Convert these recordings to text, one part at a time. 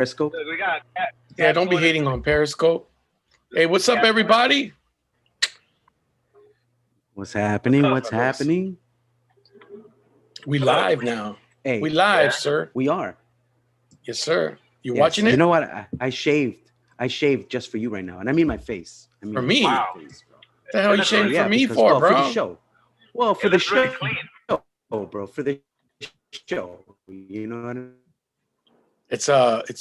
Periscope. We got Yeah, don't be hating on Periscope. Hey, what's up, everybody? What's happening? What's happening? We live now. Hey, We live, sir. we are. Yes, sir. You Yes. watching it? You know what? I shaved. I shaved just for you right now, and I mean my face. I mean For me? Wow. my face, bro. What the hell you shaving for me because, for, well, bro? For the show. Well, for It the looks really show, clean. bro. For the show. You know what I mean? It's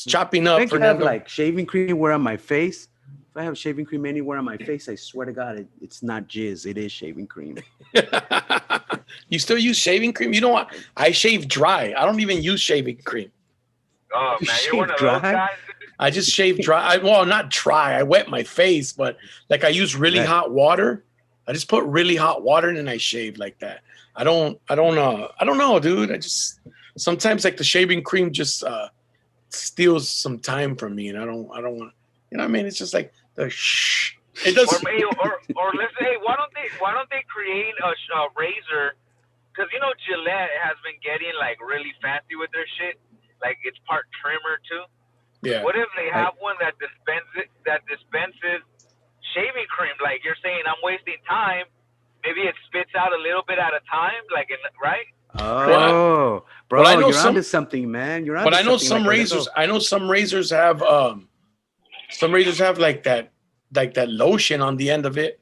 chopping up, Thank you. I have Fernando. like shaving cream anywhere on my face. If I have shaving cream anywhere on my face, I swear to God, it's not jizz. It is shaving cream. You still use shaving cream? You know what? I shave dry. I don't even use shaving cream. Oh You man, shave you're one of dry? those guys. I just shave dry. Well, not dry. I wet my face, but like I use really Right. hot water. I just put really hot water and then I shave like that. I don't know, dude. I just sometimes like the shaving cream just steals some time from me, and I don't want. You know what I mean? It's just like the shh. It does. Or let's say, why don't they create a razor? Because you know Gillette has been getting like really fancy with their shit. Like it's part trimmer too. Yeah. What if they have one that dispenses shaving cream? Like you're saying, I'm wasting time. Maybe it spits out a little bit at a time, like right? Oh, bro, But I know you're some- onto something, man. You're onto But I know something some like a razors. little- I know some razors have like that lotion on the end of it,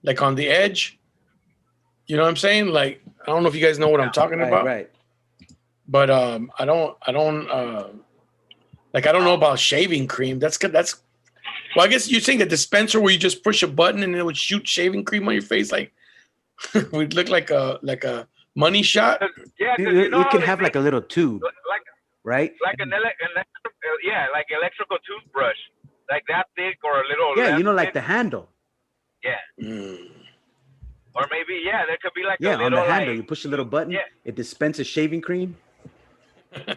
like on the edge. You know what I'm saying? Like I don't know if you guys know what I'm talking about. Right. But I don't know about shaving cream. That's good. Well, I guess you're saying a dispenser where you just push a button and it would shoot shaving cream on your face, like would look like a money shot. Yeah, because You can have like a little tube, right? like like electrical toothbrush, like that thick or a little. Yeah, less you know, like thick. the handle. Yeah. Or maybe there could be like a Yeah, little on the handle, like, you push a little button. Yeah. It dispenses shaving cream. Yeah,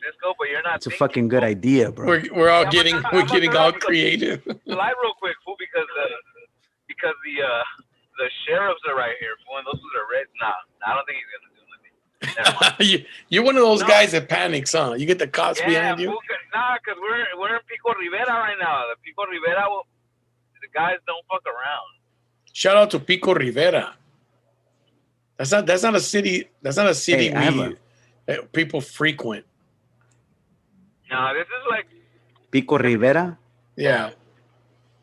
Cisco, but you're not. It's a fucking good idea, bro. We're all Yeah, getting I'm all not- creative. Slide real quick, fool, because the sheriffs are right here, fool, and those are the reds. Nah, I don't think he's gonna do anything. Never mind. You're one of those No. guys that panics, huh? You get the cops Yeah, behind you. fool, because we're in Pico Rivera right now. The Pico Rivera, the guys don't fuck around. Shout out to Pico Rivera. That's not a city. That's not a city Hey, that people frequent. No, this is like Pico Rivera. Yeah.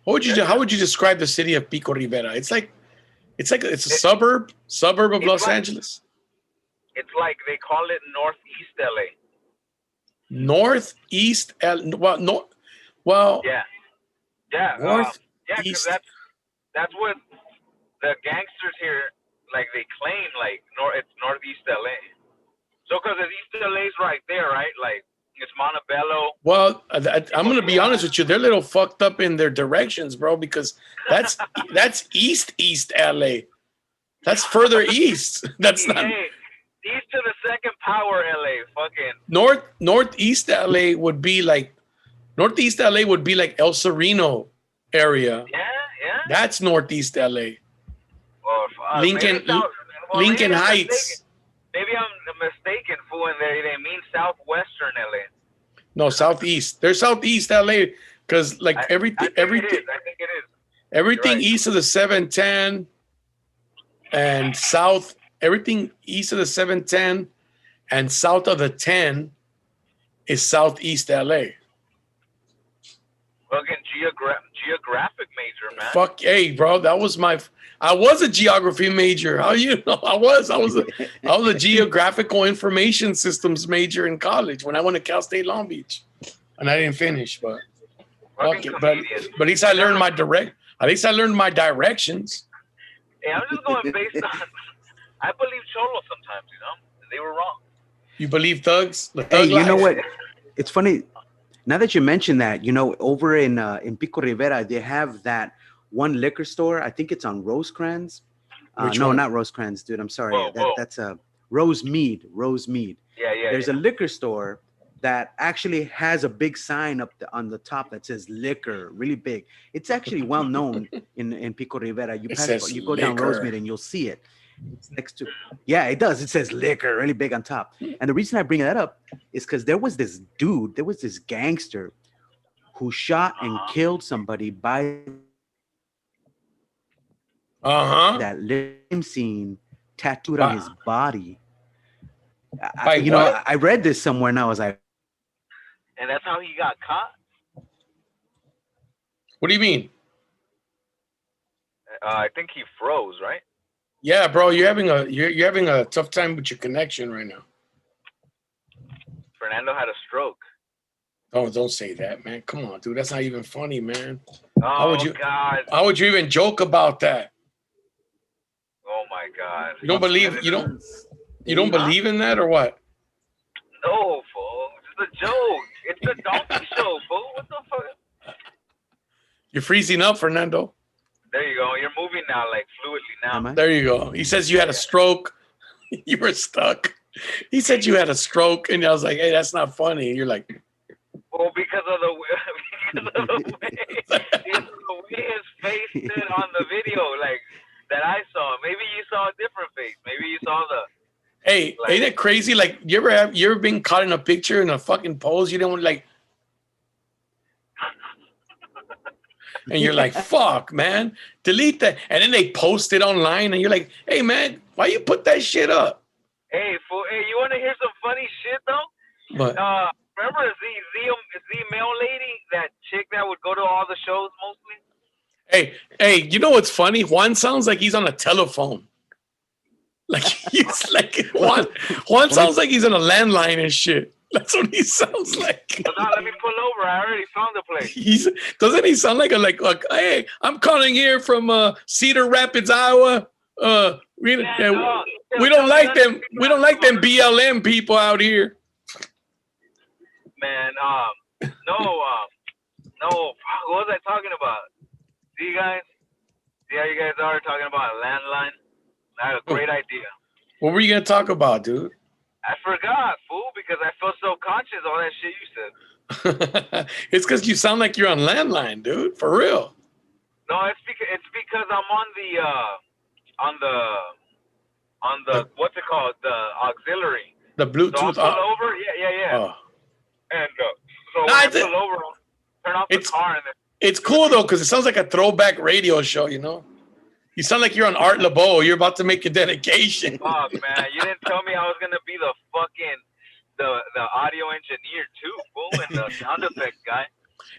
How would you describe the city of Pico Rivera? It's a suburb of Los like- Angeles. it's like they call it Northeast LA. Northeast Yeah. Yeah. North yeah, because East. that's what the gangsters here like they claim like it's Northeast LA. So because East LA's right there, right? Like it's Montebello. Well, I'm going to be honest with you. They're a little fucked up in their directions, bro, because that's East LA. That's further east. That's not Hey, east to the second power LA. Fucking Northeast LA would be like El Sereno area. yeah. That's Northeast LA. Or, Lincoln maybe Lincoln I'm Heights. mistaken. Maybe I'm mistaken, fool, and they mean southwestern LA. No, southeast. They're southeast LA because like everything I think it is. everything You're right. east of the 710 and south, everything east of the 710 and south of the 10 is southeast LA. Fucking geographic major, man. Fuck, hey, bro, I was a geography major. How you know? I was a geographical information systems major in college when I went to Cal State Long Beach, and I didn't finish. But fuck it. But at least I learned my directions. Hey, I'm just going based on. I believe Cholo sometimes, they were wrong. You believe thugs? The Hey, thug you know life. what? It's funny. Now that you mention that, over in Pico Rivera, they have that one liquor store. I think it's on Rosecrans. Which No, one? not Rosecrans, dude. I'm sorry. Whoa. That's a Rosemead. Rosemead. Yeah. There's a liquor store that actually has a big sign on the top that says liquor, really big. It's actually well known in Pico Rivera. You It says go down liquor. Rosemead and you'll see it. It's next to, yeah, it does. It says liquor really big on top. And the reason I bring that up is because there was this gangster who shot and killed somebody by that lime scene tattooed on his body. I read this somewhere and I was like, and that's how he got caught. What do you mean? I think he froze, right? Yeah, bro, you're having a tough time with your connection right now. Fernando had a stroke. Oh, don't say that, man. Come on, dude. That's not even funny, man. Oh, God. How would you even joke about that? Oh, my God. You don't believe in that or what? No, fool. It's a joke. It's the donkey show, fool. What the fuck? You're freezing up, Fernando. There you go. You're moving now, like fluidly now. There you go. He says you had a stroke. You were stuck. He said you had a stroke, and I was like, hey, that's not funny. And you're like, well, because of the way his face did on the video, like that I saw. Maybe you saw a different face. Maybe you saw the. Hey, ain't it crazy? Like, you ever been caught in a picture in a fucking pose? You don't like. And you're like, fuck, man, delete that. And then they post it online, and you're like, hey, man, why you put that shit up? Hey, fool, you want to hear some funny shit, though? What? Remember Z Mail Lady, that chick that would go to all the shows mostly? Hey, you know what's funny? Juan sounds like he's on a telephone. Like, he's like, Juan sounds like he's on a landline and shit. That's what he sounds like. Well, now let me pull over. I already found the place. Doesn't he sound like hey, I'm calling here from Cedar Rapids, Iowa. We don't like them. We don't like them BLM people out here. Man, no. What was I talking about? See, guys? See how you guys are talking about a landline? I had a great idea. What were you gonna talk about, dude? I forgot, fool, because I felt so conscious all that shit you said. It's because you sound like you're on landline, dude. For real. No, it's because I'm on the what's it called? The auxiliary. The Bluetooth. So I'll pull over. Yeah. Oh. And so when I pull over, I'll turn off the car and then. It's cool though, because it sounds like a throwback radio show, you know? You sound like you're on Art LeBeau. You're about to make a dedication. Fuck, man. You didn't tell me I was going to be the fucking, the audio engineer too, fool, and the sound effects guy.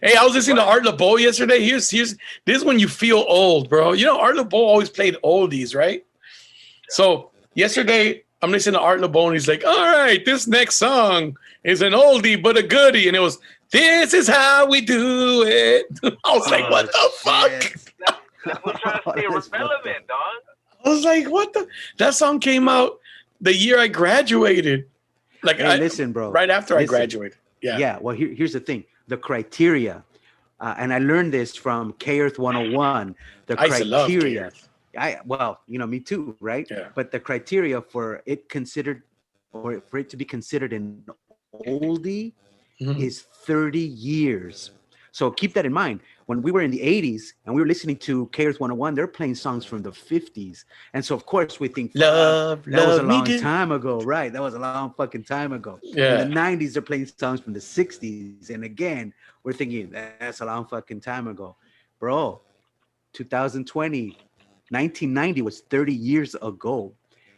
Hey, I was listening to Art LeBeau yesterday. This is when you feel old, bro. You know, Art LeBeau always played oldies, right? Yeah. So yesterday, I'm listening to Art LeBeau, and he's like, all right, this next song is an oldie but a goodie. And it was, this is how we do it. I was like, what the fuck? We're trying to stay relevant, dog. I was like, what the? That song came out the year I graduated. Like, listen, bro. Right after I graduated. Yeah. Yeah. Well, here's the thing. The criteria, and I learned this from K-Earth 101. The criteria. Well, you know, me too, right? Yeah. But the criteria for it to be considered an oldie is 30 years. So keep that in mind. When we were in the 80s and we were listening to K-Earth 101, they're playing songs from the 50s. And so, of course, we think, that was a long time ago, right? That was a long fucking time ago. Yeah. In the 90s, they're playing songs from the 60s. And again, we're thinking, that's a long fucking time ago. Bro, 2020, 1990 was 30 years ago.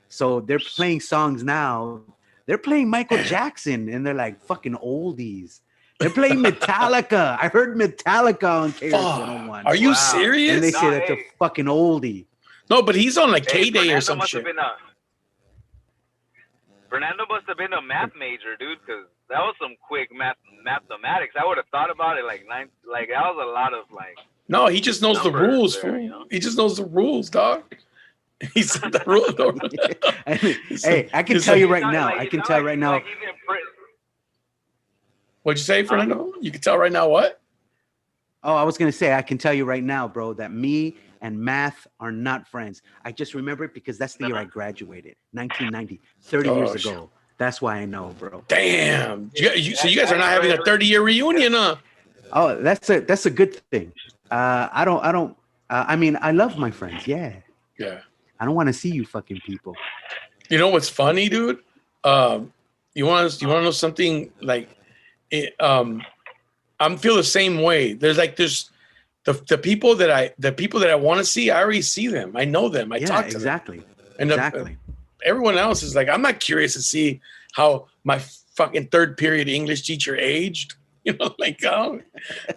So they're playing songs now. They're playing Michael Jackson, and they're like fucking oldies. They're playing Metallica. I heard Metallica on K-Earth 101. Are you serious? And they say that's a fucking oldie. No, but he's on like K-Day or some shit. Fernando must have been a math major, dude, because that was some quick mathematics. I would have thought about it like that was a lot of like. No, he just knows the rules, fool. You know? He just knows the rules, dog. He said the rules. Hey, I can tell you right now. I can tell right now. What'd you say, Fernando? You can tell right now what? Oh, I was going to say, I can tell you right now, bro, that me and math are not friends. I just remember it because that's the year I graduated, 1990, 30 years ago. That's why I know, bro. Damn. So you guys are not having a 30-year reunion, huh? Oh, that's a good thing. I mean, I love my friends. Yeah. Yeah. I don't want to see you fucking people. You know what's funny, dude? You want to know something like it, I'm feel the same way. There's the people that I want to see. I already see them. I know them. I talk to exactly. them. And exactly. Everyone else is like, I'm not curious to see how my fucking third period English teacher aged. You know, like, oh,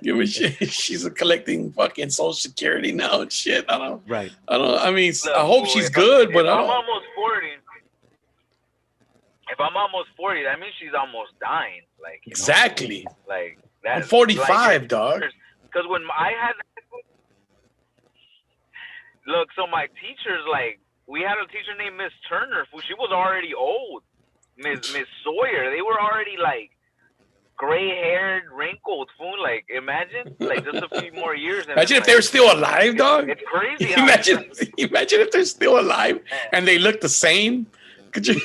give a shit. She's collecting fucking Social Security now and shit. I mean, Look, I hope she's good, but I don't. I'm almost 40. If I'm almost 40, that means she's almost dying. Like, you exactly. Know, like that. I'm 45, dog. Because when I had, look, so my teachers, like, we had a teacher named Miss Turner. She was already old. Miss Sawyer. They were already like gray-haired, wrinkled. Fool. Like, imagine, like, just a few more years. Imagine if they're still alive, dog. It's crazy. Imagine if they're still alive and they look the same. Could you?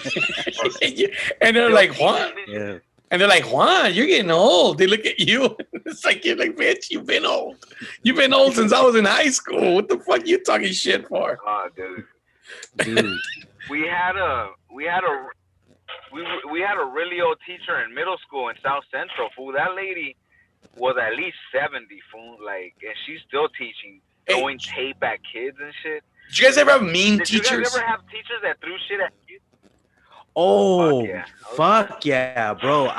And they're like, Juan. Yeah. And they're like, Juan, you're getting old. They look at you. It's like, you're like, bitch, you've been old. You've been old since I was in high school. What the fuck you talking shit for? Oh, dude. We had a really old teacher in middle school in South Central. Fool, that lady was at least 70. Fool, like, and she's still teaching, throwing tape at kids and shit. Did you guys ever have mean teachers? Did you guys ever have teachers that threw shit at kids? Oh, fuck yeah, bro.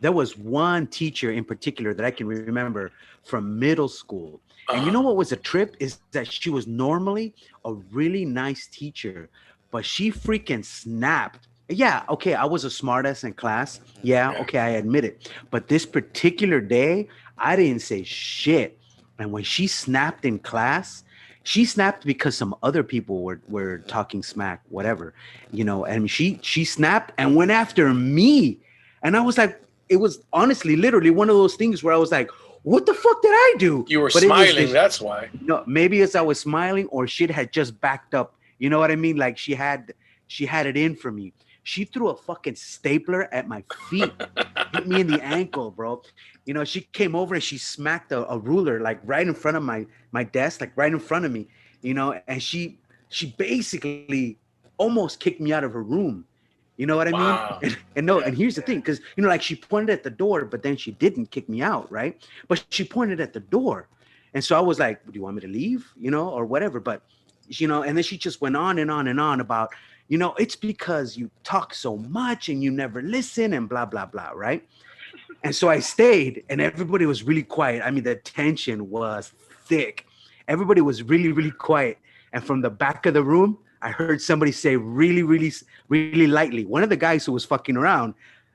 There was one teacher in particular that I can remember from middle school. And you know what was a trip is that she was normally a really nice teacher, but she freaking snapped. Yeah, okay, I was a smartass in class. Yeah, okay, I admit it. But this particular day, I didn't say shit. And when she snapped in class, she snapped because some other people were talking smack, whatever, you know, and she snapped and went after me. And I was like, it was honestly, literally one of those things where I was like, what the fuck did I do? You were smiling, that's why. No, maybe as I was smiling or shit had just backed up. You know what I mean? Like she had it in for me. She threw a fucking stapler at my feet, hit me in the ankle, bro. You know, she came over and she smacked a ruler like right in front of my desk, like right in front of me, you know, and she basically almost kicked me out of her room. You know what I mean? And here's the thing, because, you know, like she pointed at the door, but then she didn't kick me out, right? But she pointed at the door. And so I was like, do you want me to leave? You know, or whatever. But, you know, and then she just went on and on and on about, you know, it's because you talk so much and you never listen and blah, blah, blah, right? And so I stayed and everybody was really quiet. I mean, the tension was thick. Everybody was really, really quiet. And from the back of the room, I heard somebody say really, really, really lightly. One of the guys who was fucking around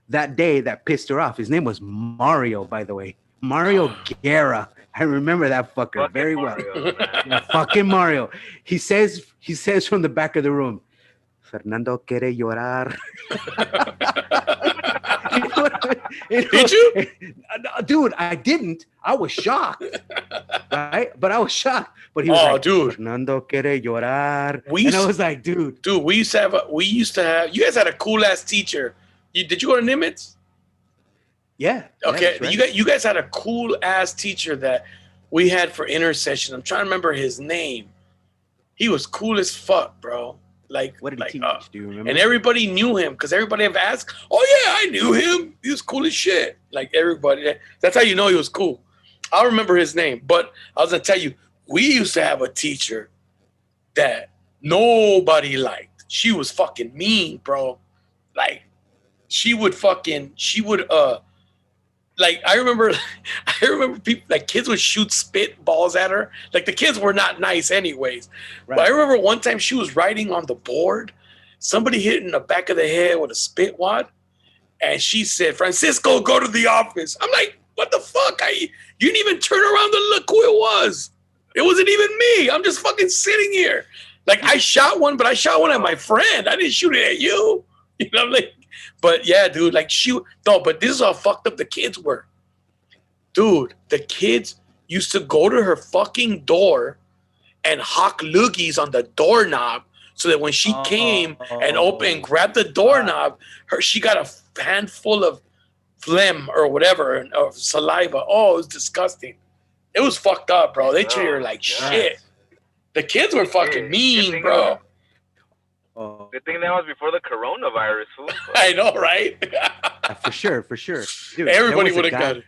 that day that pissed her off, his name was Mario, by the way. Mario Guerra. I remember that fucker Fucking very Mario, well. Yeah, fucking Mario. He says from the back of the room, Fernando quiere llorar. Did you? Dude, I didn't. I was shocked. Right? But I was shocked. But he was like, dude. Fernando quiere llorar. And I was like, dude. Dude, we used to have, you guys had a cool ass teacher. Did you go to Nimitz? Yeah. Okay. Yeah, right. You guys had a cool ass teacher that we had for intercession. I'm trying to remember his name. He was cool as fuck, bro. Like, what did he teach? Do you remember? And everybody knew him because everybody have asked, oh yeah, I knew him. He was cool as shit. Like everybody. That's how you know he was cool. I'll remember his name. But I was gonna tell you, we used to have a teacher that nobody liked. She was fucking mean, bro. Like she would like I remember people, like kids would shoot spit balls at her. Like the kids were not nice anyways. Right. But I remember one time she was writing on the board, somebody hit in the back of the head with a spit wad, and she said, Francisco, go to the office. I'm like, what the fuck? You didn't even turn around to look who it was. It wasn't even me. I'm just fucking sitting here. Like I shot one, but I shot one at my friend. I didn't shoot it at you. You know, like, but yeah, dude, like but this is how fucked up the kids were. Dude, the kids used to go to her fucking door and hawk loogies on the doorknob so that when she came and opened and grabbed the doorknob, she got a handful of phlegm or whatever, or saliva. Oh, it was disgusting. It was fucked up, bro. They treated her like shit. The kids were fucking mean, bro. Oh, Good thing that was before the coronavirus, fool. I know, right? for sure, for sure. Dude, Everybody there was would have a guy- got it.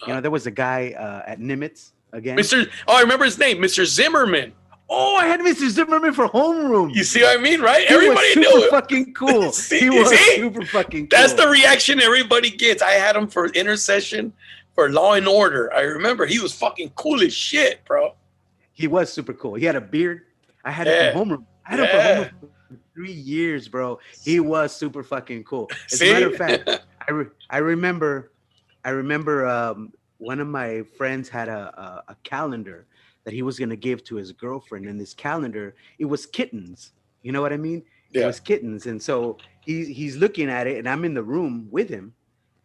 You know, there was a guy at Nimitz again. I remember his name, Mr. Zimmerman. Oh, I had Mr. Zimmerman for homeroom. You see what I mean, right? He Everybody was knew super it. fucking cool. See- He you was see? super fucking cool. That's the reaction everybody gets. I had him for intercession for Law and Order. I remember he was fucking cool as shit, bro. He was super cool. He had a beard. I had Yeah. him for homeroom. I had him for homeroom for 3 years, bro. He was super fucking cool. As See? a matter of fact, I remember one of my friends had a calendar that he was gonna give to his girlfriend, and this calendar, it was kittens. You know what I mean? It Yeah. was kittens, and so he's looking at it, and I'm in the room with him,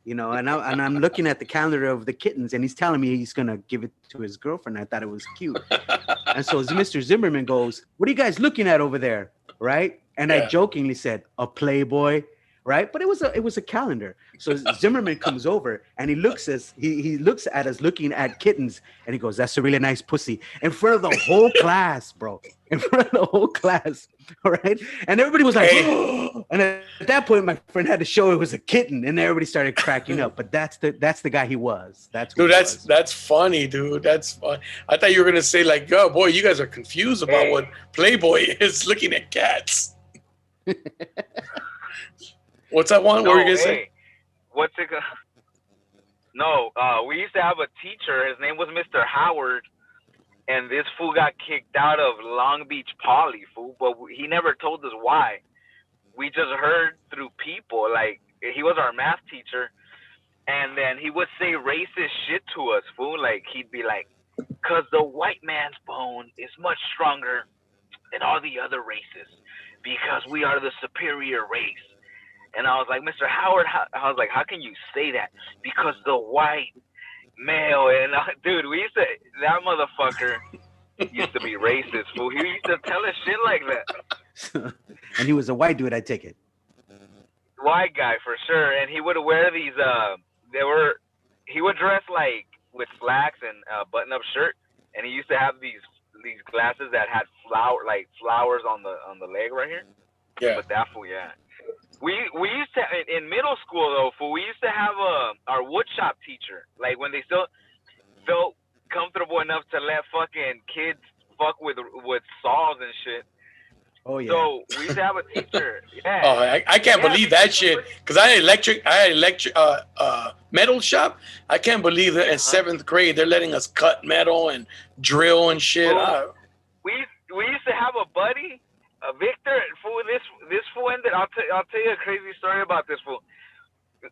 you know, and I'm looking at the calendar of the kittens, and he's telling me he's gonna give it to his girlfriend. I thought it was cute, and so Mr. Zimmerman goes, "What are you guys looking at over there?" Right? And I Yeah. jokingly said, "A Playboy." Right, but it was a calendar. So Zimmerman comes over and he looks at us looking at kittens, and he goes, "That's a really nice pussy," in front of the whole class, bro. In front of the whole class, all right. And everybody was like, Hey. and at that point, my friend had to show it was a kitten, and everybody started cracking up. But that's the guy he was. That's who Dude, he that's was. funny, dude. That's fun. I thought you were gonna say like, "Oh boy, you guys are confused about what Playboy is looking at cats." What's that one? What were you gonna say? What's it? No, we used to have a teacher. His name was Mr. Howard, and this fool got kicked out of Long Beach Poly, fool. But he never told us why. We just heard through people. Like, he was our math teacher, and then he would say racist shit to us, fool. Like, he'd be like, "'Cause the white man's bone is much stronger than all the other races, because we are the superior race." And I was like, "Mr. Howard," I was like, "how can you say that?" "Because the white male," and dude, that motherfucker used to be racist, fool. He used to tell us shit like that. And he was a white dude, I take it. White guy for sure, and he would wear these. He would dress like with slacks and a button-up shirt, and he used to have these glasses that had flowers on the leg right here. Yeah. But that fool, yeah. We used to in middle school though, fool. We used to have our woodshop teacher. Like when they still felt comfortable enough to let fucking kids fuck with saws and shit. Oh yeah. So we used to have a teacher. Yeah. Oh, I can't believe that shit. Because I had electric metal shop. I can't believe that in 7th grade they're letting us cut metal and drill and shit. We used to have a buddy, Victor. Fool, this fool ended. I'll tell you a crazy story about this fool.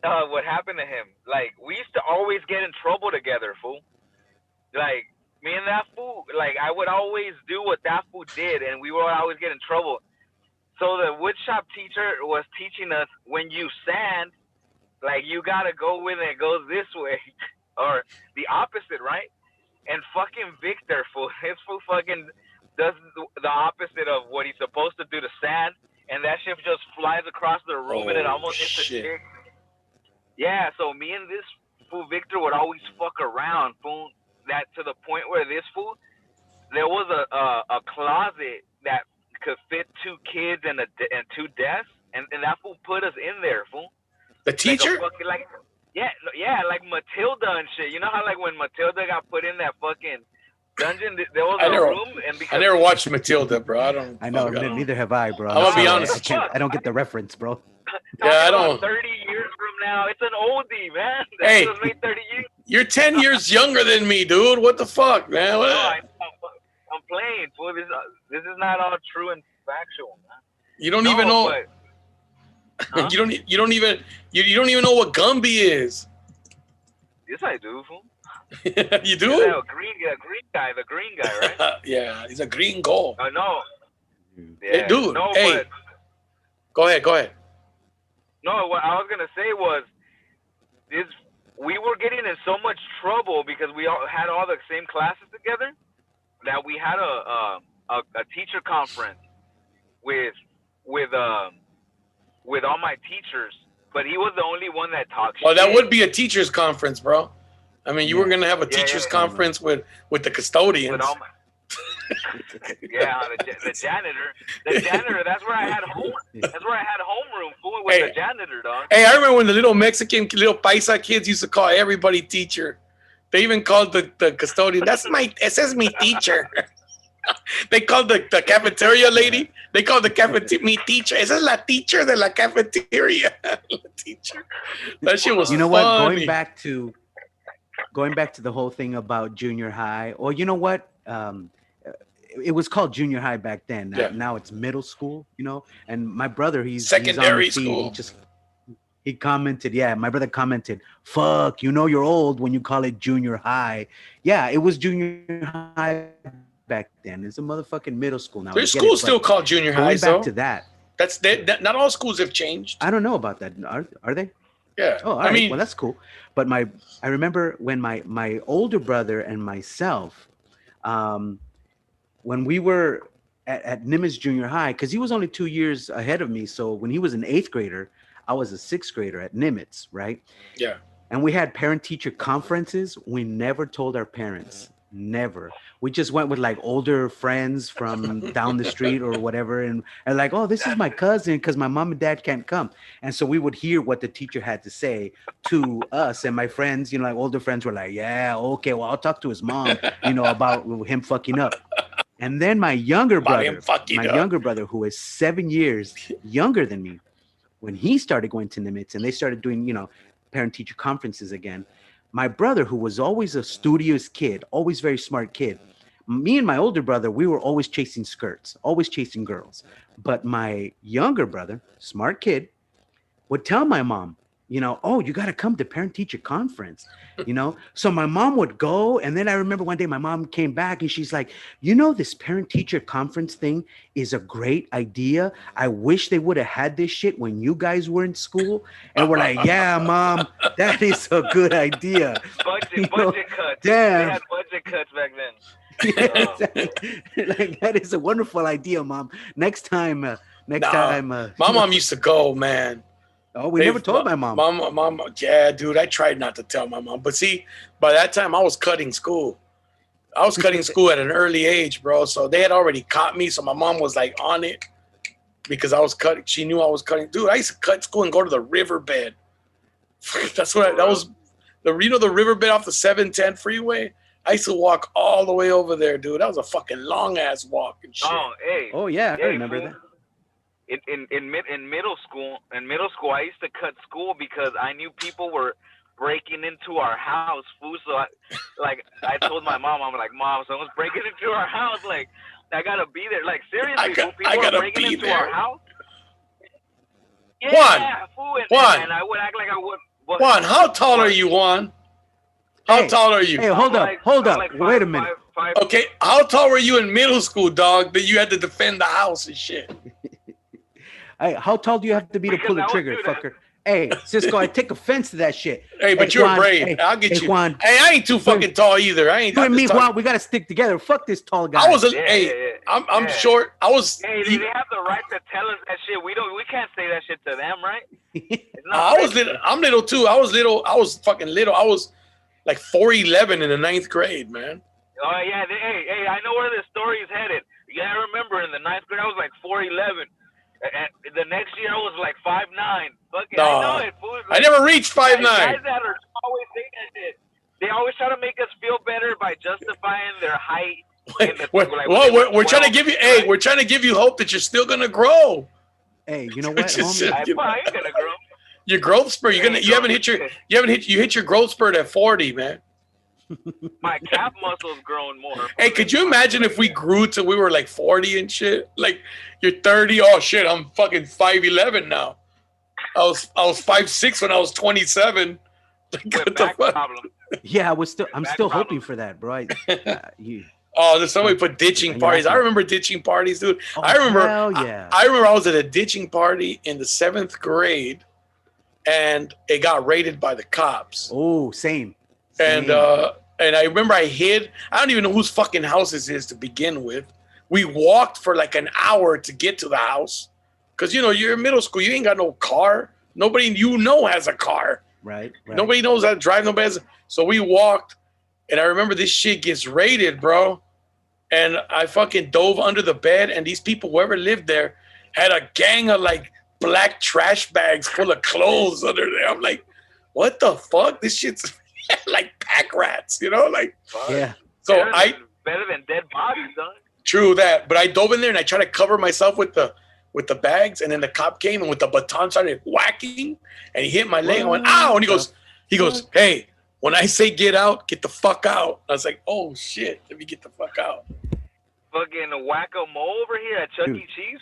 What happened to him? Like, we used to always get in trouble together, fool. Like, me and that fool, like, I would always do what that fool did, and we would always get in trouble. So the woodshop teacher was teaching us, when you sand, like, you gotta go with it goes this way, or the opposite, right? And fucking Victor, fool, his fool fucking does the opposite of what he's supposed to do to sand, and that shit just flies across the room, and it almost hits the chick. Yeah, so me and this fool Victor would always fuck around, fool. That to the point where this fool, there was a closet that could fit 2 kids and 2 desks, and that fool put us in there, fool. The teacher? Like like Matilda and shit. You know how like when Matilda got put in that fucking dungeon, there was a room, and because I never watched Matilda, bro. I know, neither have I, bro. I'm gonna be honest. I don't get the reference, bro. Yeah, I don't. 30 years from now, it's an oldie, man. Hey, was made 30 years. You're 10 years younger than me, dude. What the fuck, man? No, I'm playing. Fool. This is not all true and factual, man. You don't even know. But, huh? You don't even know what Gumby is. Yes, I do, fool. You do? Yeah, the green guy, right? Yeah, he's a green goal. No. Hey, dude. No, hey, go ahead. No, what I was gonna say was, we were getting in so much trouble because we all had all the same classes together that we had a teacher conference with all my teachers, but he was the only one that talked shit. Well, that would be a teachers conference, bro. I mean, you were gonna have a teachers conference with the custodians. With all Yeah, the janitor. The janitor. That's where I had home. That's where I had homeroom. Fool with the janitor, dog. Hey, I remember when the little Mexican, little paisa kids used to call everybody teacher. They even called the custodian. It says me teacher. They called the cafeteria lady. They called the cafeteria me teacher. Esa es la teacher de la cafeteria. La teacher. That shit was. You know funny. what? Going back to the whole thing about junior high, or you know what? It was called junior high back then. Now it's middle school. You know, and my brother, he's secondary he's on the school. He commented, my brother commented, fuck, you know you're old when you call it junior high. Yeah, it was junior high back then. It's a motherfucking middle school now. There's schools still called junior high. Going back to that. Not all schools have changed. I don't know about that. Are they? Yeah. Oh, all right. Well, that's cool. But I remember when my older brother and myself, when we were at Nimitz Junior High, because he was only 2 years ahead of me. So when he was an 8th grader, I was a 6th grader at Nimitz, right? Yeah. And we had parent-teacher conferences. We never told our parents. Never. We just went with like older friends from down the street or whatever. And like, oh, this is my cousin because my mom and dad can't come. And so we would hear what the teacher had to say to us. And my friends, like older friends were like, yeah, okay, well, I'll talk to his mom, about him fucking up. And then my younger brother, who is 7 years younger than me, when he started going to Nimitz and they started doing, parent-teacher conferences again, my brother, who was always a studious kid, always very smart kid, me and my older brother, we were always chasing skirts, always chasing girls. But my younger brother, smart kid, would tell my mom, oh, you got to come to parent-teacher conference, So my mom would go. And then I remember one day my mom came back and she's like, this parent-teacher conference thing is a great idea. I wish they would have had this shit when you guys were in school. And we're like, yeah, Mom, that is a good idea. Budget cuts. Damn. They had budget cuts back then. Like, that is a wonderful idea, Mom. Next time. My mom used to go, man. Oh, we never told my mom. Mom, yeah, dude, I tried not to tell my mom. But see, by that time, I was cutting school. I was cutting school at an early age, bro. So they had already caught me. So my mom was like on it because I was cutting. She knew I was cutting. Dude, I used to cut school and go to the riverbed. That was the riverbed off the 710 freeway. I used to walk all the way over there, dude. That was a fucking long ass walk and shit. Oh, hey. Oh yeah, I remember that. In middle school, I used to cut school because I knew people were breaking into our house, fool. So I told my mom, I'm like, Mom, someone's breaking into our house. Like, I gotta be there. Like, seriously, people are breaking into our house. Yeah, fool. And I would act like I would. Juan, how tall are you, Juan? How tall are you? Hey, hold up. Like wait a minute. Five. Okay, how tall were you in middle school, dog, that you had to defend the house and shit? Hey, how tall do you have to be to pull the trigger, fucker? Hey, Cisco, I take offense to that shit. Hey, but you're brave. Hey, I'll get you. Juan, hey, I ain't too fucking tall either. I ain't. You and me, Juan, we gotta stick together. Fuck this tall guy. I'm short. I was. Hey, they have the right to tell us that shit. We can't say that shit to them, right? I was little. I'm little too. I was little. I was fucking little. I was like 4'11" in the 9th grade, man. Oh yeah. Hey, I know where this story is headed. Yeah, I remember in the 9th grade I was like 4'11". The next year I was like 5'9". Fucking, I know it, fool. Like, I never reached 5'9". Guys that are always saying that shit. They always try to make us feel better by justifying their height. We're trying to give you. Hey, we're trying to give you hope that you're still gonna grow. Hey, you know what, homie? I ain't gonna grow. Your growth spurt. You hit your growth spurt at 40, man. My calf muscle's growing more. Hey, could you imagine if we grew till we were like 40 and shit? Like you're 30. Oh shit, I'm fucking 5'11" now. I was 5'6" when I was 27. Like, back problem. Yeah, I'm still hoping for that, bro. There's somebody put ditching parties. I remember ditching parties, dude. Oh, I remember. Yeah. I remember I was at a ditching party in the 7th grade, and it got raided by the cops. Oh, same. And I remember I hid. I don't even know whose fucking house this is to begin with. We walked for like an hour to get to the house. Because, you're in middle school. You ain't got no car. Nobody has a car. Right. Nobody knows how to drive. So we walked. And I remember this shit gets raided, bro. and I fucking dove under the bed, and these people, whoever lived there, had a gang of like black trash bags full of clothes under there. I'm like, what the fuck? This shit's like pack rats, you know? Like, Yeah. So better than dead bodies, done. True that, but I dove in there and I tried to cover myself with the bags, and then the cop came and with the baton started whacking, and he hit my leg. I went, ow! And he goes, hey, when I say get out, get the fuck out. I was like, oh shit, let me get the fuck out. Fucking whack-a-mole over here at Chuck E. Cheese.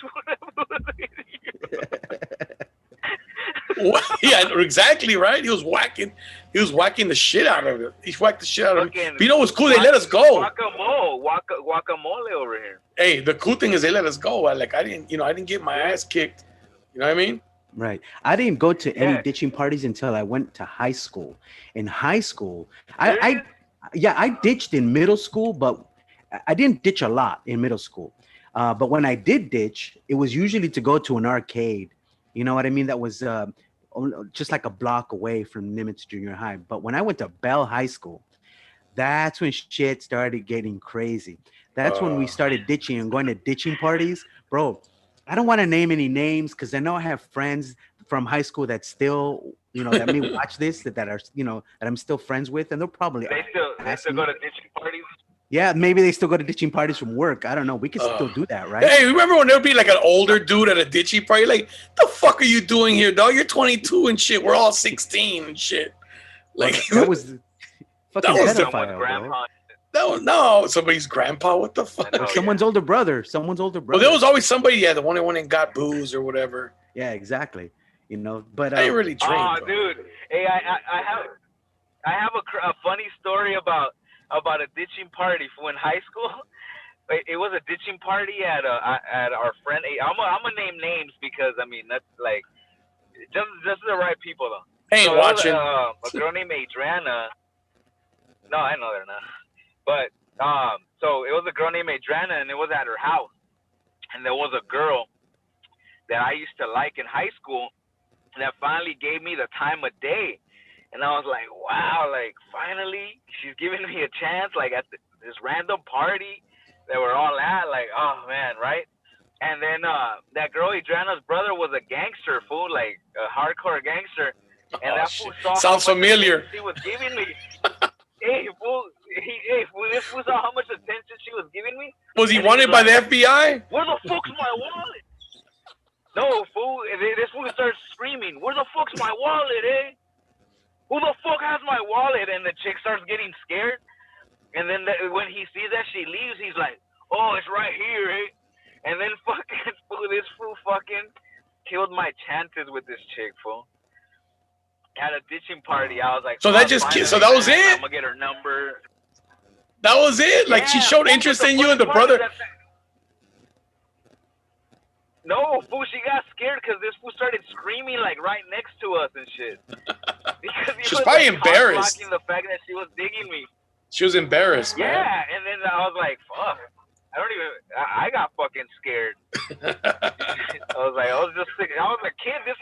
Yeah, exactly right. He was whacking the shit out of it. He whacked the shit out of it. But you know what's cool? They let us go. Guacamole over here. Hey, the cool thing is they let us go. I didn't get my ass kicked. You know what I mean? Right. I didn't go to any ditching parties until I went to high school. In high school, I ditched in middle school, but I didn't ditch a lot in middle school. But when I did ditch, it was usually to go to an arcade. You know what I mean? That was just like a block away from Nimitz Junior High. But when I went to Bell High School, that's when shit started getting crazy. That's when we started ditching and going to ditching parties. Bro, I don't want to name any names because I know I have friends from high school that still, that may watch this, that are, that I'm still friends with. And they'll probably they still go to ditching parties. Yeah, maybe they still go to ditching parties from work. I don't know. We can still do that, right? Hey, remember when there'd be like an older dude at a ditching party? Like, the fuck are you doing here, dog? You're 22 and shit. We're all 16 and shit. Like that was fucking pedophile, grandpa. No, somebody's grandpa. What the fuck? Someone's older brother. Well, there was always somebody, the one that went and got booze or whatever. Yeah, exactly. But I ain't really trained. Oh, dude. Hey, I have a funny story about a ditching party for in high school. It was a ditching party at our friend. I'm gonna name names because I mean that's like just the right people though. Hey, watching a girl named Adriana. No, I know they're not. But so it was a girl named Adriana, and it was at her house. And there was a girl that I used to like in high school that finally gave me the time of day. And I was like, wow, like, finally, she's giving me a chance, like, at this random party that we're all at, like, oh, man, right? And then that girl, Adriana's brother, was a gangster, fool, like, a hardcore gangster. And that fool saw sounds familiar. She was giving me. Hey, fool, this fool saw how much attention she was giving me. Was he wanted by the FBI? Where the fuck's my wallet? No, fool, this fool starts screaming, where the fuck's my wallet, eh? Who the fuck has my wallet? And the chick starts getting scared. And then when he sees that she leaves, he's like, oh, it's right here, eh? And then this fool fucking killed my chances with this chick, fool. At a ditching party, I was like, so that was it? I'm gonna get her number. That was it? Like, she showed interest in you and the brother? No, fool, she got scared because this fool started screaming like right next to us and shit. Because she was probably embarrassed. The fact that she was digging me. She was embarrassed, man. Yeah, and then I was like, fuck. I got fucking scared. I was a kid. This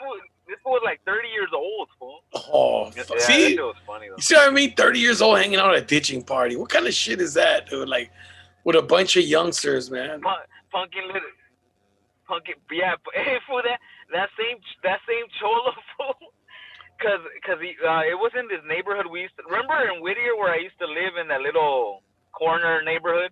fool was like 30 years old, fool. Oh, yeah, see? That was funny, though. You see what I mean? 30 years old hanging out at a ditching party. What kind of shit is that, dude? Like, with a bunch of youngsters, man. Yeah, hey, fool, that same cholo, fool. Cause it was in this neighborhood we used to remember in Whittier where I used to live in that little corner neighborhood,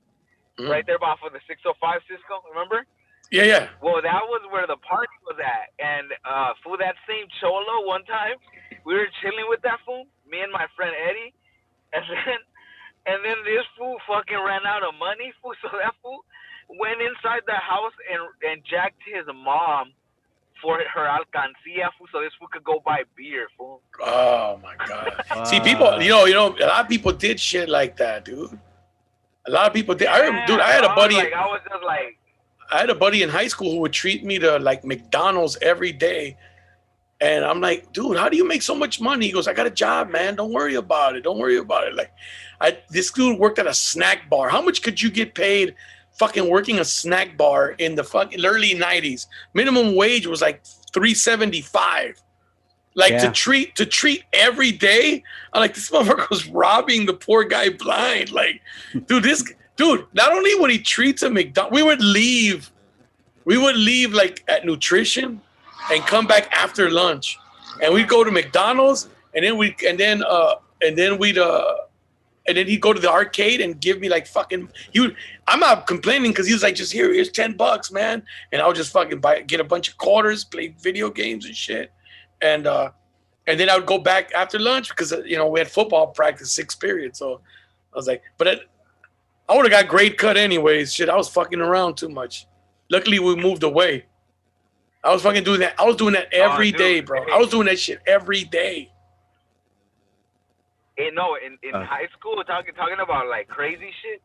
right there off of the 605 Cisco. Remember? Yeah. Well, that was where the party was at, and fool, that same cholo one time we were chilling with that fool, me and my friend Eddie, and then this fool fucking ran out of money, fool. So that fool went inside the house and jacked his mom for her alcancía, fool, so this fool could go buy beer, fool. Oh my god! See, people, a lot of people did shit like that, dude. A lot of people did. I had a buddy. I had a buddy in high school who would treat me to like McDonald's every day, and I'm like, dude, how do you make so much money? He goes, I got a job, man. Don't worry about it. Like, this dude worked at a snack bar. How much could you get paid? Fucking working a snack bar in the fucking early 90s. Minimum wage was like $3.75. Like, to treat every day. I'm like, this motherfucker was robbing the poor guy blind. Like, dude, Dude, not only would he treat to McDonald's, we would leave like at nutrition and come back after lunch. And we'd go to McDonald's and then we'd he'd go to the arcade and give me like fucking I'm not complaining because he was like, just here's $10, man. And I would just fucking get a bunch of quarters, play video games and shit. And then I would go back after lunch because we had football practice 6 periods. So I was like, but I would have got grade cut anyways. Shit, I was fucking around too much. Luckily, we moved away. I was fucking doing that. I was doing that every day, bro. I was doing that shit every day. In high school, talking about like crazy shit.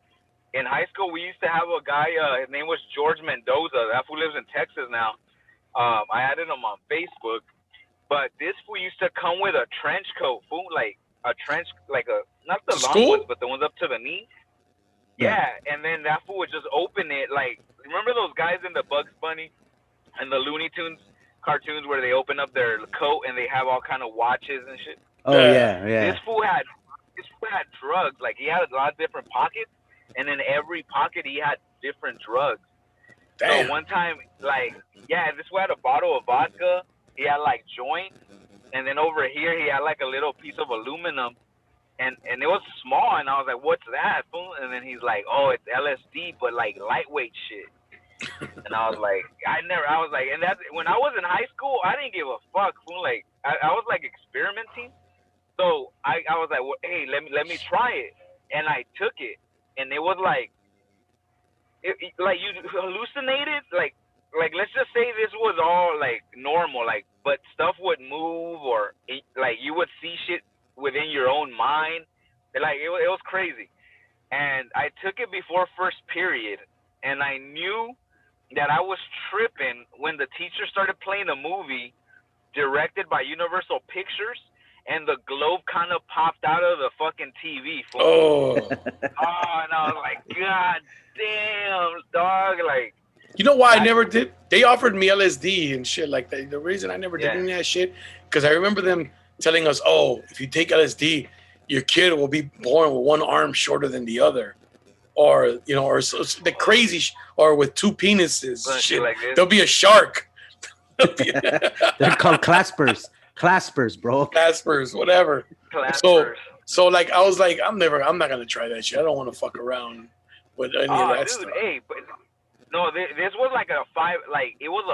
In high school, we used to have a guy. His name was George Mendoza. That fool lives in Texas now. I added him on Facebook. But this fool used to come with a trench coat, fool, like a trench, like not the long ones, but the ones up to the knee. Yeah, and then that fool would just open it. Like, remember those guys in the Bugs Bunny and the Looney Tunes cartoons where they open up their coat and they have all kind of watches and shit? Oh yeah. This fool had drugs. Like, he had a lot of different pockets, and in every pocket he had different drugs. Damn. So one time, this fool had a bottle of vodka. He had like joints, and then over here he had like a little piece of aluminum, and it was small, and I was like, "What's that?" And then he's like, "Oh, it's LSD, but like lightweight shit." And I was like, and that's when I was in high school, I didn't give a fuck. Like I was like experimenting, so I was like, well, "Hey, let me try it," and I took it, and it was like, like you hallucinated, like let's just say this was all like normal, like, but stuff would move or like you would see shit within your own mind. Like it was crazy. And I took it before first period, and I knew that I was tripping when the teacher started playing a movie directed by Universal Pictures, and the globe kind of popped out of the fucking TV. Oh. And I was like, God damn, dog, like. You know why I never did? They offered me LSD and shit like that. The reason I never did any of that shit, because I remember them telling us, "Oh, if you take LSD, your kid will be born with one arm shorter than the other, or the crazy, or with 2 penises. Shit, like there'll be a shark." They're called claspers, bro. Claspers, whatever. Claspers. So like I was like, I'm not gonna try that shit. I don't want to fuck around with any of that stuff. Hey, but. No, this was like a 5. Like it was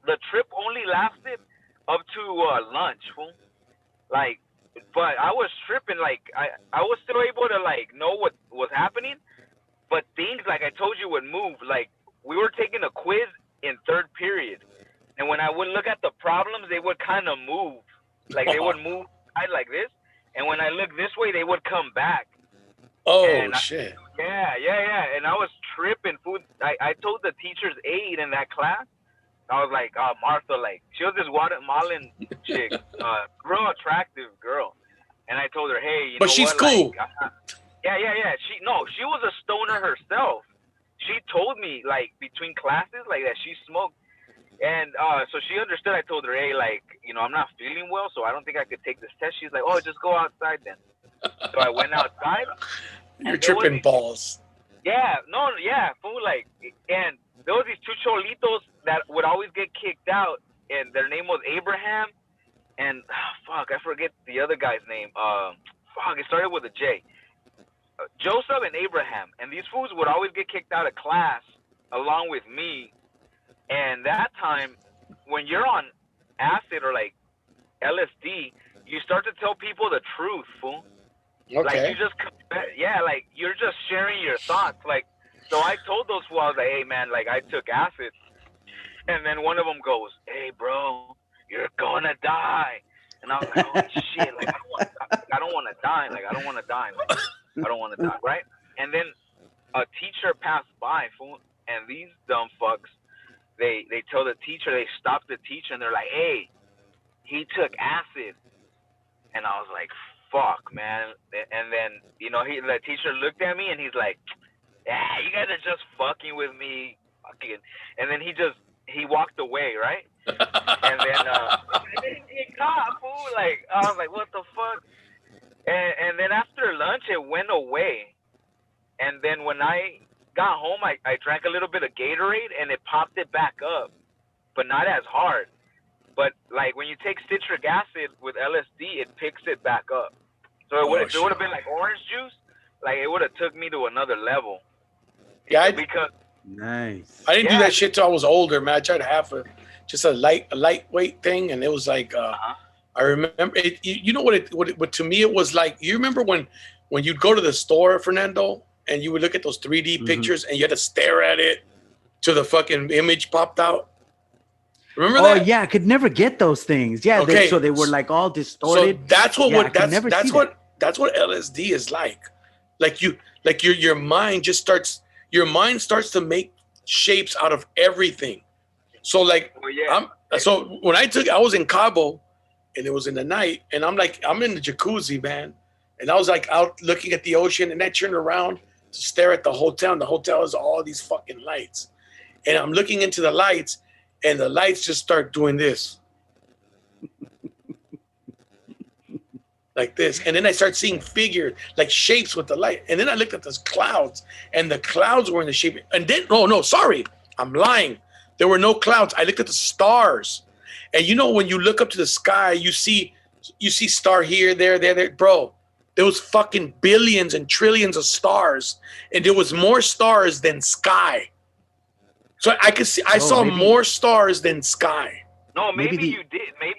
the trip only lasted up to lunch, fool. Like, but I was tripping. Like I was still able to like know what was happening, but things like I told you would move. Like we were taking a quiz in 3rd period, and when I would look at the problems, they would kind of move. Like they would move like this, and when I looked this way, they would come back. Oh, shit. Yeah. And I was tripping, food. I told the teacher's aide in that class, I was like, Martha, like, she was this Guatemalan chick, real attractive girl. And I told her, hey, but she's cool. Like, yeah. She was a stoner herself. She told me, like, between classes, like, that she smoked. And so she understood. I told her, hey, like, I'm not feeling well, so I don't think I could take this test. She's like, oh, just go outside then. So I went outside. You're tripping balls. Yeah, fool, like, and there was these 2 cholitos that would always get kicked out, and their name was Abraham, and I forget the other guy's name. It started with a J. Joseph and Abraham, and these fools would always get kicked out of class along with me. And that time, when you're on acid or like LSD, you start to tell people the truth, fool. Okay. Like like you're just sharing your thoughts. Like, so I told those fools, I was like, hey man, like I took acid, and then one of them goes, hey bro, you're gonna die, and I was like, oh shit, like I don't want to die, like I don't want to die, right? And then a teacher passed by, fool, and these dumb fucks, they tell the teacher, they stop the teacher, and they're like, hey, he took acid, and I was like, fuck, man. And then, the teacher looked at me and he's like, yeah, you guys are just fucking with me. And then he walked away, right? And then he caught, fool. Like, I was like, what the fuck? And then after lunch, it went away. And then when I got home, I drank a little bit of Gatorade, and it popped it back up, but not as hard. But like when you take citric acid with LSD, it picks it back up. So Oh if it would shit. have been like orange juice, like it would have took me to another level. Yeah, Because Nice. I didn't do yeah, that shit till I was older, man. I tried to have just a lightweight thing, and it was like I remember it. You know what to me it was like. You remember when you'd go to the store, Fernando, and you would look at those 3D Mhm. pictures, and you had to stare at it till the fucking image popped out. Remember Oh that? yeah, I could never get those things. Yeah, Okay, so they were like all so distorted. that's what Yeah, I would could never see that. that's what LSD is like. Like your mind just starts your mind starts to make shapes out of everything. So like well, yeah, I'm so when I was in Cabo and it was in the night and I'm in the jacuzzi, man. And I was like out looking at the ocean and I turned around to stare at the hotel and the hotel has all these fucking lights. And I'm looking into the lights and the lights just start doing this. Like this. And then I start seeing figures, like shapes with the light. And then I looked at those clouds, and the clouds were in the shape. And then, no, sorry, I'm lying. There were no clouds. I looked at the stars. And you know, when you look up to the sky, you see star here, there. Bro, there was fucking billions and trillions of stars. And there was more stars than sky. So I Oh, saw maybe more stars than sky. no, maybe maybe the you did. Maybe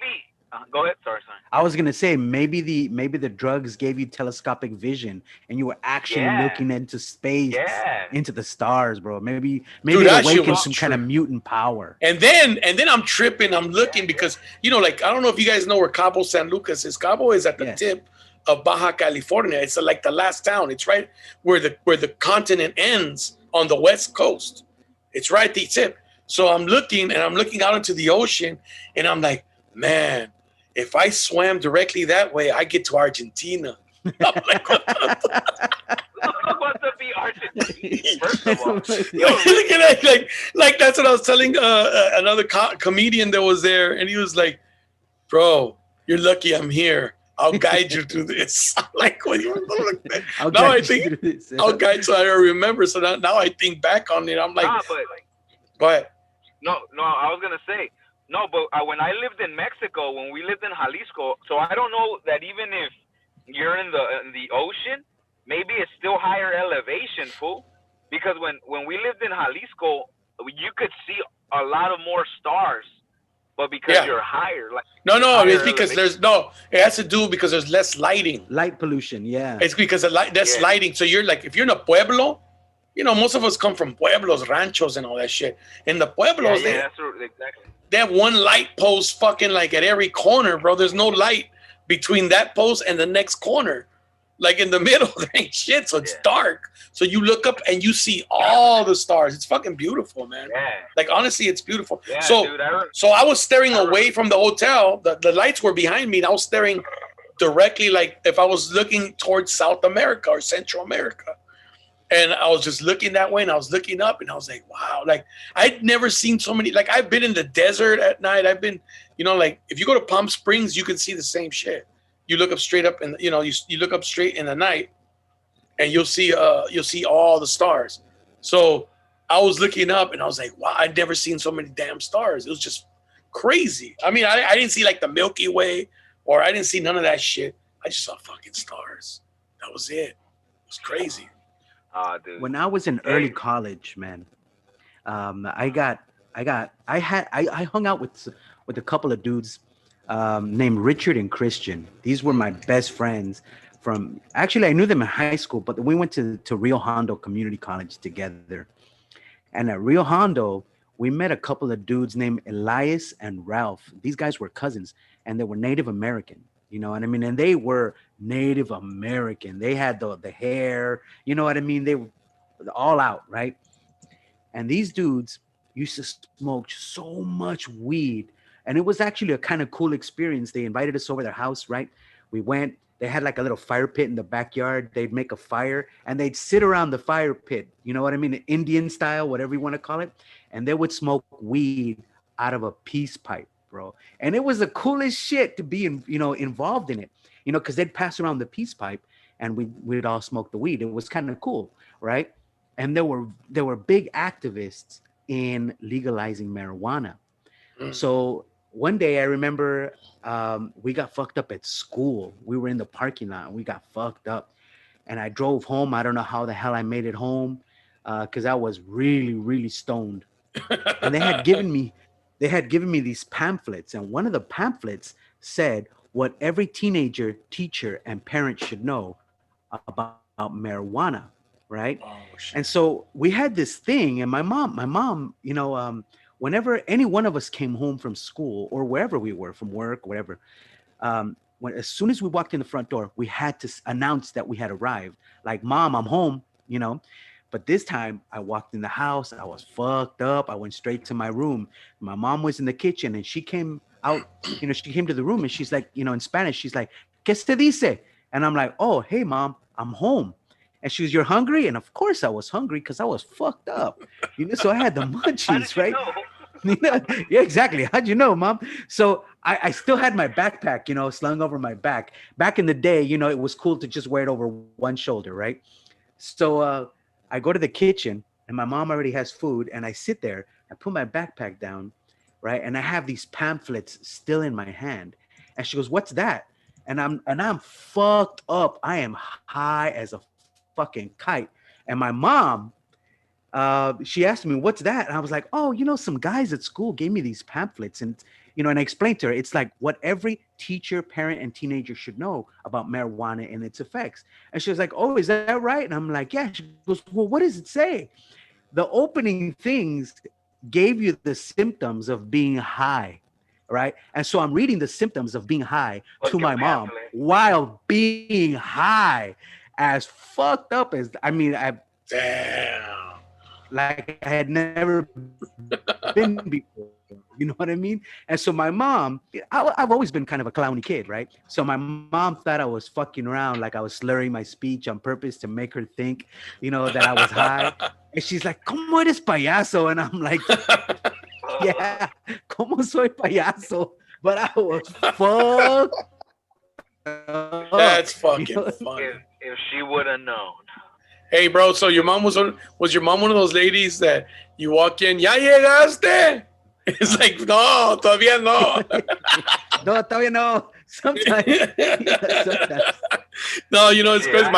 go ahead. Sorry. I was gonna say maybe the drugs gave you telescopic vision and you were actually Yeah, looking into space, yeah. into the stars, bro. Maybe Dude, it that shit awakened was some kind of mutant power. And then I'm tripping, I'm looking because like I don't know if you guys know where Cabo San Lucas is. Cabo is at the Yes. tip of Baja California. It's like the last town. It's right where the continent ends on the west coast. It's right at the tip. So I'm looking out into the ocean and I'm like, man, if I swam directly that way, I get to Argentina. I'm like, what the What to be Argentina? First of all, like that's what I was telling another comedian that was there, and he was like, "Bro, you're lucky I'm here. I'll guide you through this." I'm like, what do you like I'll now? I guide you think through this. I'll guide so I remember. So now I think back on it. I'm like, nah, but go ahead. no. I was gonna say no, but when I lived in Mexico, when we lived in Jalisco, so I don't know that even if you're in the ocean, maybe it's still higher elevation, fool. Because when we lived in Jalisco, you could see a lot of more stars, but because Yeah. you're higher, like No, higher it's because elevation. it has to do because there's less lighting. Light pollution, yeah. It's because of that's Yeah. lighting. So you're like, if you're in a pueblo, most of us come from pueblos, ranchos, and all that shit. In the pueblos, Yeah, that's exactly. they have one light post fucking like at every corner, bro. There's no light between that post and the next corner. Like in the middle, there ain't shit. So it's dark. So you look up and you see all the stars. It's fucking beautiful, man. Yeah. Like honestly, it's beautiful. Yeah, so dude, so I was staring away from the hotel. The lights were behind me, and I was staring directly like if I was looking towards South America or Central America. And I was just looking that way, and I was looking up, and I was like, wow. Like, I'd never seen so many. Like, I've been in the desert at night. I've been, like, if you go to Palm Springs, you can see the same shit. You look up straight up, and, you look up straight in the night, and you'll see all the stars. So I was looking up, and I was like, wow, I'd never seen so many damn stars. It was just crazy. I mean, I didn't see, like, the Milky Way, or I didn't see none of that shit. I just saw fucking stars. That was it. It was crazy. Dude. When I was in early college, man, I hung out with a couple of dudes named Richard and Christian. These were my best friends actually I knew them in high school, but we went to Rio Hondo Community College together. And at Rio Hondo, we met a couple of dudes named Elias and Ralph. These guys were cousins, and they were Native American. You know what I mean? And they were Native American. They had the hair, you know what I mean? They were all out, right? And these dudes used to smoke so much weed. And it was actually a kind of cool experience. They invited us over their house, right? We went, they had like a little fire pit in the backyard. They'd make a fire and they'd sit around the fire pit. You know what I mean? Indian style, whatever you want to call it. And they would smoke weed out of a peace pipe, bro. And it was the coolest shit to be involved in it, because they'd pass around the peace pipe and we'd all smoke the weed. It was kind of cool, right? And there were big activists in legalizing marijuana. So one day I remember we got fucked up at school. We were in the parking lot and we got fucked up. And I drove home. I don't know how the hell I made it home because I was really, really stoned. And they had given me these pamphlets, and one of the pamphlets said what every teenager, teacher, and parent should know about marijuana, right? Oh, And shit. so we had this thing, and my mom, whenever any one of us came home from school or wherever we were, from work, whatever, as soon as we walked in the front door, we had to announce that we had arrived. Like, Mom, I'm home. But this time I walked in the house, I was fucked up. I went straight to my room. My mom was in the kitchen and she came out, she came to the room and she's like, in Spanish, she's like, ¿Qué se dice? And I'm like, oh, hey, Mom, I'm home. And she was, you're hungry? And of course I was hungry because I was fucked up. So I had the munchies, right? Yeah, exactly. How'd you know, Mom? So I still had my backpack, slung over my back. Back in the day, it was cool to just wear it over one shoulder, right? So I go to the kitchen and my mom already has food, and I sit there, I put my backpack down, right? And I have these pamphlets still in my hand. And she goes, what's that? And I'm fucked up. I am high as a fucking kite. And my mom, she asked me, what's that? And I was like, oh, some guys at school gave me these pamphlets. And I explained to her, it's like what every teacher, parent, and teenager should know about marijuana and its effects. And she was like, oh, is that right? And I'm like, yeah. She goes, well, what does it say? The opening things gave you the symptoms of being high, right? And so I'm reading the symptoms of being high to my mom while being high, as fucked up as, Damn. like I had never been before. You know what I mean? And so my mom, I've always been kind of a clowny kid, right? So my mom thought I was fucking around, like I was slurring my speech on purpose to make her think, that I was high. And she's like, ¿Cómo eres payaso? And I'm like, yeah, ¿Cómo soy payaso? But I was fucked up. That's fucking funny. If she would have known. Hey, bro, so your mom was your mom one of those ladies that you walk in, ¿Ya llegaste? It's like, no, todavía no. No, todavía no. Sometimes. Sometimes. No, it's because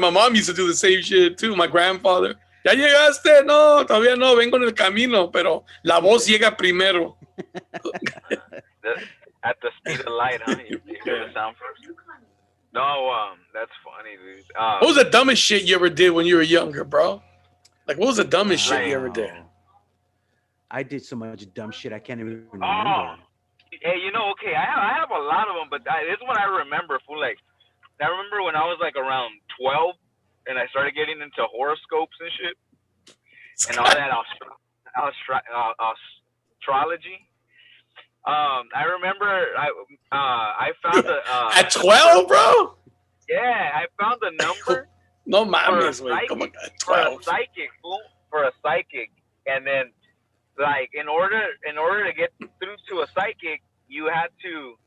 my mom used to do the same shit too. My grandfather, ¿Ya llegaste? No, todavía no, vengo en el camino, pero la voz llega primero. At the speed of light, huh? You hear the sound first. No, that's funny, dude. What was the dumbest shit you ever did when you were younger, bro? Like, what was the dumbest shit you ever did? I did so much dumb shit I can't even remember. Hey, okay, I have a lot of them, but this one I remember. Like, I remember when I was like around 12, and I started getting into horoscopes and shit, and all that astrology. I remember I found at 12, bro. Yeah, I found a number. No mames, güey. Come on, 12. For a psychic, and then like in order to get through to a psychic, you had to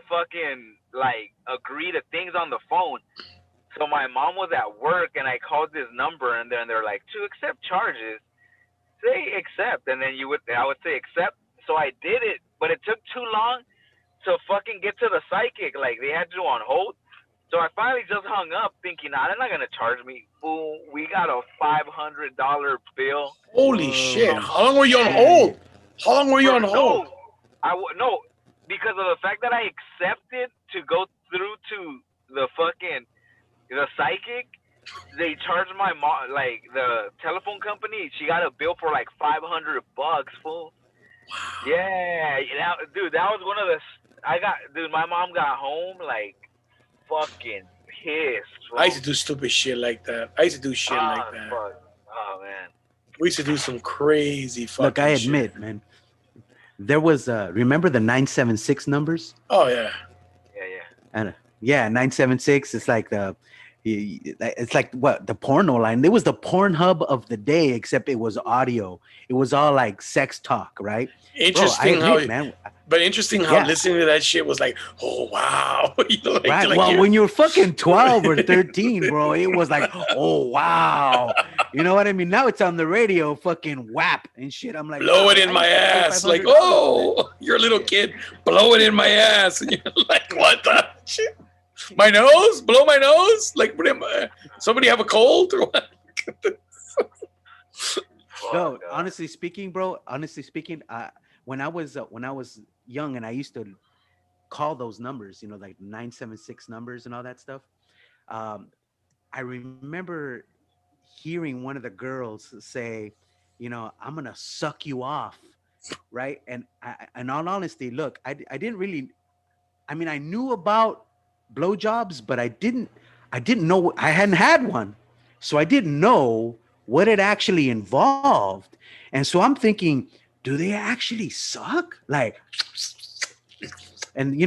fucking like agree to things on the phone. So my mom was at work, and I called this number, and then they're like, to accept charges, say accept, and then I would say accept. So I did it, but it took too long to fucking get to the psychic. Like, they had to on hold. So I finally just hung up thinking, nah, they're not going to charge me. Boom, we got a $500 bill. Holy shit. How long were you on hold? How long were you on hold? No, because of the fact that I accepted to go through to the psychic, they charged my mom, like the telephone company, she got a bill for like $500, fool. Wow. Yeah, dude, that was one of the. My mom got home like fucking pissed. Bro. I used to do stupid shit like that. Fuck. Oh man. We used to do some crazy fucking Look, I admit, shit. Man, there was remember the 976 numbers? Oh yeah. Yeah. And 976. It's like It's like what the porno line. It was the Pornhub of the day, except it was audio. It was all like sex talk, right? Interesting Bro, I admit, man. But interesting how listening to that shit was like, oh wow, right? Well, when you're fucking 12 or 13, bro, it was like, oh wow, you know what I mean? Now it's on the radio, fucking WAP and shit. I'm like, blow it in my ass, like, oh, you're a little kid, blow it in my ass, and you're like, what the shit? My nose, blow my nose, like, somebody have a cold or what? No, honestly speaking, bro. When I was young and I used to call those numbers, like 976 numbers and all that stuff. I remember hearing one of the girls say, I'm gonna suck you off, right? And in all honesty, look, I didn't really. I mean, I knew about blowjobs, but I didn't know. I hadn't had one, so I didn't know what it actually involved. And so I'm thinking, do they actually suck? Like, and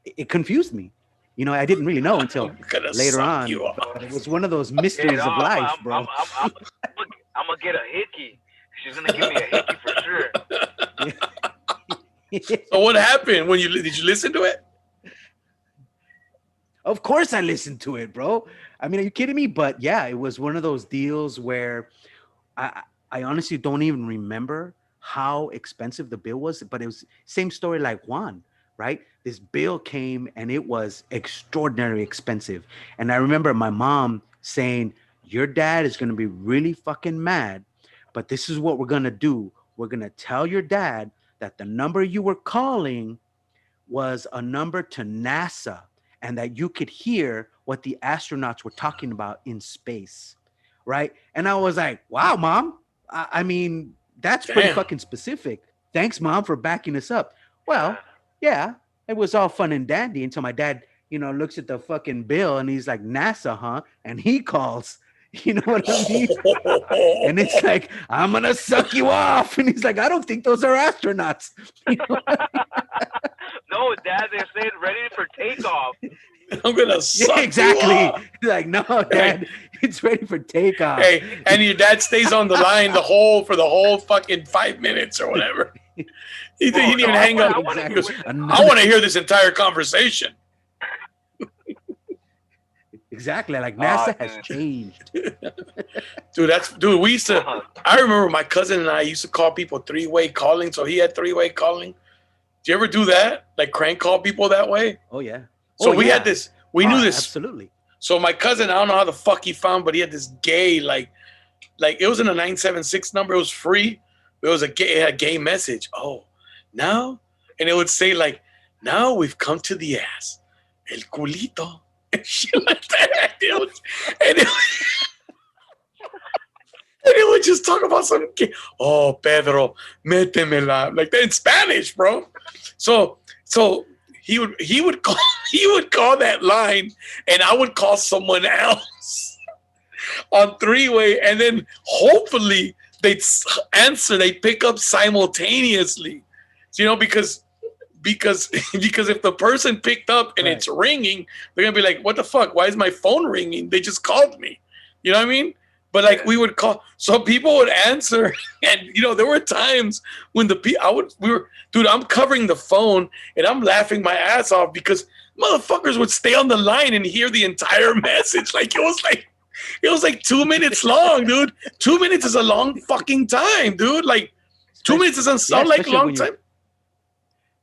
it confused me. I didn't really know until later on. But it was one of those mysteries of life, bro. I'm gonna get a hickey. She's gonna give me a hickey for sure. So what happened when did you listen to it? Of course I listened to it, bro. I mean, are you kidding me? But yeah, it was one of those deals where I honestly don't even remember how expensive the bill was, but it was same story like Juan, right? This bill came and it was extraordinarily expensive. And I remember my mom saying, your dad is going to be really fucking mad, but this is what we're going to do. We're going to tell your dad that the number you were calling was a number to NASA and that you could hear what the astronauts were talking about in space, right? And I was like, wow, Mom. I mean, that's pretty fucking specific. Thanks, Mom, for backing us up. Well, yeah, it was all fun and dandy until my dad, looks at the fucking bill and he's like, NASA, huh? And he calls, you know what I mean? And it's like, I'm going to suck you off. And he's like, I don't think those are astronauts. No, Dad, they're saying ready for takeoff. I'm gonna suck exactly. you off. Like, no, Dad, it's ready for takeoff. Hey, and your dad stays on the line for the whole fucking 5 minutes or whatever. He didn't even hang up. Exactly. I want to hear this entire conversation. Exactly. Like NASA has changed. Dude, we used to. I remember my cousin and I used to call people three-way calling. So he had three-way calling. Did you ever do that? Like crank call people that way? Oh yeah. So we had this. We knew this absolutely. So my cousin, I don't know how the fuck he found, but he had this gay like it was in a 976 number. It was free. It was it had a gay message. Oh, now, and it would say like, now we've come to the ass, el culito, and shit like that. And it would just talk about some gay. Oh, Pedro, métemela, like that in Spanish, bro. So he would call that line, and I would call someone else on three-way, and then hopefully they'd answer, they'd pick up simultaneously, because if the person picked up and it's ringing, they're gonna be like, what the fuck? Why is my phone ringing? They just called me. You know what I mean? But like we would call, so people would answer, and there were times when I'm covering the phone and I'm laughing my ass off because motherfuckers would stay on the line and hear the entire message. It was like 2 minutes long, dude. 2 minutes is a long fucking time, dude. Like 2 minutes doesn't sound like a long time.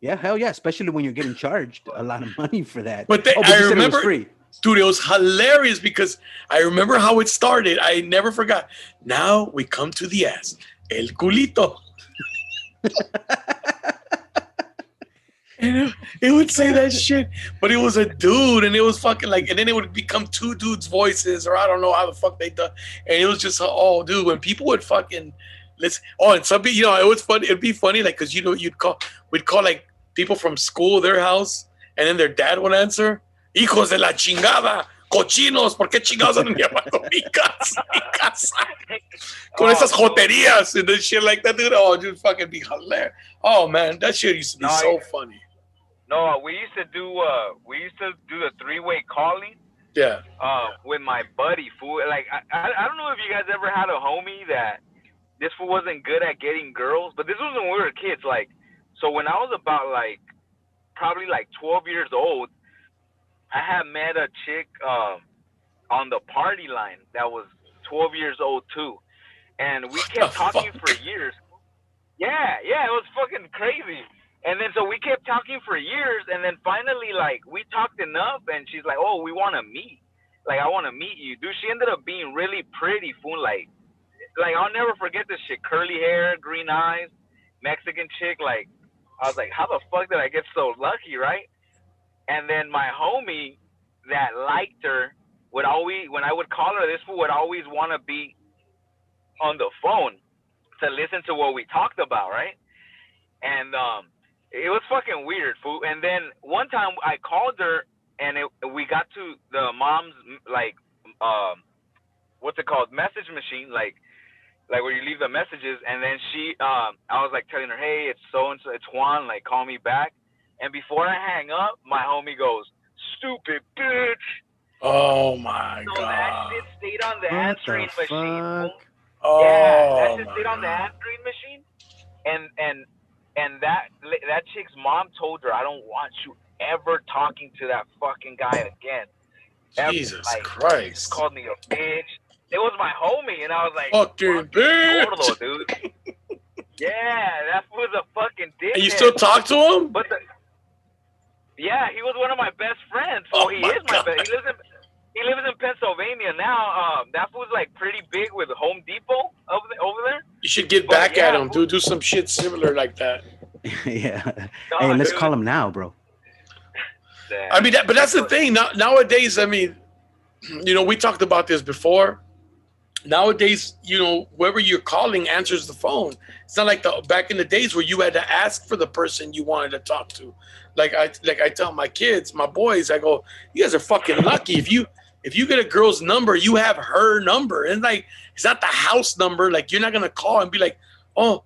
Yeah, hell yeah, especially when you're getting charged a lot of money for that. But I remember, free. Dude, it was hilarious because I remember how it started. I never forgot. Now we come to the ass, el culito. And it would say that shit, but it was a dude, and it was fucking like, and then it would become two dudes' voices, or I don't know how the fuck they done. And it was just, oh, dude, when people would fucking listen. Oh, and some people, it was funny. It'd be funny, like, because we'd call like people from school, their house, and then their dad would answer. Hijos de la chingada, cochinos, ¿por qué chingados andan llamando mi casa? Con esas joterías and shit like that, dude. Oh, just fucking be hilarious. Oh man, that shit used to be so funny. No, we used to do the three-way calling, Yeah. With my buddy, fool. Like I don't know if you guys ever had a homie that this fool wasn't good at getting girls, but this was when we were kids. Like, so when I was about like probably like 12 years old, I had met a chick on the party line that was 12 years old too, and we kept talking for years. Yeah, it was fucking crazy. And then so we kept talking for years, and then finally like we talked enough, and she's like, "Oh, we want to meet. Like I want to meet you, dude." She ended up being really pretty, fool. Like I'll never forget this shit. Curly hair, green eyes, Mexican chick. Like I was like, how the fuck did I get so lucky, right? And then my homie that liked her would always, when I would call her, this fool would always want to be on the phone to listen to what we talked about, right? And it was fucking weird, fool. And then one time I called her, and we got to the mom's like what's it called, message machine, like where you leave the messages. And then I was like telling her, "Hey, it's so and so, it's Juan, like call me back." And before I hang up, my homie goes, "Stupid bitch." Oh my god. So that shit stayed on the answering machine. Oh, yeah, that shit stayed on the answering machine. And that chick's mom told her, "I don't want you ever talking to that fucking guy again." Jesus Christ. Called me a bitch. It was my homie, and I was like, fucking bitch, gordo, dude. Yeah, that was a fucking dick. And you still talk to him? But yeah, he was one of my best friends. So he is my best. He lives in Pennsylvania now. That fool's like pretty big with Home Depot over there. You should get back at him, dude. Do some shit similar like that. Yeah. Hey, let's call him now, bro. I mean, but that's the thing. Nowadays, I mean, we talked about this before. Nowadays, whoever you're calling answers the phone. It's not like back in the days where you had to ask for the person you wanted to talk to. Like I tell my kids, my boys, I go, "You guys are fucking lucky. If you get a girl's number, you have her number. And like, it's not the house number. Like, you're not gonna call and be like, "Oh,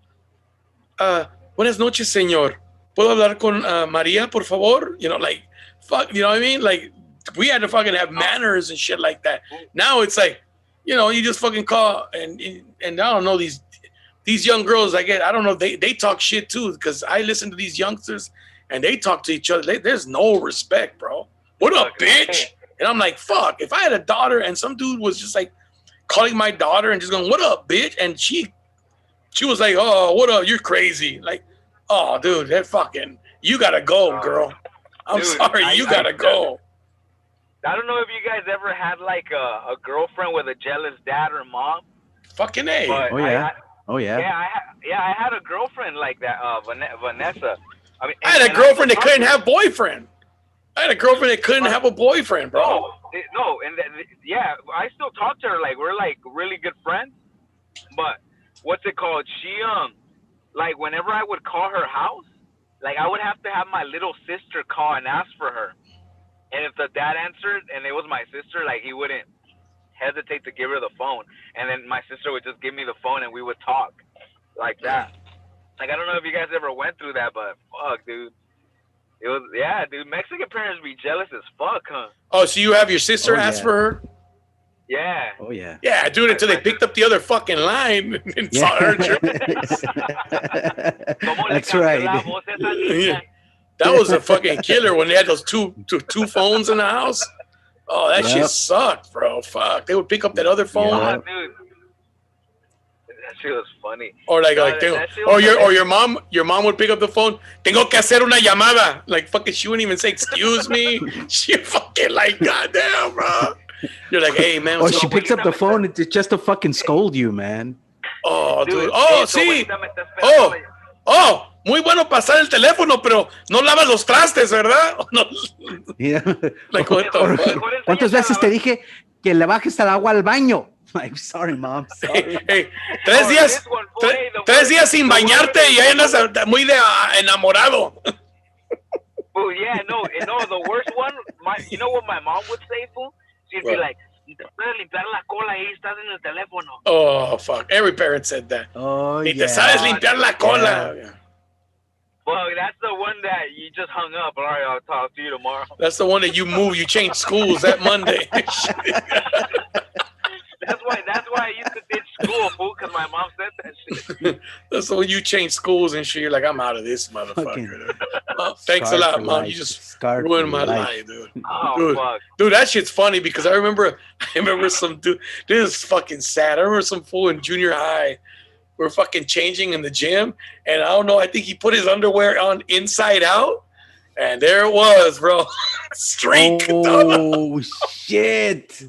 buenas noches, señor. ¿Puedo hablar con María, por favor?" Like, fuck, you know what I mean? Like, we had to fucking have manners and shit like that. Now it's like, you just fucking call, and I don't know, these young girls, I don't know, they talk shit too, because I listen to these youngsters and they talk to each other. There's no respect, bro. What up, bitch? And I'm like, fuck, if I had a daughter and some dude was just like calling my daughter and just going, "What up, bitch?" And she was like, "Oh, what up? You're crazy." Like, oh, dude, that fucking, you gotta go, girl. I'm sorry, you gotta go. I don't know if you guys ever had like a girlfriend with a jealous dad or mom. Fucking A. Oh yeah. I had a girlfriend like that, Vanessa. I had a girlfriend that couldn't have boyfriend. I had a girlfriend that couldn't have a boyfriend, bro. No, and I still talk to her. Like, we're like really good friends. But what's it called? She like whenever I would call her house, like I would have to have my little sister call and ask for her. And if the dad answered and it was my sister, like he wouldn't hesitate to give her the phone. And then my sister would just give me the phone and we would talk like that. Like, I don't know if you guys ever went through that, but fuck, dude. It was, dude. Mexican parents be jealous as fuck, huh? Oh, so you have your sister ask for her? Yeah. Oh, yeah. Yeah, dude, until they picked up the other fucking line and saw her. That's right. Yeah. That was a fucking killer when they had those two phones in the house. Oh, that shit sucked, bro. Fuck. They would pick up that other phone. Yeah. Dude. That shit was funny. Or your mom would pick up the phone. Tengo que hacer una llamada. Like, fucking, she wouldn't even say excuse me. She fucking like, goddamn, bro. You're like, "Hey, man." Or she picks up the phone just to fucking scold you, man. Oh, dude. Oh, sí. Oh, muy bueno pasar el teléfono, pero no lavas los trastes, ¿verdad? No. Yeah. Like, what the fuck? ¿Cuántas veces te dije que le bajes el agua al baño? Like, sorry, mom. Sorry. Hey, 3 días sin bañarte y ahí andas muy enamorado. Fool, yeah, no, the worst one, you know what my mom would say, fool? She'd be like, "Te puedes limpiar la cola y estás en el teléfono." Oh, fuck. Every parent said that. Oh, y te sabes limpiar la cola. Yeah. Well, that's the one that you just hung up. All right, I'll talk to you tomorrow. That's the one that you moved. You changed schools that Monday. That's why I used to ditch school, fool, because my mom said that shit. That's the one you changed schools and shit. You're like, I'm out of this motherfucker. Oh, thanks a lot, Mom. You just ruined my life, dude. Oh, dude, fuck. Dude, that shit's funny because I remember some dude. This is fucking sad. I remember some fool in junior high. We're fucking changing in the gym, and I don't know. I think he put his underwear on inside out, and there it was, bro. Streak. Oh shit!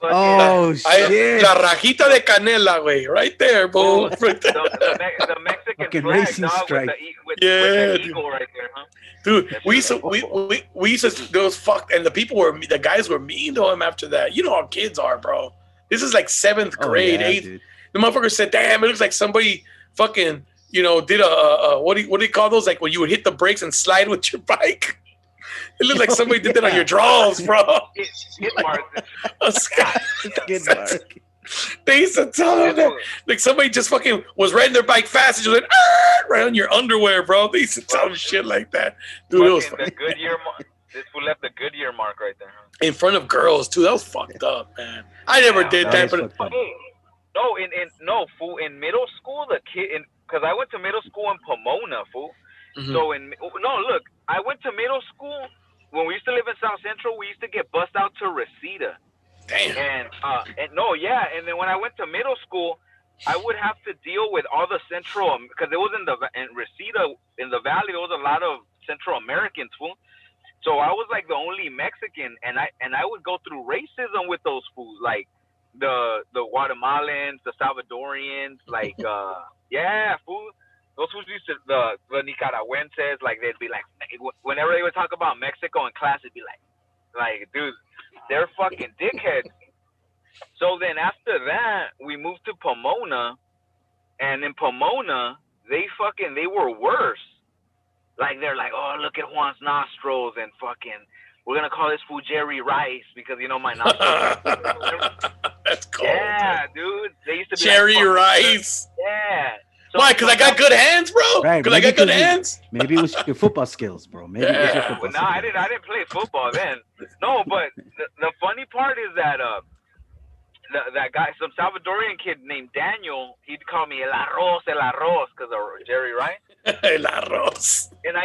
Oh shit! La rajita de canela, güey, right there, bro. The Mexican fucking flag, racing dog, stripe. with the eagle right there, huh? Dude, we used to those fuck, and the guys were mean to him after that. You know how kids are, bro. This is like 7th grade, 8th. Dude. The motherfucker said, "Damn, it looks like somebody fucking, did a what do you call those? Like when you would hit the brakes and slide with your bike. It looked like somebody did that on your drawers, bro." Skid marks. Skid mark. They used to tell him that, like somebody just fucking was riding their bike fast and just went right on your underwear, bro. They used to tell him shit like that, dude. It was the Goodyear mark. This fool left the Goodyear mark right there. Huh? in front of girls too. That was fucked up, man. I never did that, but No, fool. In middle school, because I went to middle school in Pomona, fool. Mm-hmm. So look, I went to middle school when we used to live in South Central. We used to get bussed out to Reseda. Damn. And then when I went to middle school, I would have to deal with all the Central, because it was in Reseda in the valley. There was a lot of Central Americans, fool. So I was like the only Mexican, and I would go through racism with those fools, like the Guatemalans, the Salvadorians, like yeah, fool. Those fools used to the Nicaraguenses, like they'd be like, whenever they would talk about Mexico in class, it'd be like, dude, they're fucking dickheads. So then after that, we moved to Pomona, and in Pomona, they were worse. Like they're like, oh, look at Juan's nostrils, and fucking, we're gonna call this fool Jerry Rice because my nostrils. That's cool. Yeah, dude. They used to be Jerry Rice. Yeah. So why? Because I got good hands, bro. Right, because I got good hands. Maybe it was your football skills, bro. Maybe it was your football skills. I didn't play football then. No, but the funny part is that that guy, some Salvadorian kid named Daniel, he'd call me el arroz, because of Jerry Rice. El arroz. And I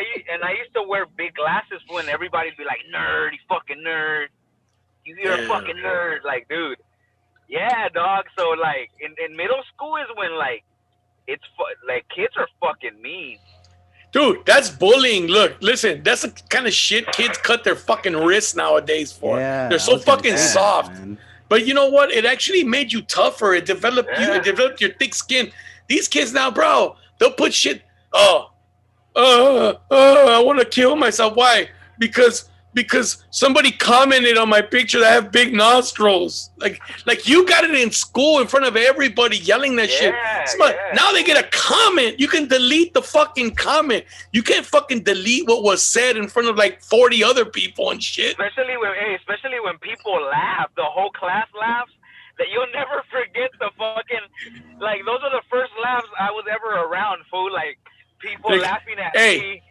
used to wear big glasses when everybody'd be like, nerd, you fucking nerd. You're a fucking nerd. Like, dude. Yeah, dog. So, like, in middle school is when, like, it's like kids are fucking mean. Dude, that's bullying. Look, listen, that's the kind of shit kids cut their fucking wrists nowadays for. Yeah, they're so fucking soft. Man. But you know what? It actually made you tougher. It developed you. It developed your thick skin. These kids now, bro, they'll put shit. I want to kill myself. Why? Because somebody commented on my picture that I have big nostrils. Like you got it in school in front of everybody yelling that shit. Now they get a comment. You can delete the fucking comment. You can't fucking delete what was said in front of like 40 other people and shit. Especially when people laugh, the whole class laughs. That you'll never forget the fucking, like, those are the first laughs I was ever around, fool. Like, people laughing at me.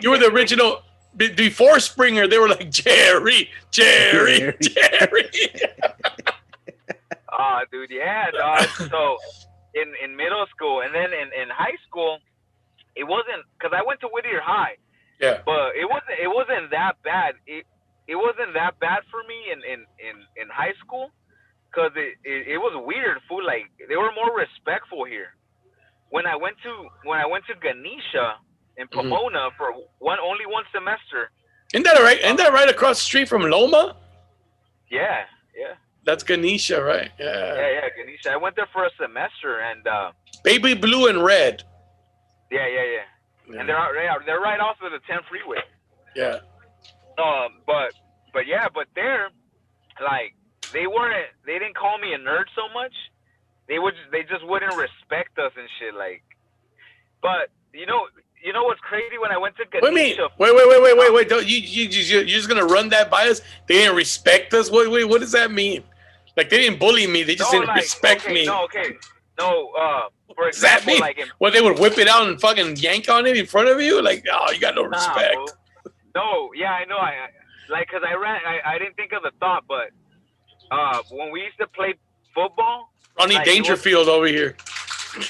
You were the original. Before Springer, they were like, Jerry. Oh, dude, yeah, dog. So, in middle school, and then in high school, it wasn't, because I went to Whittier High. Yeah. But it wasn't that bad. It wasn't that bad for me in high school, because it was weird, fool. Like, they were more respectful here. When I went to Ganesha in Pomona for only one semester. Isn't that right? Isn't that right across the street from Loma? Yeah. That's Ganesha, right? Yeah, Ganesha. I went there for a semester, and baby blue and red. Yeah. And they're right off of the 10 freeway. Yeah. But there, like, they didn't call me a nerd so much. They just wouldn't respect us and shit, like. But you know what's crazy? When I went to Ganesha. Wait! Don't you're just gonna run that by us? They didn't respect us. Wait, what does that mean? Like, they didn't bully me. They just didn't respect me. No, okay. No, for What does that example, mean? like in Well, they would whip it out and fucking yank on it in front of you? Like, oh, you got no respect. fool. No, yeah, I know. I like because I didn't think of the thought, but when we used to play football, Ronnie like, Dangerfield over here.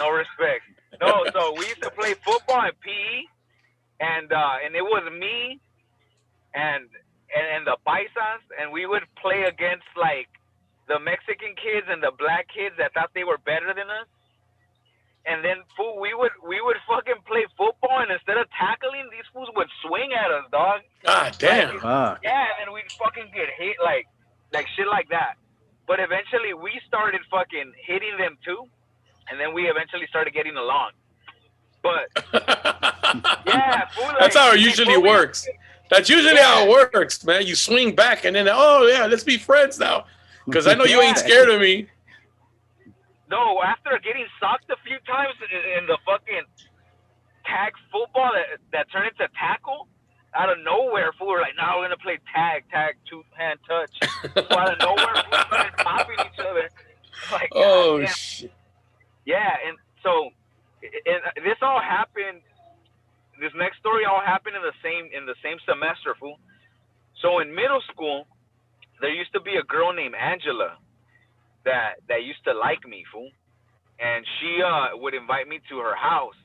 no respect. No, so we used to play football in PE, and it was me and the paisas, and we would play against like the Mexican kids and the black kids that thought they were better than us. And then fool, we would fucking play football, and instead of tackling, these fools would swing at us, dog. God damn. Fuck. Yeah, and we'd fucking get hit like shit like that. But eventually we started fucking hitting them too, and then we eventually started getting along. But yeah, fool, like, That's how it usually works. That's usually how it works, man. You swing back and then, oh yeah, let's be friends now. Because I know you ain't scared of me. No, after getting socked a few times in the fucking tag football that turned into tackle, out of nowhere, fool, we're like, now we're gonna play tag, two-hand touch. So out of nowhere, fool, started popping each other. Like, Oh damn. shit. Yeah, and so this all happened. This next story all happened in the same semester, fool. So in middle school, there used to be a girl named Angela that used to like me, fool, and she would invite me to her house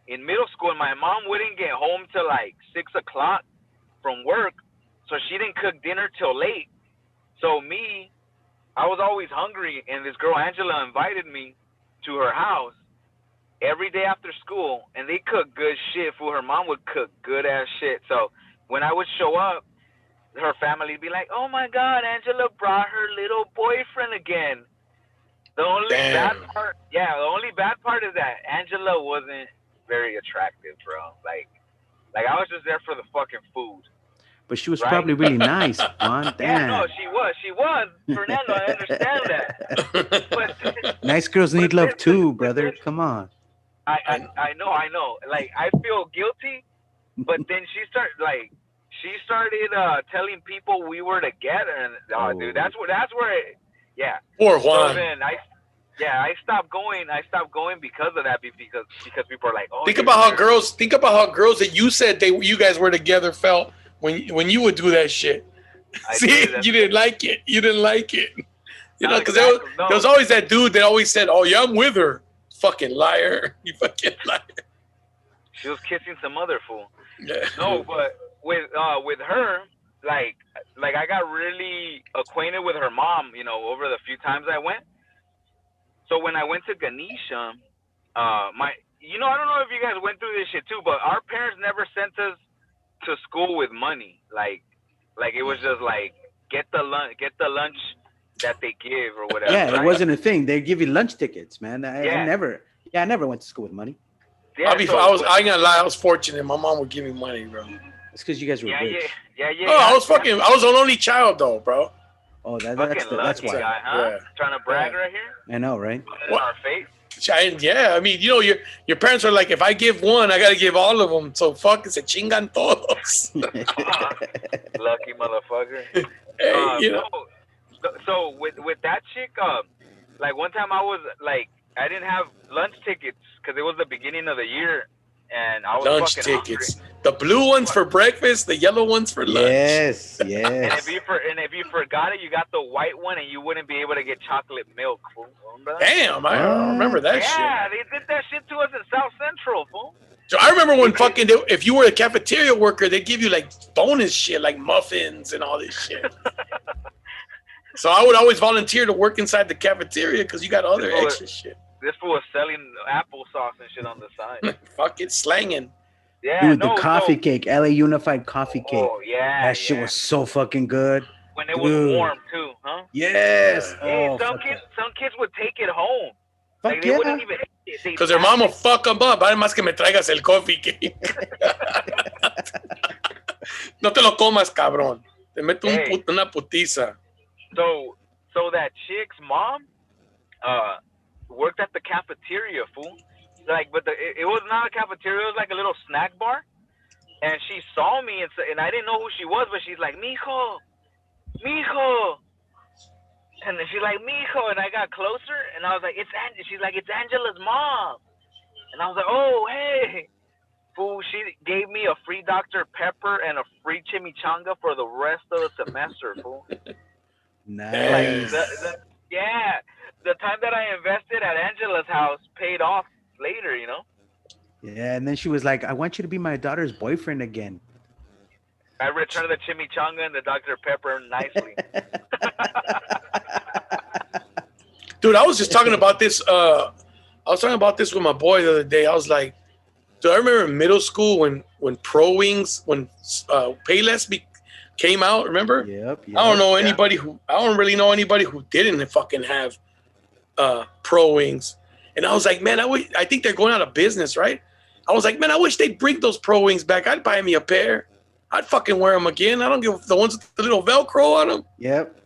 in middle school. And my mom wouldn't get home till like 6 o'clock from work, so she didn't cook dinner till late. So I was always hungry, and this girl Angela invited me to her house every day after school, and they cooked good shit, fool. Her mom would cook good ass shit. So when I would show up, her family would be like, "Oh my God, Angela brought her little boyfriend again." The only bad part is that Angela wasn't very attractive, bro. Like I was just there for the fucking food. But she was Right? probably really nice, Juan. Damn. Yeah, no, she was. Fernando, I understand that. But Nice girls need but love this- too, but brother. this- Come on. I know. Like, I feel guilty, but then she started telling people we were together, and dude, that's where it, yeah. Poor So Juan. then I stopped going. Because of that, because people are like, oh. Think about how girls that you said you guys were together felt when you would do that shit. See, you didn't like it. You know, because there was always that dude that always said, "Oh yeah, I'm with her." Fucking liar. You fucking liar. She was kissing some other fool. Yeah. No, but with her, like I got really acquainted with her mom, over the few times I went. So when I went to Ganesha, I don't know if you guys went through this shit too, but our parents never sent us to school with money. Like it was just like get the lunch that they give or whatever. Yeah, right? it wasn't a thing. They give you lunch tickets, man. I never went to school with money. Yeah, I ain't gonna lie, I was fortunate. My mom would give me money, bro. It's because you guys were rich. Yeah. Oh, I was an only child though, bro. Oh, that's why. Guy, huh? Yeah. Trying to brag right here? I know, right? In our face? Yeah, I mean, your parents are like, if I give one, I gotta give all of them. So fuck, se chingan todos. Lucky motherfucker. Hey, So with that chick, like one time I was like, I didn't have lunch tickets because it was the beginning of the year, and I was lunch fucking tickets. hungry. The blue ones for breakfast, the yellow ones for lunch. Yes. And if you forgot it, you got the white one, and you wouldn't be able to get chocolate milk. Fool. Remember that? Damn, I don't remember that shit. Yeah, they did that shit to us in South Central, fool. So I remember when if you were a cafeteria worker, they'd give you like bonus shit, like muffins and all this shit. So I would always volunteer to work inside the cafeteria because you got other extra shit. This fool was selling applesauce and shit on the side. Fuck it, slanging. Yeah, Dude, the coffee cake, LA Unified coffee cake. Oh yeah, That shit was so fucking good. When it was warm too, huh? Yes. Hey, Oh, some kids would take it home. fuck Like, they yeah. wouldn't even. Because their mom will fuck them up. Además que me traigas el coffee cake. No te lo comas, cabrón. Te meto una putiza. So that chick's mom worked at the cafeteria, fool. Like, but it was not a cafeteria. It was like a little snack bar. And she saw me, and I didn't know who she was, but she's like, mijo. And then she's like, "Mijo," and I got closer, and I was like, She's like, "It's Angela's mom," and I was like, "Oh, hey." Fool, she gave me a free Dr. Pepper and a free chimichanga for the rest of the semester, fool. Like Nice. yeah, the time that I invested at Angela's house paid off later, Yeah, and then she was like, "I want you to be my daughter's boyfriend again." I returned the chimichanga and the Dr. Pepper nicely. Dude, I was just talking about this. I was talking about this with my boy the other day. I was like, dude, I remember in middle school when Pro Wings, when Payless came out. Remember? Yep. I don't know anybody who. I don't really know anybody who didn't fucking have Pro Wings. And I was like, man, I think they're going out of business, right? I was like, man, I wish they'd bring those Pro Wings back. I'd buy me a pair. I'd fucking wear them again. I don't give the ones with the little Velcro on them. Yep.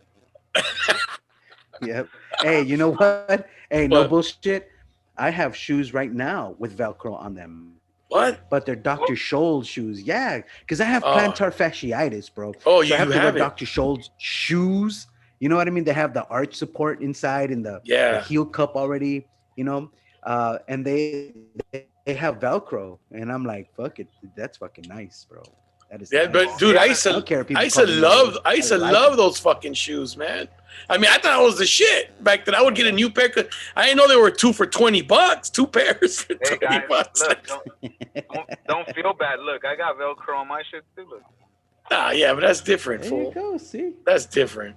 Yep. Hey, you know what? Hey, no bullshit. I have shoes right now with Velcro on them. What? But they're Dr. Scholl's shoes. Yeah, because I have plantar fasciitis, bro. Oh, so I have to have wear Dr. Scholl's shoes. You know what I mean? They have the arch support inside and the heel cup already, and they have Velcro. And I'm like, fuck it. That's fucking nice, bro. That is nice. But dude, I used to love those fucking shoes, man. I mean, I thought it was the shit back then. I would get a new pair. I didn't know they were 2 for $20. 2 pairs for $20. Look, don't feel bad. Look, I got Velcro on my shit too. Look. Yeah, but that's different, there fool. You go, see? That's different.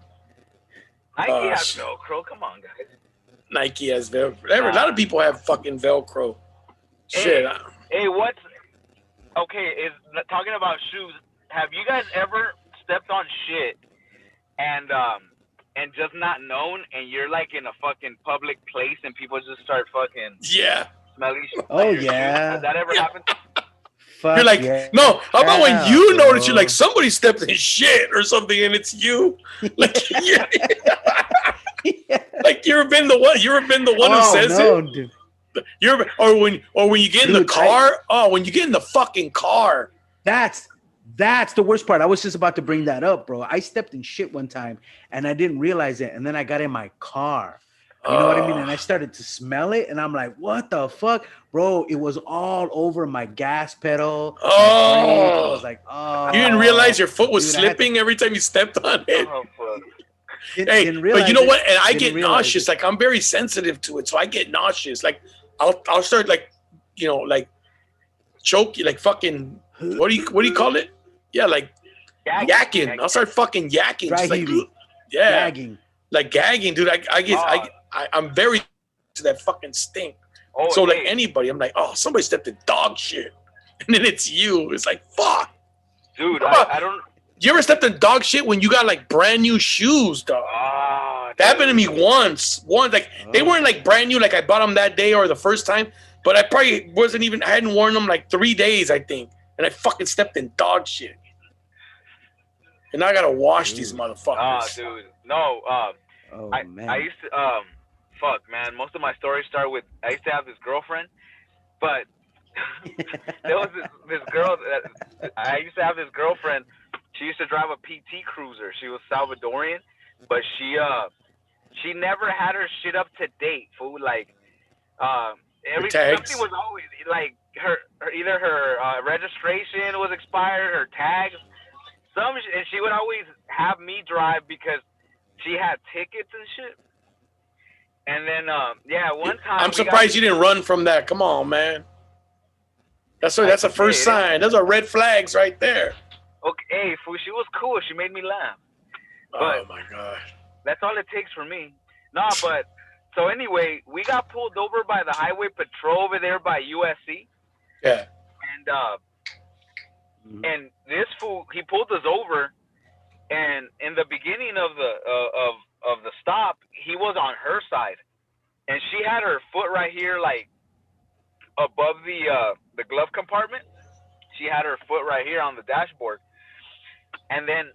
Nike has Velcro. Come on, guys. Nike has Velcro. A lot of people have fucking Velcro. Shit. Hey, is talking about shoes. Have you guys ever stepped on shit and just not known, and you're like in a fucking public place and people just start fucking smelling shit? Oh yeah. Has that ever happened? You're like, no. How about when you notice you're like somebody stepped in shit or something and it's you? Like, like you've been the one. You've been the one who says it. Dude. Or when you get in the car. When you get in the fucking car. That's the worst part. I was just about to bring that up, bro. I stepped in shit one time and I didn't realize it, and then I got in my car. You know what I mean? And I started to smell it, and I'm like, what the fuck? Bro, it was all over my gas pedal. I was like, oh. You didn't realize your foot was slipping every time you stepped on it? Oh, fuck. Hey, but you know what? And I get nauseous. Like, I'm very sensitive to it, so I get nauseous. Like, I'll start, like, like choking, like fucking, what do you call it? Yeah, like yakking. I'll start fucking yakking. Just like, gagging. Like gagging, dude. I'm very to that fucking stink. Oh, so like anybody, I'm like, oh, somebody stepped in dog shit, and then it's you. It's like, fuck, dude. I don't. You ever stepped in dog shit when you got like brand new shoes, dog? That happened to me once. Like they weren't like brand new, like I bought them that day or the first time, but I probably I hadn't worn them like 3 days, I think, and I fucking stepped in dog shit. And now I gotta wash these motherfuckers. Dude, no. Man. I used to fuck, man. Most of my stories start with I used to have this girlfriend, but there was this girl that I used to have this girlfriend. She used to drive a PT Cruiser. She was Salvadorian, but she never had her shit up to date, fool. Like something was always like her either her registration was expired, her tags, and she would always have me drive because she had tickets and shit. And then, one time. I'm surprised you didn't run from that. Come on, man. That's a first sign. Those are red flags right there. Okay, fool, she was cool. She made me laugh. Oh, my God. That's all it takes for me. Nah, but, so anyway, we got pulled over by the highway patrol over there by USC. Yeah. And this fool, he pulled us over. And in the beginning of the stop, he was on her side, and she had her foot right here, like above the glove compartment. She had her foot right here on the dashboard, and then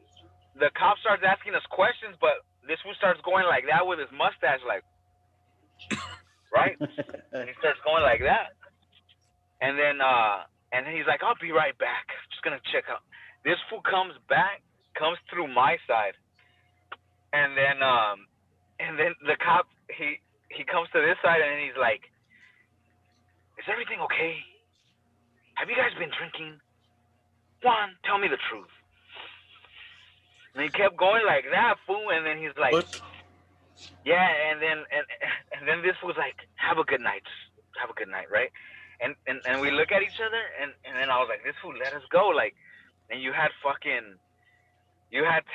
the cop starts asking us questions, but this fool starts going like that with his mustache, like, right? And he starts going like that, and then he's like, "I'll be right back. Just gonna check out." This fool comes through my side, and then And then the cop, he comes to this side and he's like, "Is everything okay? Have you guys been drinking? Juan, tell me the truth." And he kept going like that, fool. And then he's like, What? "Yeah." And then this was like, "Have a good night. Have a good night, right?" And we look at each other, and then I was like, "This fool let us go." Like, and you had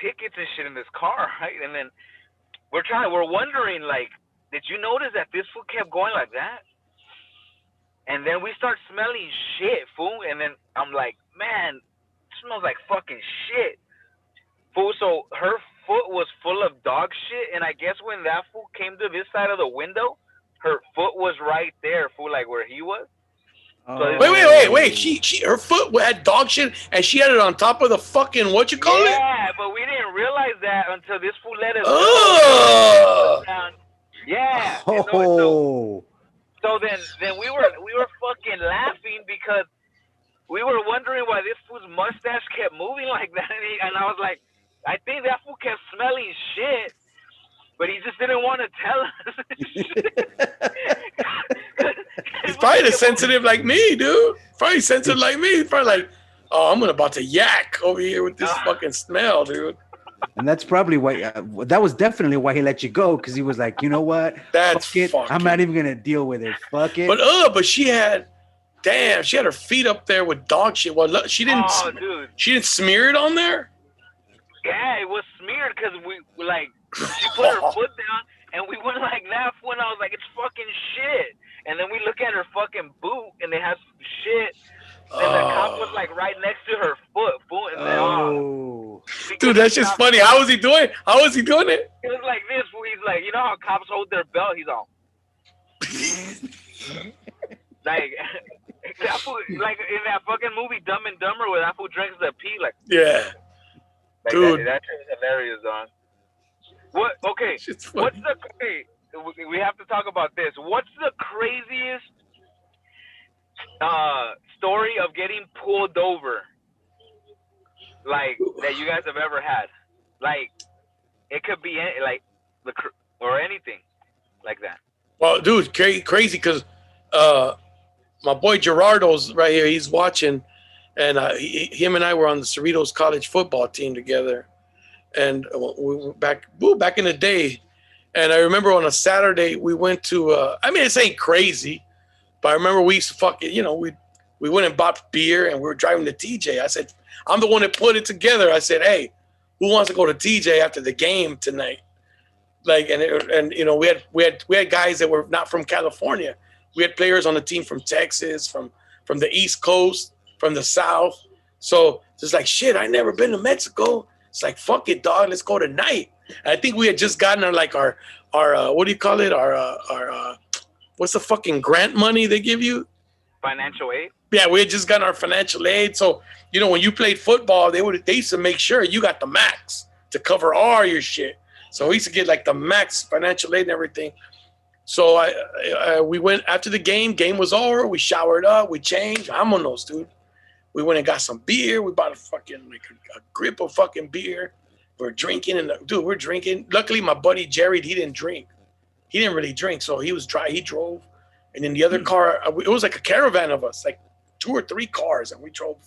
tickets and shit in this car, right? And then we're wondering, like, did you notice that this fool kept going like that? And then we start smelling shit, fool. And then I'm like, man, it smells like fucking shit, fool. So her foot was full of dog shit, and I guess when that fool came to this side of the window, her foot was right there, fool, like where he was. So Wait. She her foot had dog shit, and she had it on top of the fucking what you call it? Yeah, but we didn't realize that until this fool let us Oh. go. Yeah. Oh. So then we were fucking laughing because we were wondering why this fool's mustache kept moving like that, and I was like, I think that fool kept smelling shit, but he just didn't want to tell us. He's probably sensitive like me, dude. Probably sensitive like me. He's probably like, oh, I'm about to yak over here with this fucking smell, dude. And that's probably why. That was definitely why he let you go, because he was like, you know what? That's fuck it. I'm not even gonna deal with it. Fuck it. But she had her feet up there with dog shit. Well, she didn't. Oh, dude. She didn't smear it on there. Yeah, it was smeared because we like she put her foot down and we went like that. When I was like, it's fucking shit. And then we look at her fucking boot and it has shit. And the cop was like right next to her foot, and then, dude, that's just funny. How was he doing? How was he doing it? It was like this. He's like, you know how cops hold their belt? He's all like that fool, like in that fucking movie Dumb and Dumber where that fool drinks the pee, like yeah, like dude, that shit was hilarious, on. What? Okay, what's the? Okay, we have to talk about this. What's the craziest story of getting pulled over, like, that you guys have ever had? Like, it could be like or anything like that. Well, dude, crazy because my boy Gerardo's right here. He's watching, and him and I were on the Cerritos College football team together, and we were back in the day. And I remember on a Saturday we went to. I mean, this ain't crazy, but I remember we used to fucking, we went and bought beer and we were driving to TJ. I said, I'm the one that put it together. I said, hey, who wants to go to TJ after the game tonight? Like, and we had guys that were not from California. We had players on the team from Texas, from the East Coast, from the South. So it's like, shit, I never been to Mexico. It's like, fuck it, dog. Let's go tonight. And I think we had just gotten our what do you call it? Our what's the fucking grant money they give you? Financial aid? Yeah, we had just gotten our financial aid. So, when you played football, they used to make sure you got the max to cover all your shit. So we used to get like the max financial aid and everything. So we went after the game. Game was over. We showered up. We changed. I'm on those, dude. We went and got some beer. We bought a fucking a grip of fucking beer. We're drinking, and dude, we're drinking. Luckily, my buddy Jared, he didn't drink. He didn't really drink, so he was dry. He drove, and in the other car, it was like a caravan of us, like 2 or 3 cars, and we drove.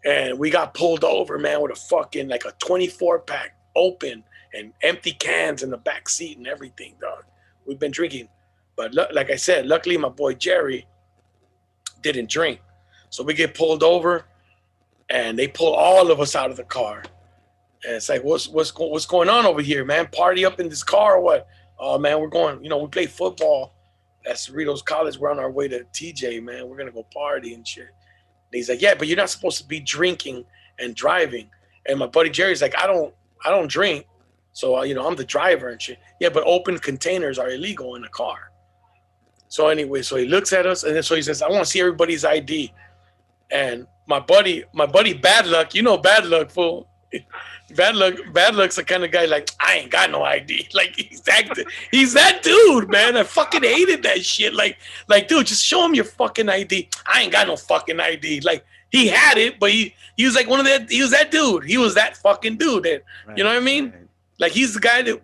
And we got pulled over, man, with a fucking like a 24-pack open and empty cans in the back seat and everything, dog. We've been drinking, but like I said, luckily my boy Jerry didn't drink, so we get pulled over, and they pull all of us out of the car. And it's like, what's going on over here, man? Party up in this car or what? Oh, man, we're going, we play football at Cerritos College. We're on our way to TJ, man. We're going to go party and shit. And he's like, yeah, but you're not supposed to be drinking and driving. And my buddy Jerry's like, I don't drink. So, I'm the driver and shit. Yeah, but open containers are illegal in a car. So anyway, so he looks at us, and then so he says, I want to see everybody's ID. And my buddy Bad Luck, Bad Luck, fool. Bad Luck's the kind of guy like, I ain't got no ID. Like, he's that dude, man. I fucking hated that shit. Like, dude, just show him your fucking ID. I ain't got no fucking ID. Like, he had it, but he was like he was that dude. He was that fucking dude. That, you know what I mean? Right. Like, he's the guy that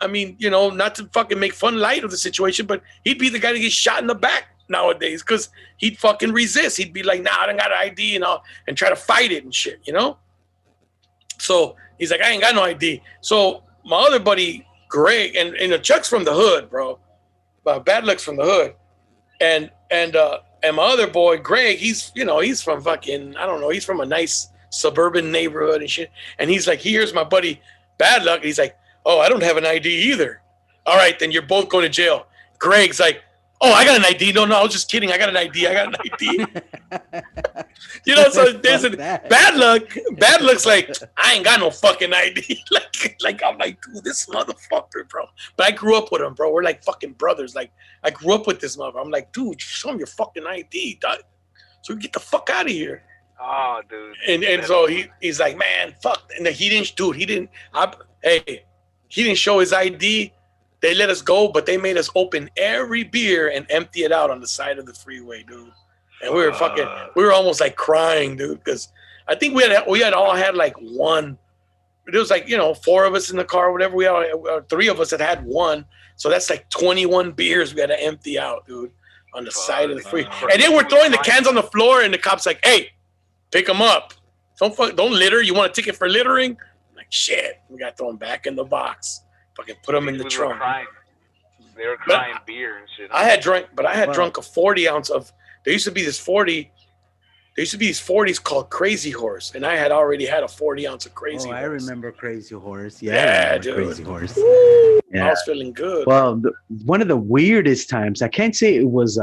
I mean, not to fucking make fun light of the situation, but he'd be the guy that gets shot in the back nowadays because he'd fucking resist. He'd be like, nah, I don't got an ID and try to fight it and shit, So he's like, I ain't got no ID. So my other buddy, Greg, and Chuck's from the hood, bro. Bad Luck's from the hood. And my other boy, Greg, he's from fucking, I don't know, he's from a nice suburban neighborhood and shit. And he's like, here's my buddy Bad Luck. And he's like, oh, I don't have an ID either. All right, then you're both going to jail. Greg's like, oh, I got an ID. No, I was just kidding. I got an ID. So there's Bad Luck. Bad Luck's like, I ain't got no fucking ID. like I'm like, dude, this motherfucker, bro. But I grew up with him, bro. We're like fucking brothers. Like, I grew up with this motherfucker. I'm like, dude, show him your fucking ID, dog. So we get the fuck out of here. Oh, dude. And so he's like, man, fuck. And he didn't show his ID. They let us go, but they made us open every beer and empty it out on the side of the freeway, dude. And we were almost like crying, dude, because I think we had all had like one. It was like, 4 of us in the car, or whatever. We had 3 of us that had one. So that's like 21 beers we had to empty out, dude, on the side of the freeway. And then we're throwing the cans on the floor, and the cop's like, hey, pick them up. Don't litter. You want a ticket for littering? I'm like, shit. We got to throw them back in the box. Fucking put them in the trunk. They were crying beer and shit. I had drunk a 40 ounce of. There used to be this 40. There used to be these 40s called Crazy Horse, and I had already had a 40 ounce of Crazy Horse. I remember Crazy Horse. Yeah, dude. Crazy Horse. Yeah. I was feeling good. Well, one of the weirdest times. I can't say it was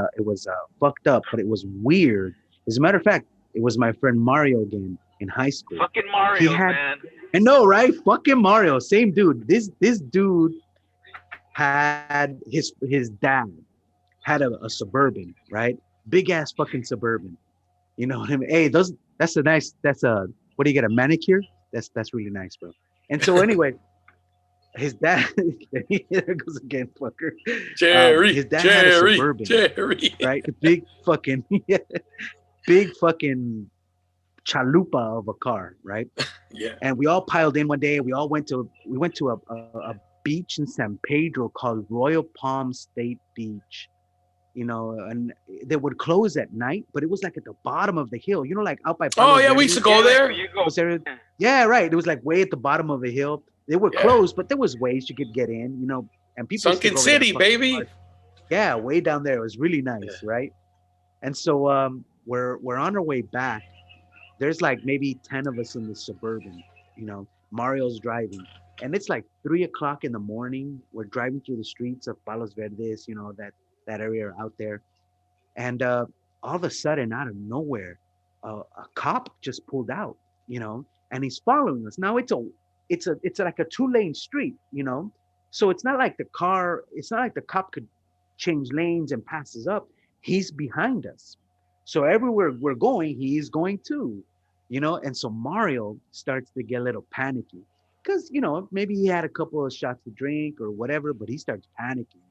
fucked up, but it was weird. As a matter of fact, it was my friend Mario again in high school. Fucking Mario, man. I know, right? Fucking Mario, same dude. This dude had his dad had a Suburban, right? Big ass fucking Suburban. You know what I mean? Hey, what do you get, a manicure? That's really nice, bro. And so anyway, his dad, there goes again, fucker. His dad had a Suburban, right? Big fucking chalupa of a car, right? Yeah. And we all piled in one day. We went to a beach in San Pedro called Royal Palm State Beach. And they would close at night, but it was like at the bottom of the hill, like out by. Oh yeah, we used to go there. Yeah, right. It was like way at the bottom of a hill. They were closed, but there was ways you could get in, and people. Sunken City, baby. Park. Yeah, way down there. It was really nice, right? And so we're on our way back. There's like maybe 10 of us in the Suburban. Mario's driving, and it's like 3:00 in the morning. We're driving through the streets of Palos Verdes, that area out there, and all of a sudden, out of nowhere, a cop just pulled out, and he's following us. Now it's like a 2-lane street, so it's not like the cop could change lanes and pass us up. He's behind us, so everywhere we're going, he's going too, and so Mario starts to get a little panicky because maybe he had a couple of shots to drink or whatever, but he starts panicking.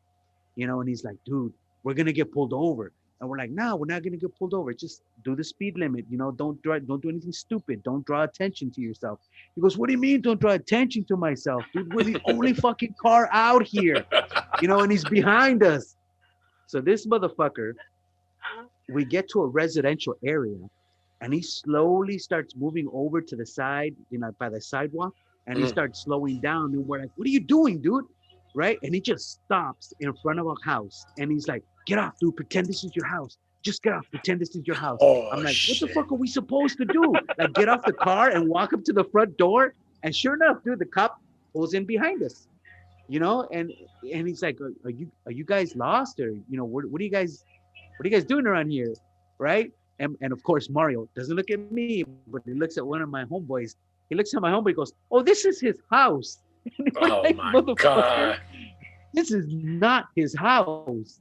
And he's like, dude, we're going to get pulled over. And we're like, no, we're not going to get pulled over. Just do the speed limit. Don't do anything stupid. Don't draw attention to yourself. He goes, what do you mean don't draw attention to myself? Dude, we're the only fucking car out here, and he's behind us. So this motherfucker, we get to a residential area and he slowly starts moving over to the side, by the sidewalk, and he starts slowing down. And we're like, what are you doing, dude? Right? And he just stops in front of a house and he's like, get off, dude, pretend this is your house. Just get off, pretend this is your house. I'm like, shit. What the fuck are we supposed to do? Like, get off the car and walk up to the front door? And sure enough, dude, the cop pulls in behind us, and he's like, are you guys lost? Or, what are you guys doing around here? Right? And of course, Mario doesn't look at me, but he looks at one of my homeboys. He looks at my homeboy, goes, oh, this is his house. Oh like, my God. This is not his house.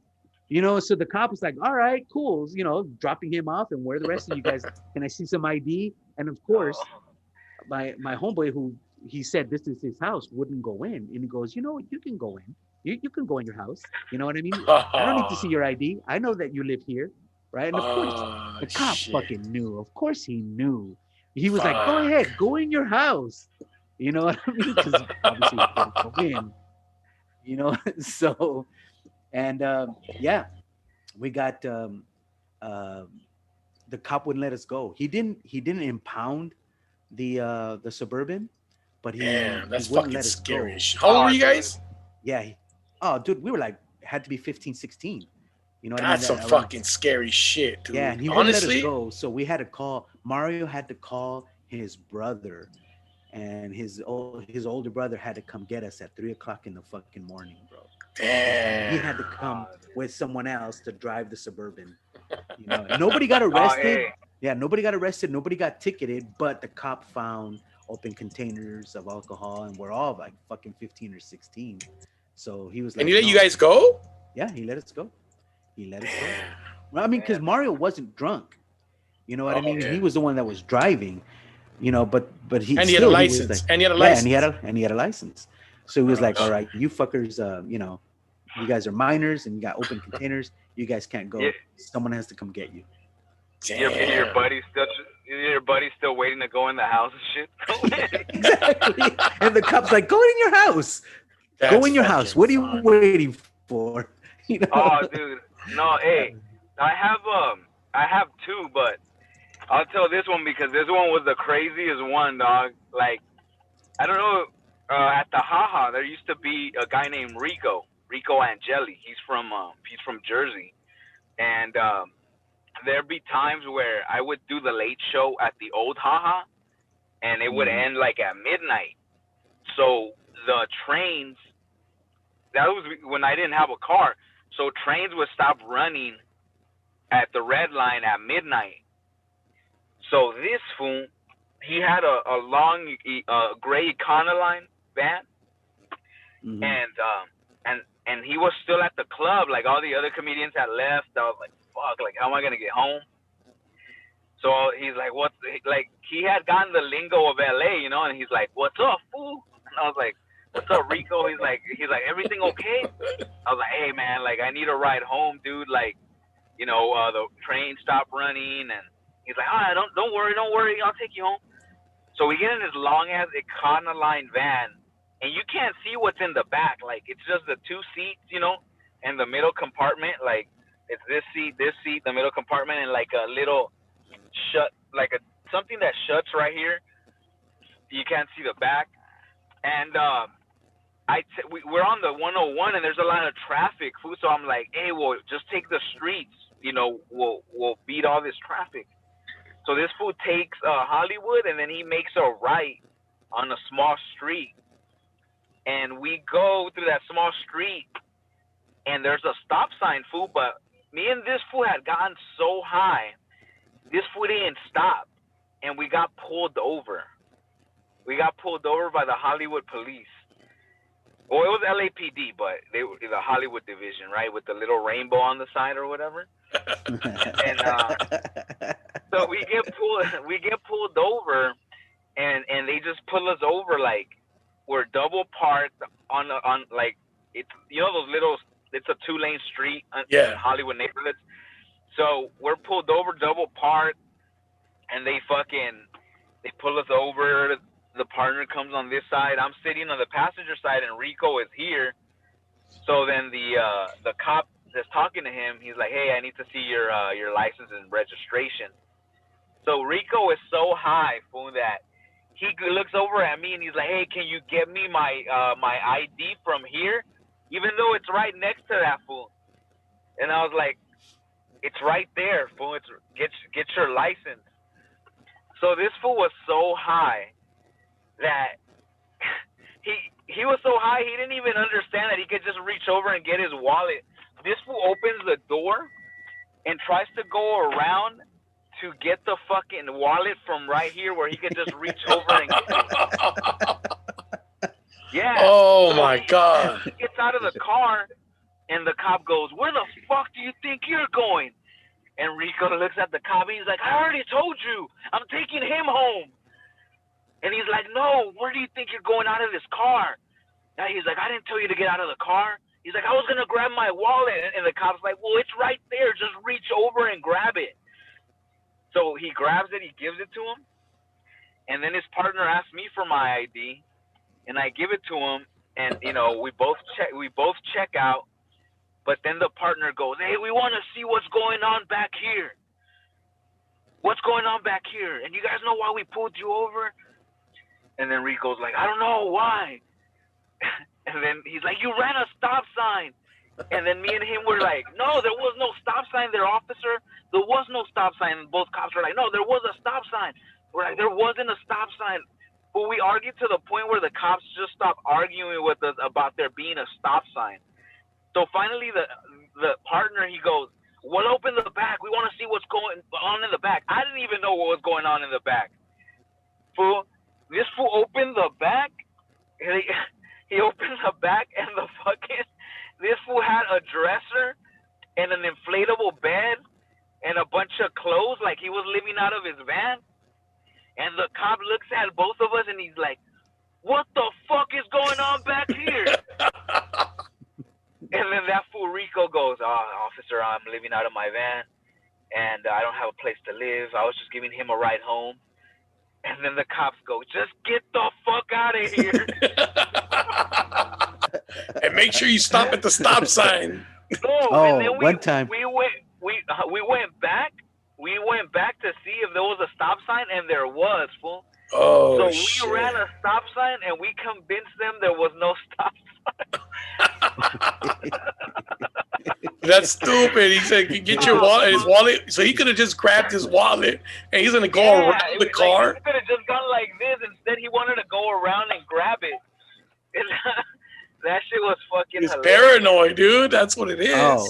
So the cop was like, all right, cool, dropping him off, and where are the rest of you guys? Can I see some ID? And of course, my homeboy, who he said this is his house, wouldn't go in. And he goes, you can go in. You can go in your house. You know what I mean? I don't need to see your ID. I know that you live here. Right? And of course, the cop fucking knew. Of course he knew. He was like, go ahead, go in your house. You know what I mean? Because obviously he couldn't go in. you know. So, and yeah, we got the cop wouldn't let us go. He didn't impound the Suburban, but Damn, he that's wouldn't fucking let us scary go. as shit. How old were Oh, you dude. guys? Yeah. Oh, dude, we were like had to be 15, 16. You know what I mean? That's some That around. fucking scary shit, Yeah, dude. and he wouldn't let us Honestly, go, so we had to call. Mario had to call his brother, and his older brother had to come get us at 3 o'clock in the fucking morning, bro. And he damn. had to come Oh, dude. with someone else to drive the Suburban. You know, and nobody got Oh, arrested. hey. Yeah, nobody got arrested. Nobody got ticketed, but the cop found open containers of alcohol, and we're all like fucking 15 or 16. So he was And like, he let you "No, guys go? yeah, he let us go. He let us go." Damn. Well, I mean, because Damn. Mario wasn't drunk. You know what I Oh, mean? okay. He was the one that was driving. You know, but he And he had a still he was like, license. And he had a yeah, and license. he had a license. So he was Oh, like, all shit. right, you fuckers, you know, you guys are minors and you got open containers. You guys can't Yeah, go. Someone has to come get you. your Damn. buddy's still waiting to go in the house and shit. Exactly. And the cop's like, go in your house. Go That's in your house. fucking What are you fun. waiting for? You know? Oh, dude. No, hey, I have two, but I'll tell this one because this one was the craziest one, dog. Like, I don't know. At the Haha, there used to be a guy named Rico Angeli. He's from Jersey, and there'd be times where I would do the late show at the old Haha, and it would Mhm. end like at midnight. So the trains, that was when I didn't have a car. So trains would stop running at the red line at midnight. So this fool, he had a long gray Econoline van, Mhm. and he was still at the club. Like all the other comedians had left. I was like, fuck, like how am I gonna get home? So he's like, what? Like he had gotten the lingo of LA, you know, and he's like, what's up, fool? And I was like, what's up, Rico? He's like, everything okay? I was like, hey man, like I need a ride home, dude. Like, you know, the train stopped running, and he's like, all right, don't worry, I'll take you home. So we get in this long ass Econoline van, and you can't see what's in the back. Like it's just the two seats, you know, and the middle compartment. Like it's this seat, the middle compartment, and like a little shut, like a something that shuts right here. You can't see the back, and we're on the 101, and there's a lot of traffic, food. So I'm like, hey, well, just take the streets. You know, we'll beat all this traffic. So this fool takes Hollywood, and then he makes a right on a small street, and we go through that small street, and there's a stop sign, fool. But me and this fool had gotten so high, this fool didn't stop, and we got pulled over. We got pulled over by the Hollywood police. Well, it was LAPD, but they were the Hollywood division, right, with the little rainbow on the side or whatever. And so we get pulled over, and they just pull us over like we're double parked on like it's, you know, those little, it's a 2-lane street in Yeah. Hollywood neighborhoods. So we're pulled over double parked, and they pull us over. The partner comes on this side. I'm sitting on the passenger side, and Rico is here. So then the cop that's talking to him, he's like, "Hey, I need to see your license and registration." So Rico is so high, fool, that he looks over at me and he's like, "Hey, can you get me my ID from here?" Even though it's right next to that fool. And I was like, "It's right there, fool. It's get your license." So this fool was so high that he was so high he didn't even understand that he could just reach over and get his wallet. This fool opens the door and tries to go around to get the fucking wallet from right here where he could just reach over and get it. Yeah. Oh So my God. He gets out of the car, and the cop goes, "Where the fuck do you think you're going?" And Rico looks at the cop and he's like, "I already told you, I'm taking him home." And he's like, "No, where do you think you're going out of this car?" And he's like, "I didn't tell you to get out of the car." He's like, "I was going to grab my wallet." And the cop's like, "Well, it's right there. Just reach over and grab it." So he grabs it, he gives it to him. And then his partner asks me for my ID, and I give it to him. and we both check out. But then the partner goes, "Hey, we want to see what's going on back here. What's going on back here? And you guys know why we pulled you over?" And then Rico's like, "I don't know why." And then he's like, "You ran a stop sign." And then me and him were like, "No, there was no stop sign there, officer. There was no stop sign." And both cops were like, "No, there was a stop sign." We're like, "There wasn't a stop sign." But we argued to the point where the cops just stopped arguing with us about there being a stop sign. So finally, the partner, he goes, "Well, open the back. We want to see what's going on in the back." I didn't even know what was going on in the back. This fool opened the back. He opened the back, and this fool had a dresser and an inflatable bed and a bunch of clothes, like he was living out of his van. And the cop looks at both of us, and he's like, "What the fuck is going on back here?" And then that fool Rico goes, "Officer, I'm living out of my van, and I don't have a place to live. I was just giving him a ride home." And then the cops go, "Just get the fuck out of here." And make sure you stop at the stop sign. No, and then one time we went back. We went back to see if there was a stop sign, and there was, fool. Oh, so we ran a stop sign, and we convinced them there was no stop sign. That's stupid. He said, "Get your wallet." His wallet. So he could have just grabbed his wallet, and he's gonna go around the car. He could have just gone like this. Instead, he wanted to go around and grab it. And that shit was fucking. He's hilarious. paranoid, dude. That's what it is. Oh,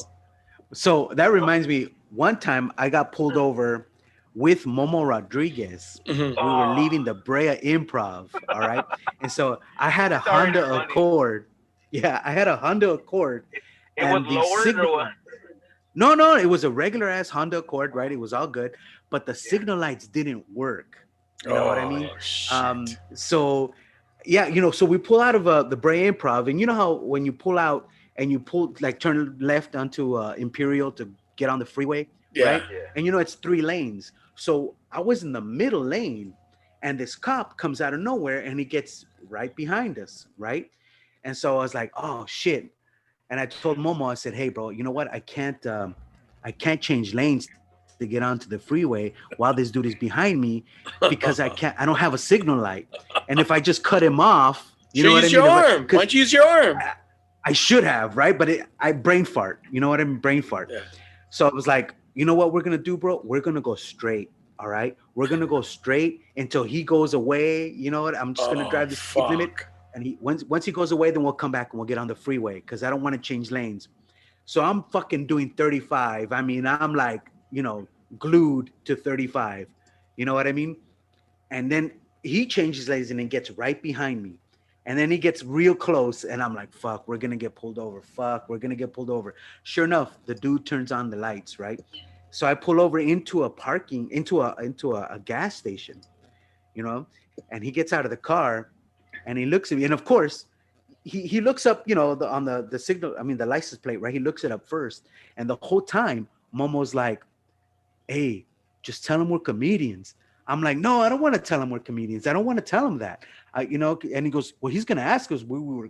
so that reminds me. One time I got pulled over with Momo Rodriguez. Mm-hmm. We were leaving the Brea Improv. All right, and so I had a Honda Accord. Yeah, I had a Honda Accord. It was lowered or what? No, it was a regular ass Honda Accord, right? It was all good, but the signal lights didn't work. You know what I mean? Shit. So yeah, so we pull out of the Brea Improv, and you know how when you pull out and you turn left onto Imperial to get on the freeway, right? Yeah. And it's 3 lanes. So I was in the middle lane, and this cop comes out of nowhere, and he gets right behind us, right? And so I was like, "Oh shit." And I told Momo, I said, "Hey, bro, you know what? I can't change lanes to get onto the freeway while this dude is behind me because I don't have a signal light. And if I just cut him off, you know what I mean? Why don't you use your arm? I should have, right? But I brain fart. You know what I mean? Brain fart. Yeah. So I was like, you know what we're going to do, bro? We're going to go straight. All right? We're going to go straight until he goes away. You know what? I'm just going to drive the speed limit. And once he goes away, then we'll come back and we'll get on the freeway because I don't want to change lanes." So I'm fucking doing 35. I mean, I'm like, glued to 35. You know what I mean? And then he changes lanes and then gets right behind me. And then he gets real close and I'm like, fuck, we're going to get pulled over. Fuck, we're going to get pulled over. Sure enough, the dude turns on the lights, right? So I pull over into a gas station, and he gets out of the car. And he looks at me, and of course, he looks up, on the signal. I mean, the license plate, right? He looks it up first, and the whole time, Momo's like, "Hey, just tell him we're comedians." I'm like, "No, I don't want to tell him we're comedians. I don't want to tell him that." And he goes, "Well, he's gonna ask us where we're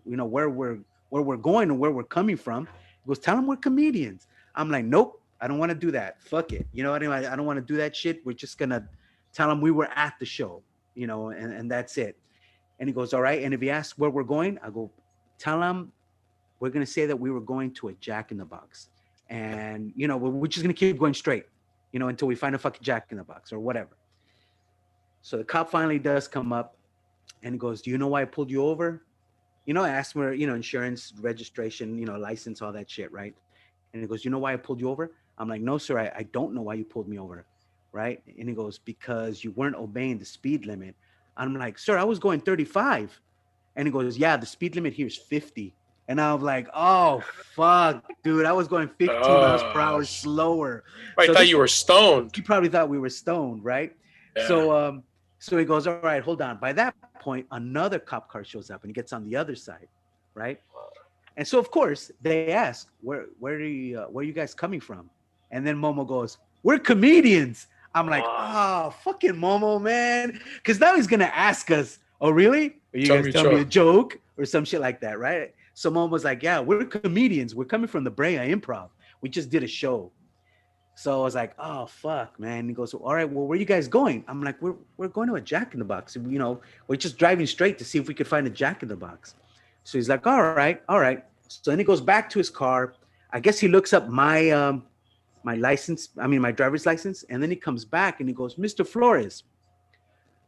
going and where we're coming from." He goes, "Tell him we're comedians." I'm like, "Nope, I don't want to do that. Fuck it. You know what I mean? I don't want to do that shit. We're just gonna tell him we were at the show, and that's it." And he goes, "All right." And if he asks where we're going, I go, "Tell him we're going to say that we were going to a Jack in the Box. And, we're just going to keep going straight, until we find a fucking Jack in the Box or whatever." So the cop finally does come up and he goes, "Do you know why I pulled you over?" I asked him, insurance, registration, license, all that shit, right? And he goes, "You know why I pulled you over?" I'm like, "No, sir, I don't know why you pulled me over." Right? And he goes, "Because you weren't obeying the speed limit." I'm like, "Sir, I was going 35. And he goes, "Yeah, the speed limit here is 50. And I was like, "Oh, fuck, dude. I was going 15 miles per hour slower." I thought you were stoned. He probably thought we were stoned, right? Yeah. So he goes, "All right, hold on." By that point, another cop car shows up and he gets on the other side, right? And so, of course, they ask, where are you guys coming from? And then Momo goes, "We're comedians." I'm like, "Oh, fucking Momo, man." Because now he's going to ask us oh, really? Are you Tell guys me telling me a joke. joke or some shit like that, right? So mom was like, yeah, we're comedians. We're coming from the Brea Improv. We just did a show. So I was like, oh, fuck, man. He goes, all right, well, where are you guys going? I'm like, we're going to a Jack in the Box. You know, we're just driving straight to see if we could find a Jack in the Box. So he's like, all right, all right. So then he goes back to his car. I guess he looks up my license, I mean, my driver's license. And then he comes back and he goes, Mr. Flores,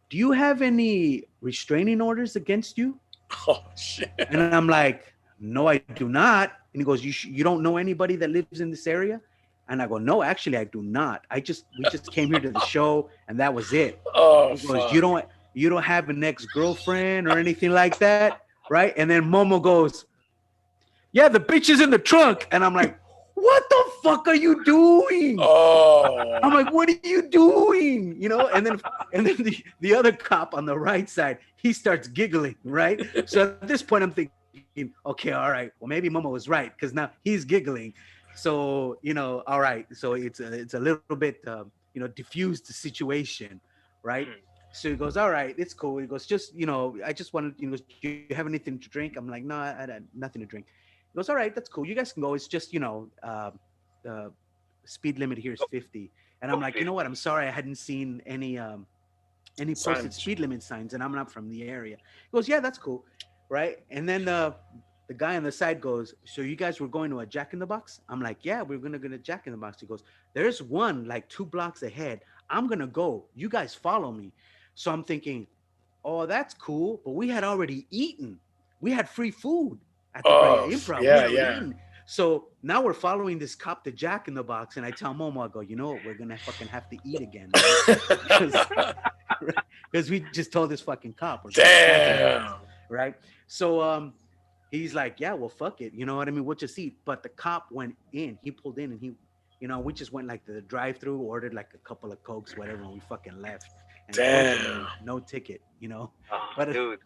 do you have any restraining orders against you? Oh shit. And I'm like, no, I do not. And he goes, you don't know anybody that lives in this area? And I go, no, actually, I do not. We just came here to the show, and that was it. Oh He goes, fuck. you don't have an ex-girlfriend or anything like that, right? And then Momo goes, yeah, the bitch is in the trunk. And I'm like, what the fuck are you doing? Oh. I'm like, what are you doing? You know, and then the other cop on the right side, he starts giggling, right? So at this point, I'm thinking, okay, all right, well, maybe Momo was right because now he's giggling. So, you know, all right. So it's a little bit, you know, diffused the situation, right? So he goes, all right, it's cool. He goes, just, you know, I just wanted, you know, do you have anything to drink? I'm like, no, I had nothing to drink. He goes, all right, that's cool. You guys can go. It's just, you know, the speed limit here is 50. And I'm like, you know what? I'm sorry. I hadn't seen any posted Signage. speed limit signs and I'm not from the area. He goes, yeah, that's cool. Right. And then the guy on the side goes, so you guys were going to a Jack in the Box? I'm like, yeah, we're going to go to Jack in the Box. He goes, there's one like 2 blocks ahead. I'm going to go. You guys follow me. So I'm thinking, oh, that's cool. But we had already eaten. We had free food at the Brea Improv. Yeah, We yeah. eaten. So now we're following this cop to Jack in the Box. And I tell Momo, I go, you know what? We're going to fucking have to eat again. Because we just told this fucking cop. Damn. Right. So he's like, yeah, well, fuck it. You know what I mean? We'll just eat. But the cop went in. He pulled in and he, you know, we just went like to the drive-through, ordered like a couple of Cokes, whatever, and we fucking left. And Damn. no ticket, you know. Oh, But dude.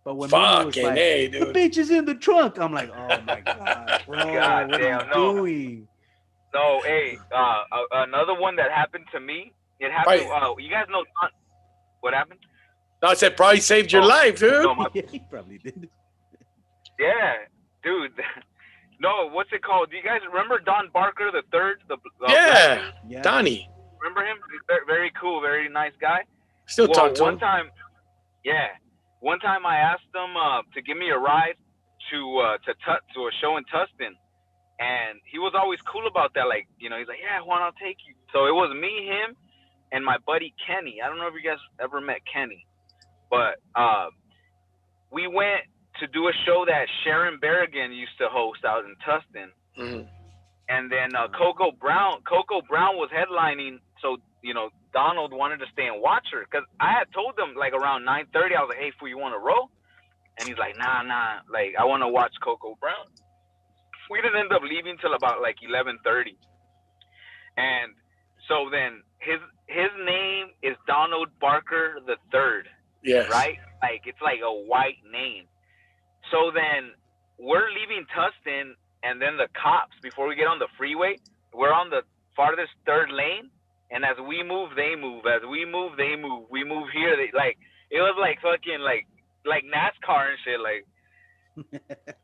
but when Momo was Fucking like, A, the dude. bitch is in the trunk, I'm like, oh my god, bro, God what damn, are you no. doing? No, hey, another one that happened to me. It happened. You guys know what happened? No, I said probably saved your life, dude. No, my, Yeah, he probably did. yeah, dude. No, what's it called? Do you guys remember Don Barker the third? The black Yeah. dude? Yeah. Donnie. Remember him? He's very cool, very nice guy. Still talk to one him. time, yeah, one time I asked him to give me a ride to a show in Tustin, and he was always cool about that. Like, you know, he's like, yeah, Juan, I'll take you. So it was me, him, and my buddy Kenny. I don't know if you guys ever met Kenny, but we went to do a show that Sharon Berrigan used to host out in Tustin. Mhm. And then Coco Brown was headlining. So, you know, Donald wanted to stay and watch her because I had told him like around 9:30. I was like, "Hey, fool, you want to roll?" And he's like, "Nah. Like, I want to watch Coco Brown." We didn't end up leaving till about like 11:30. And so then his name is Donald Barker the Third. Yes. Right? Like, it's like a white name. So then we're leaving Tustin, and then the cops, before we get on the freeway, we're on the farthest third lane, and as we move, they move. As we move, they move. We move here. They, like, it was like fucking like NASCAR and shit. Like,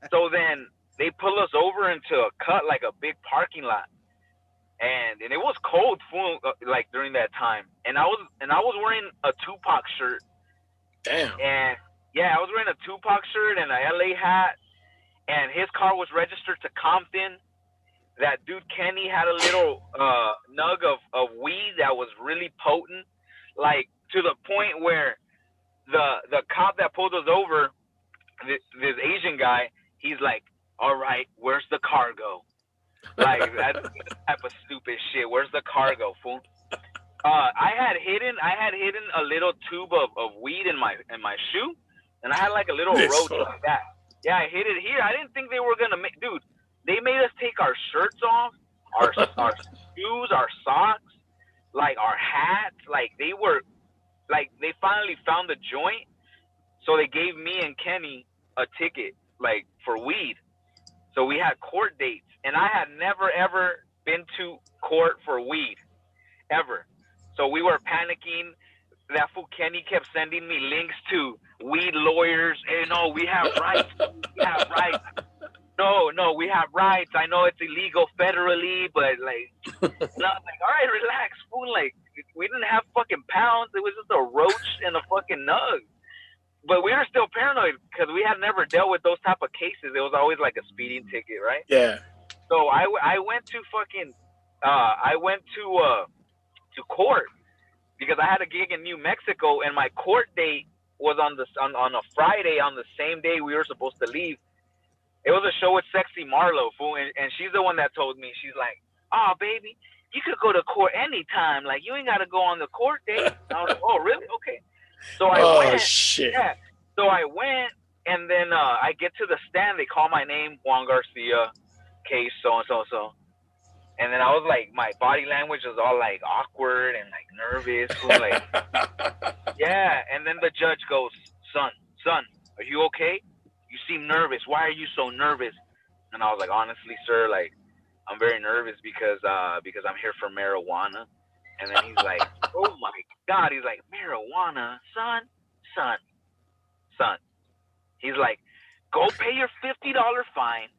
so then they pull us over into a cut, like a big parking lot, and it was cold, like during that time, and I was wearing a Tupac shirt. Damn. And yeah, I was wearing a Tupac shirt and a LA hat, and his car was registered to Compton. That dude Kenny had a little nug of weed that was really potent, like to the point where the cop that pulled us over, this Asian guy, he's like, "All right, where's the cargo?" Like, that type of stupid shit. Where's the cargo, fool? I had hidden a little tube of weed in my shoe, and I had like a little roach like that. Yeah, I hid it here. I didn't think they were gonna make. Dude, they made us take our shirts off, our shoes, our socks, like our hats. Like, they were, like, they finally found the joint, so they gave me and Kenny a ticket, like, for weed. So we had court dates, and I had never ever been to court for weed, ever. So we were panicking. that fool Kenny kept sending me links to weed lawyers. Hey, no, we have rights. We have rights. No, we have rights. I know it's illegal federally, but like, and I was like, all right, relax, fool. Like, we didn't have fucking pounds. It was just a roach and a fucking nug. But we were still paranoid because we had never dealt with those type of cases. It was always like a speeding ticket, right? Yeah. So I went to fucking to court because I had a gig in New Mexico, and my court date was on a Friday on the same day we were supposed to leave. It was a show with Sexy Marlo, fool, and she's the one that told me. She's like, "Oh, baby, you could go to court anytime. Like, you ain't got to go on the court date." And I was like, "Oh, really? Okay." So I went. Shit. Yeah. So I went, and then I get to the stand. They call my name, Juan Garcia, case so. And then I was like, my body language was all like awkward and like nervous. Fool, like, yeah. And then the judge goes, son, are you okay? You seem nervous. Why are you so nervous? And I was like, honestly, sir, like, I'm very nervous because I'm here for marijuana. And then he's like, oh my God. He's like, marijuana, son. He's like, go pay your $50 fine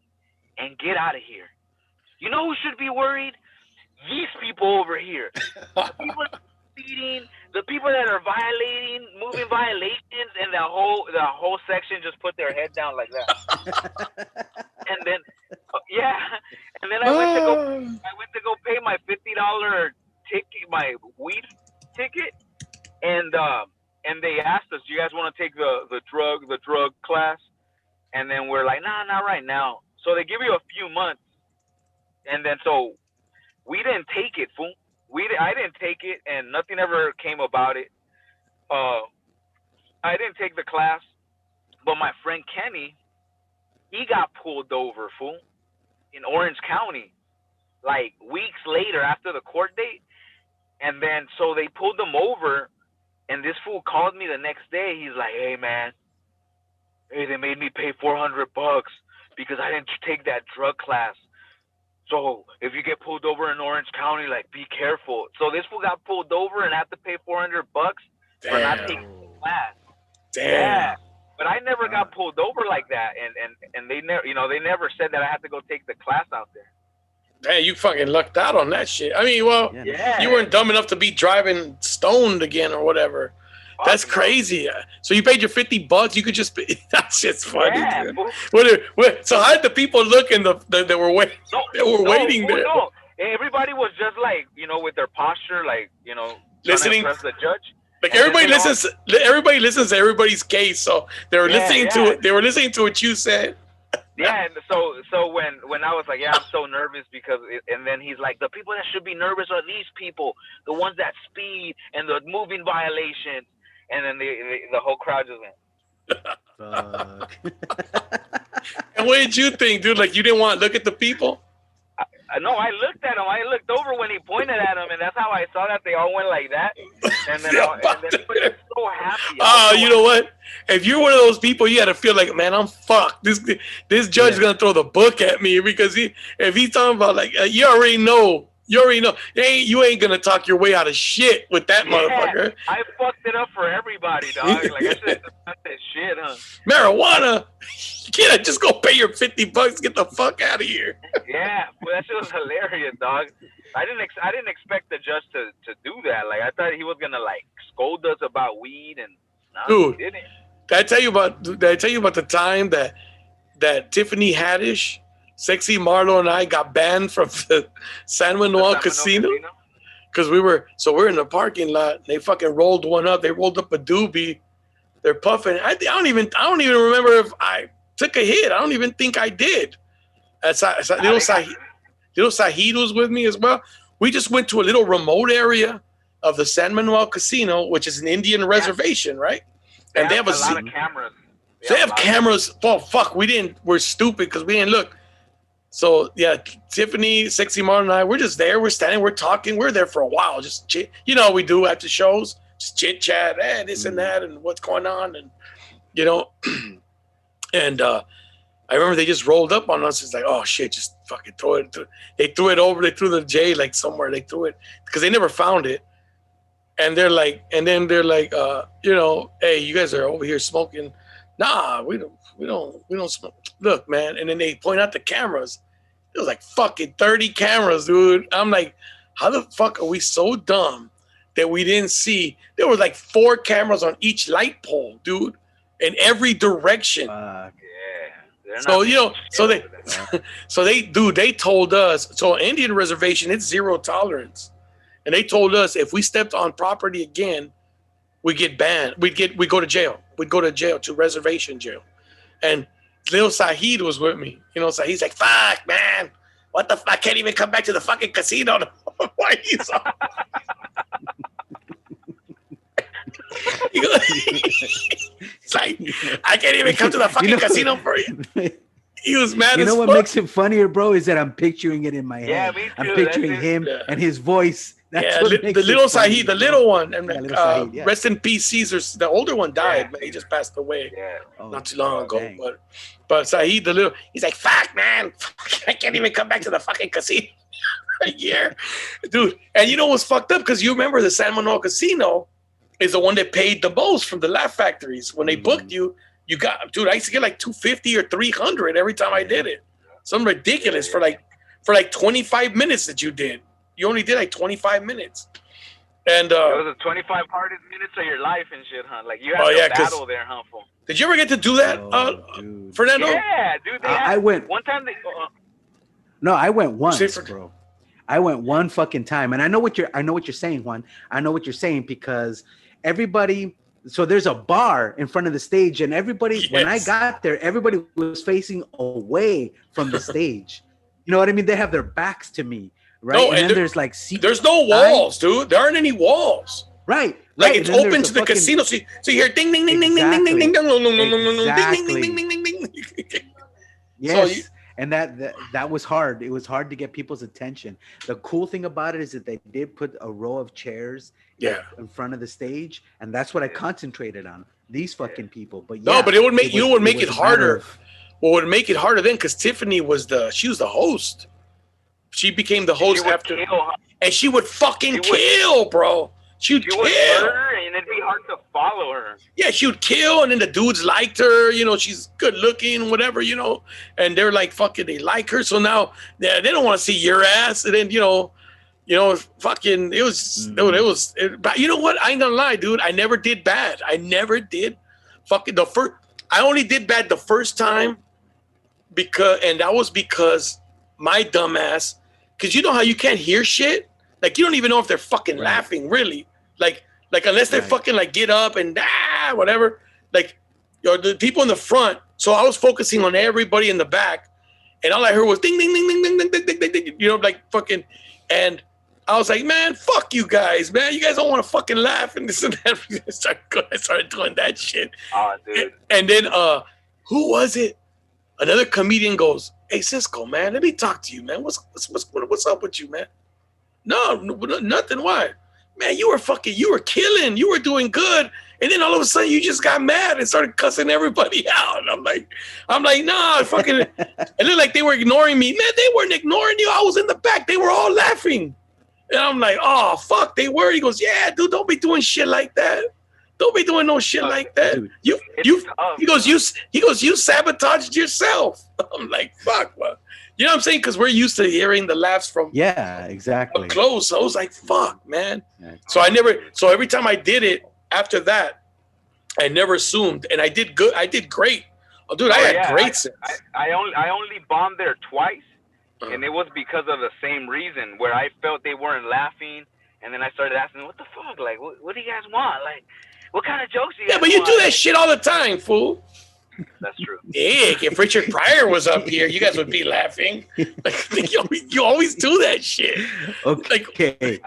and get out of here. You know who should be worried? These people over here. The people speeding, the people that are moving violations, and the whole section just put their head down like that. And then, yeah, and then I went to go pay my $50 ticket, my weed ticket, and they asked us, "Do you guys want to take the drug class?" And then we're like, "Nah, not right now." So they give you a few months, and then so we didn't take it, fool. I didn't take it, and nothing ever came about it. I didn't take the class, but my friend Kenny, he got pulled over, fool, in Orange County, like weeks later after the court date. And then so they pulled him over, and this fool called me the next day. He's like, "Hey man, they made me pay $400 because I didn't take that drug class. So if you get pulled over in Orange County, like, be careful." So this fool got pulled over and had to pay $400 for not taking the class. Damn. Yeah. But I never got pulled over like that, and they never, they never said that I had to go take the class out there. Man, you fucking lucked out on that shit. I mean, well, yeah. You weren't dumb enough to be driving stoned again or whatever. That's crazy. So you paid your $50. You could just pay. That shit's funny. Yeah, so how did the people look in that were waiting? They were waiting there. No, everybody was just like, with their posture, like, listening to impress the judge. Like everybody listens to everybody's case, so they were listening to it. They were listening to what you said. Yeah, and so when I was like, yeah, I'm so nervous because, and then he's like, the people that should be nervous are these people, the ones that speed and the moving violations, and then the whole crowd just went. Fuck. And what did you think, dude? Like, you didn't want to look at the people? No, I looked at him. I looked over when he pointed at him, and that's how I saw that they all went like that. And then, he was so happy. You know what? If you're one of those people, you got to feel like, man, I'm fucked. This judge is gonna throw the book at me because if he's talking about like, you already know. You ain't gonna talk your way out of shit with that motherfucker. I fucked it up for everybody, dog. Like, I should have done that shit, huh? Marijuana. You can't just go pay your $50. Get the fuck out of here. Yeah, well, that shit was hilarious, dog. I didn't expect the judge to do that. Like, I thought he was gonna like scold us about weed, and dude, he didn't. Did I tell you about the time that Tiffany Haddish, Sexy Marlo, and I got banned from the San Manuel Casino? Because we're in the parking lot. They fucking rolled one up. They rolled up a doobie. They're puffing. I don't even remember if I took a hit. I don't even think I did. Little Sahid was with me as well. We just went to a little remote area of the San Manuel Casino, which is an Indian reservation, right? And they have a lot of cameras. They have cameras. Oh fuck, we're stupid because we didn't look. So yeah, Tiffany, Sexy Martin, and I, we're just there. We're standing. We're talking. We're there for a while. Just chit. What we do after shows. Just chit chat. This and that, and what's going on, and and I remember they just rolled up on us. It's like, oh shit, just fucking throw it. They threw it over. They threw the J like somewhere. They threw it because they never found it. and they're like, you know, hey, you guys are over here smoking. Nah, we don't smoke. Look, man. And then they point out the cameras. It was like fucking 30 cameras, dude. I'm like, how the fuck are we so dumb that we didn't see? There were like 4 cameras on each light pole, dude, in every direction. So, you know, they told us, so Indian reservation, it's 0 tolerance. And they told us if we stepped on property again, we get banned. We go to jail. We'd go to jail, to reservation jail. And Lil Sahid was with me. You know, so he's like, fuck, man. What the fuck? I can't even come back to the fucking casino. Why he's so... It's like, I can't even come to the fucking casino for you. He was mad. You know what makes it funnier, bro, is that I'm picturing it in my head. Yeah, me too. I'm picturing him and his voice. That's the little Sahid, the little one, and Sahid, rest in peace, Caesar. The older one died, man. He just passed away not too long ago. Dang. But Sahid, the little, he's like, fuck, man, I can't even come back to the fucking casino. Yeah, dude. And you know what's fucked up? Because you remember the San Manuel Casino is the one that paid the most from the Laugh Factories. When they booked you, you got, dude, I used to get like $250 or $300 every time I did it. Something ridiculous for like 25 minutes that you did. You only did like 25 minutes. And it was the 25 hardest minutes of your life and shit, huh? Like you had to battle there, huh? Fool? Did you ever get to do that, Fernando? Yeah, dude. I went one time. No, I went once, bro. I went one fucking time, and I know what you're saying, Juan. I know what you're saying because everybody. So there's a bar in front of the stage, and everybody. When I got there, everybody was facing away from the stage. You know what I mean? They have their backs to me. Right, no, and then there's like seats. There's no walls, dude. There aren't any walls. Right, like it's open to the casino. So you hear ding, ding, ding, ding, ding, ding, ding, ding, ding, ding, ding, ding, ding, ding. Yes, and that was hard. It was hard to get people's attention. The cool thing about it is that they did put a row of chairs in front of the stage, and that's what I concentrated on. These fucking people. But no, but it would make it harder. What would make it harder then? Because Tiffany was the host. She became the host after, and she would fucking kill, bro. She would kill, and it'd be hard to follow her. Yeah, she would kill, and then the dudes liked her. You know, she's good looking, whatever. You know, and they're like, fucking, they like her. So now they don't want to see your ass. And then you know, fucking, it was. But you know what? I ain't gonna lie, dude. I never did bad. I never did fucking the first. I only did bad the first time and that was because my dumbass. Because you know how you can't hear shit? Like, you don't even know if they're fucking laughing, really. Like unless they fucking, like, get up and, whatever. Like, the people in the front. So I was focusing on everybody in the back. And all I heard was ding, ding, ding, ding, ding, ding, ding, ding, ding, ding. You know, like, fucking. And I was like, man, fuck you guys, man. You guys don't want to fucking laugh and this and that. I started doing that shit. Oh, dude. And then, who was it? Another comedian goes, hey, Cisco, man, let me talk to you, man. What's up with you, man? No, nothing. Why? Man, you were killing. You were doing good. And then all of a sudden you just got mad and started cussing everybody out. And I'm like, nah, fucking. And then like they were ignoring me. Man, they weren't ignoring you. I was in the back. They were all laughing. And I'm like, oh, fuck, they were. He goes, yeah, dude, don't be doing shit like that. Don't be doing no shit like that. He goes, you sabotaged yourself. I'm like, fuck, what? You know what I'm saying? Because we're used to hearing the laughs from exactly up close. So I was like, fuck, man. So every time I did it after that, I never assumed, and I did good. I did great. Oh, dude, I had great sense. I only bombed there twice, and it was because of the same reason where I felt they weren't laughing, and then I started asking, what the fuck? Like, what do you guys want? Like, what kind of jokes do you guys but you want? do that shit all the time, fool. That's true. Yeah, if Richard Pryor was up here, you guys would be laughing. Like, you always do that shit. Okay. Like,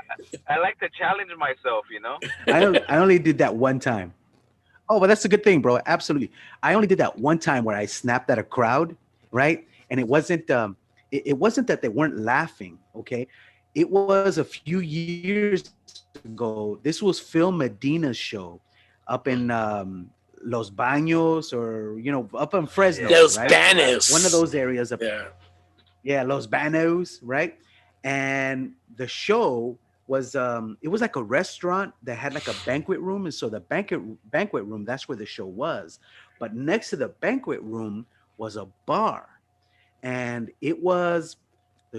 I like to challenge myself, you know? I only did that one time. Oh, but that's a good thing, bro. Absolutely. I only did that one time where I snapped at a crowd, right? And it wasn't it wasn't that they weren't laughing, okay? It was a few years ago. This was Phil Medina's show up in Los Baños, or up in Fresno. Los right? Baños. One of those areas up there. Yeah, Los Baños, right? And the show was it was like a restaurant that had like a banquet room, and so the banquet room, that's where the show was. But next to the banquet room was a bar, and the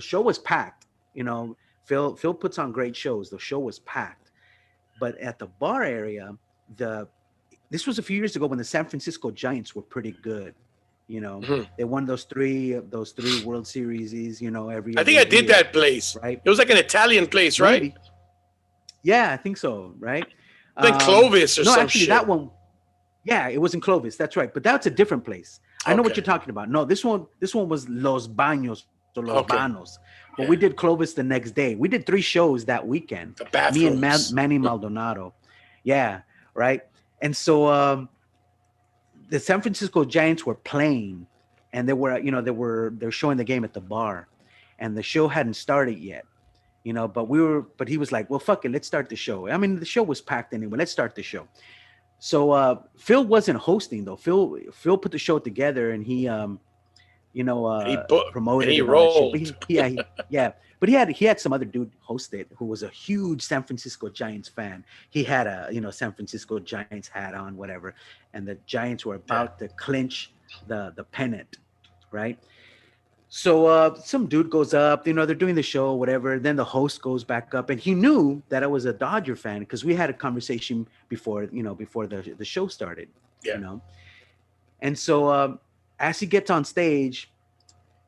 show was packed. You know, Phil puts on great shows. The show was packed, but at the bar area, the this was a few years ago when the San Francisco Giants were pretty good. You know, they won those three World Series. You know, every I think I did year, that place. right? It was like an Italian place, right? Maybe. Yeah, I think so. Right. Like Clovis or no, some actually, shit. that one. Yeah, it was in Clovis. That's right. But that's a different place. I know what Okay. you're talking about. No, this one was Los Baños or Los Okay. Banos. But Yeah. we did Clovis the next day. We did 3 shows that weekend. The Me and bathrooms. Manny Maldonado. Yeah, right. And so the San Francisco Giants were playing, and they're showing the game at the bar, and the show hadn't started yet. You know, but he was like, well, fuck it, let's start the show. I mean, the show was packed anyway. Let's start the show. So Phil wasn't hosting though. Phil put the show together, and he promoted and he it and all that shit. rolled. But he had some other dude host it who was a huge San Francisco Giants fan. He had a San Francisco Giants hat on, whatever, and the Giants were about to clinch the pennant, right? So some dude goes up, they're doing the show, whatever. Then the host goes back up, and he knew that I was a Dodger fan because we had a conversation before the show started, Yeah. And so as he gets on stage,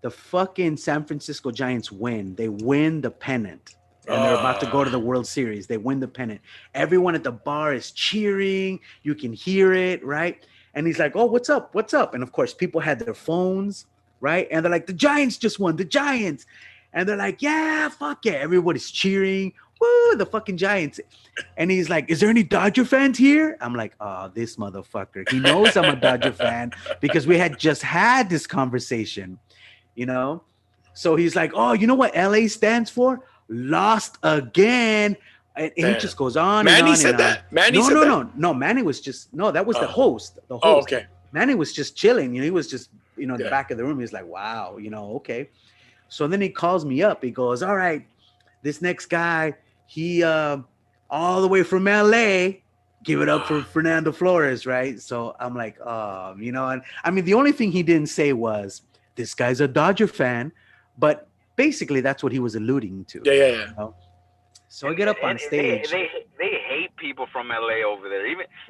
the fucking San Francisco Giants win. They win the pennant, and they're about to go to the World Series. They win the pennant. Everyone at the bar is cheering. You can hear it, right? And he's like, "Oh, what's up? What's up?" And of course, people had their phones, right? And they're like, "The Giants just won. The Giants!" And they're like, "Yeah, fuck yeah!" Everybody's cheering. Woo, the fucking Giants. And he's like, "Is there any Dodger fans here?" I'm like, "Oh, this motherfucker. He knows I'm a Dodger fan because we had just had this conversation, So he's like, "Oh, you know what LA stands for? Lost again." And he just goes on. Manny and on said and on. that. Manny said that. No. Manny was just that was the host. The host. Oh, okay. Manny was just chilling. He was just in the back of the room. He was like, "Wow, okay." So then he calls me up. He goes, "All right, this next guy, he all the way from LA, give it up for Fernando Flores, right?" So I'm like, and I mean, the only thing he didn't say was, "This guy's a Dodger fan," but basically that's what he was alluding to. Yeah. So I get up on stage. They hate people from LA over there.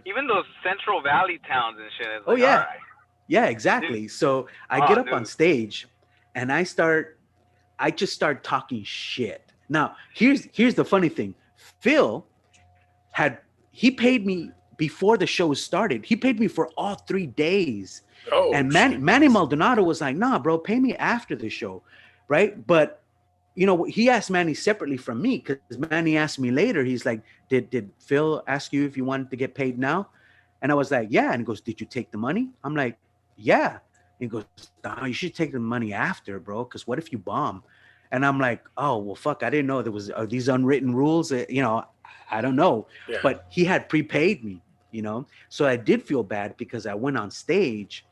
Even those Central Valley towns and shit. It's like, yeah. all right. Yeah, exactly. Dude. So I get up on stage, and I just start talking shit. Now, here's the funny thing. Phil he paid me before the show started. He paid me for all 3 days. Oh, and Manny Maldonado was like, "Nah, bro, pay me after the show." Right? But he asked Manny separately from me, because Manny asked me later. He's like, Did Phil ask you if you wanted to get paid now? And I was like, "Yeah." And he goes, "Did you take the money?" I'm like, "Yeah." And he goes, "No, you should take the money after, bro, because what if you bomb?" And I'm like, "Oh, well, fuck, I didn't know are these unwritten rules? I don't know." Yeah. But he had prepaid me, So I did feel bad because I went on stage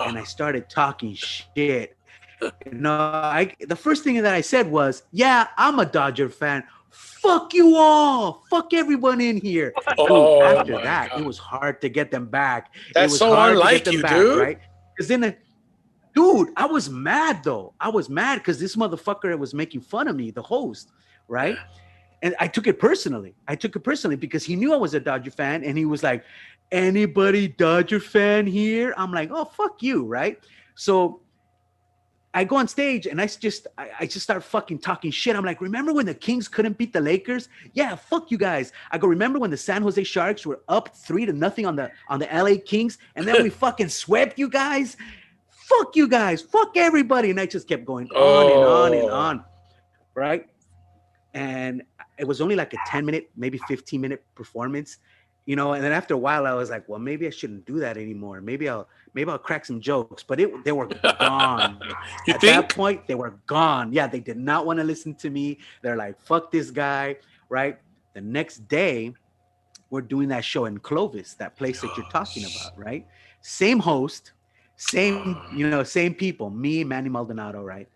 and I started talking shit. The first thing that I said was, "Yeah, I'm a Dodger fan. Fuck you all. Fuck everyone in here." Oh, after my that, God. It was hard to get them back. That's it was so hard unlike to get them you, back, dude. right? Because then, dude, I was mad though. I was mad because this motherfucker was making fun of me, the host, right? And I took it personally. Because he knew I was a Dodger fan, and he was like, "Anybody Dodger fan here?" I'm like, "Oh, fuck you," right? So I go on stage and I just start fucking talking shit. I'm like, "Remember when the Kings couldn't beat the Lakers? Yeah, fuck you guys." I go, "Remember when the San Jose Sharks were up 3-0 on the LA Kings, and then we fucking swept you guys? Fuck you guys. Fuck everybody." And I just kept going on and on and on, right? And it was only like a 10-minute, maybe 15-minute performance, and then after a while I was like, well, maybe I shouldn't do that anymore. Maybe I'll crack some jokes, but they were gone. At that point, they were gone. Yeah, they did not want to listen to me. They're like, "Fuck this guy," right? The next day, we're doing that show in Clovis, that place that you're talking about, right? Same host, same people, me, Manny Maldonado, right?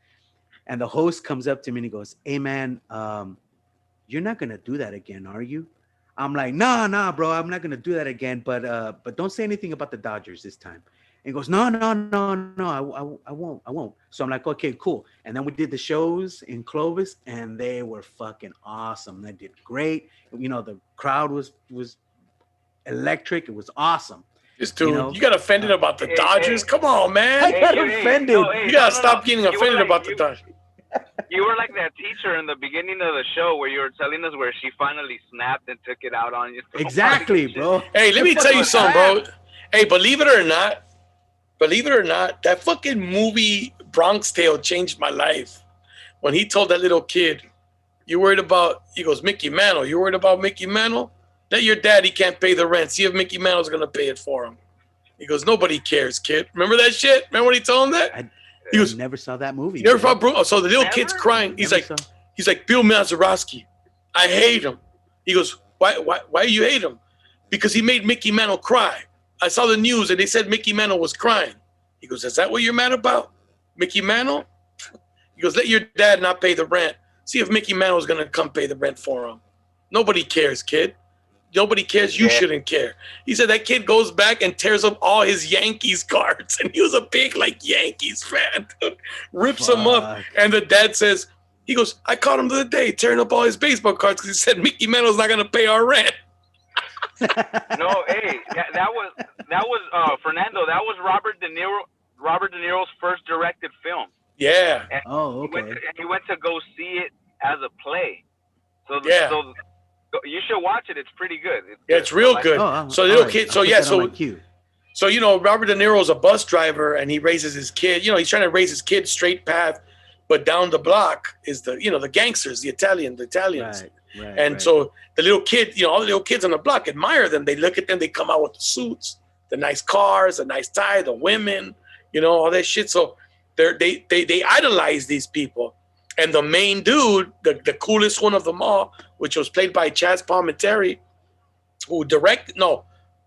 And the host comes up to me and he goes, "Hey man, you're not gonna do that again, are you? I'm like, nah, bro, I'm not gonna do that again. But don't say anything about the Dodgers this time. And he goes, no, I won't. So I'm like, okay, cool. And then we did the shows in Clovis, and they were fucking awesome. They did great. You know, the crowd was electric. It was awesome. This dude, You know? you got offended about the Dodgers? Come on, man. I got offended. You gotta stop getting offended about the Dodgers. You were like that teacher in the beginning of the show where you were telling us where she finally snapped and took it out on you. Exactly, bro. Hey, let me tell you something, bro. Hey, believe it or not, that fucking movie Bronx Tale changed my life. When he told that little kid, you worried about, he goes, Mickey Mantle, you worried about Mickey Mantle? Let your daddy can't pay the rent. See if Mickey Mantle's going to pay it for him. He goes, nobody cares, kid. Remember that shit? Remember when he told him that? He goes, never saw that movie. You never saw Bruce? So the little kid's crying. He's like, Bill Mazeroski. I hate him. He goes, why do you hate him? Because he made Mickey Mantle cry. I saw the news and they said Mickey Mantle was crying. He goes, is that what you're mad about? Mickey Mantle? He goes, let your dad not pay the rent. See if Mickey Mantle's going to come pay the rent for him. Nobody cares, kid. Nobody cares. You shouldn't care. He said that kid goes back and tears up all his Yankees cards. And he was a big, Yankees fan. Rips them up. And the dad says, he goes, I caught him the other day tearing up all his baseball cards because he said Mickey Mantle's not going to pay our rent. No, hey, that was Fernando. That was Robert De Niro's first directed film. Yeah. And okay. He went to go see it as a play. So you should watch it. It's pretty good. It's real good. So little kid. So you know, Robert De Niro is a bus driver, and he raises his kid. You know, he's trying to raise his kid straight path, but down the block is the gangsters, the Italians. Right. So the little kid, all the little kids on the block admire them. They look at them. They come out with the suits, the nice cars, the nice tie, the women, all that shit. So they idolize these people. And the main dude, the coolest one of them all, which was played by Chaz Palminteri,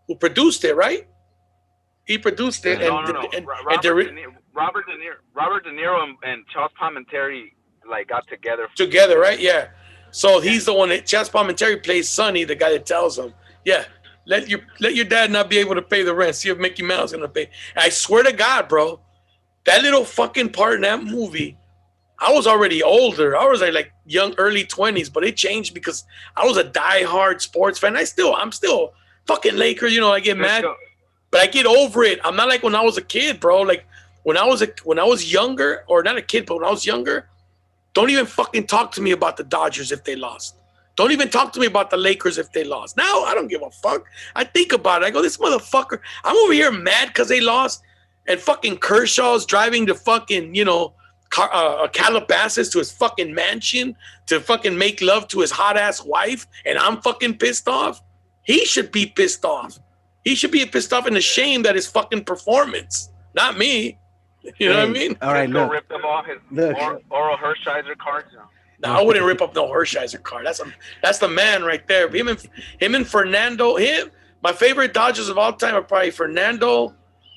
who produced it, right? He produced it. Robert De Niro and Charles Palminteri got together. Together, right? Yeah. So he's the one that Chaz Palminteri plays Sonny, the guy that tells him, yeah, let your dad not be able to pay the rent. See if Mickey Mantle's gonna pay. And I swear to God, bro, that little fucking part in that movie. I was already older. I was like young, early 20s, but it changed because I was a diehard sports fan. I'm still fucking Lakers. I get mad, but I get over it. I'm not like when I was a kid, bro. Like when I was younger, or not a kid, but when I was younger, don't even fucking talk to me about the Dodgers if they lost. Don't even talk to me about the Lakers if they lost. Now I don't give a fuck. I think about it. I go, this motherfucker. I'm over here mad because they lost, and fucking Kershaw's driving to fucking Calabasas to his fucking mansion to fucking make love to his hot ass wife, and I'm fucking pissed off. He should be pissed off. He should be pissed off and ashamed at his fucking performance, not me. You know what I mean? All right, look. Rip them off his Oral Hershiser cards. No, I wouldn't rip up no Hershiser card. That's the man right there. Him and Fernando. My favorite Dodgers of all time are probably Fernando,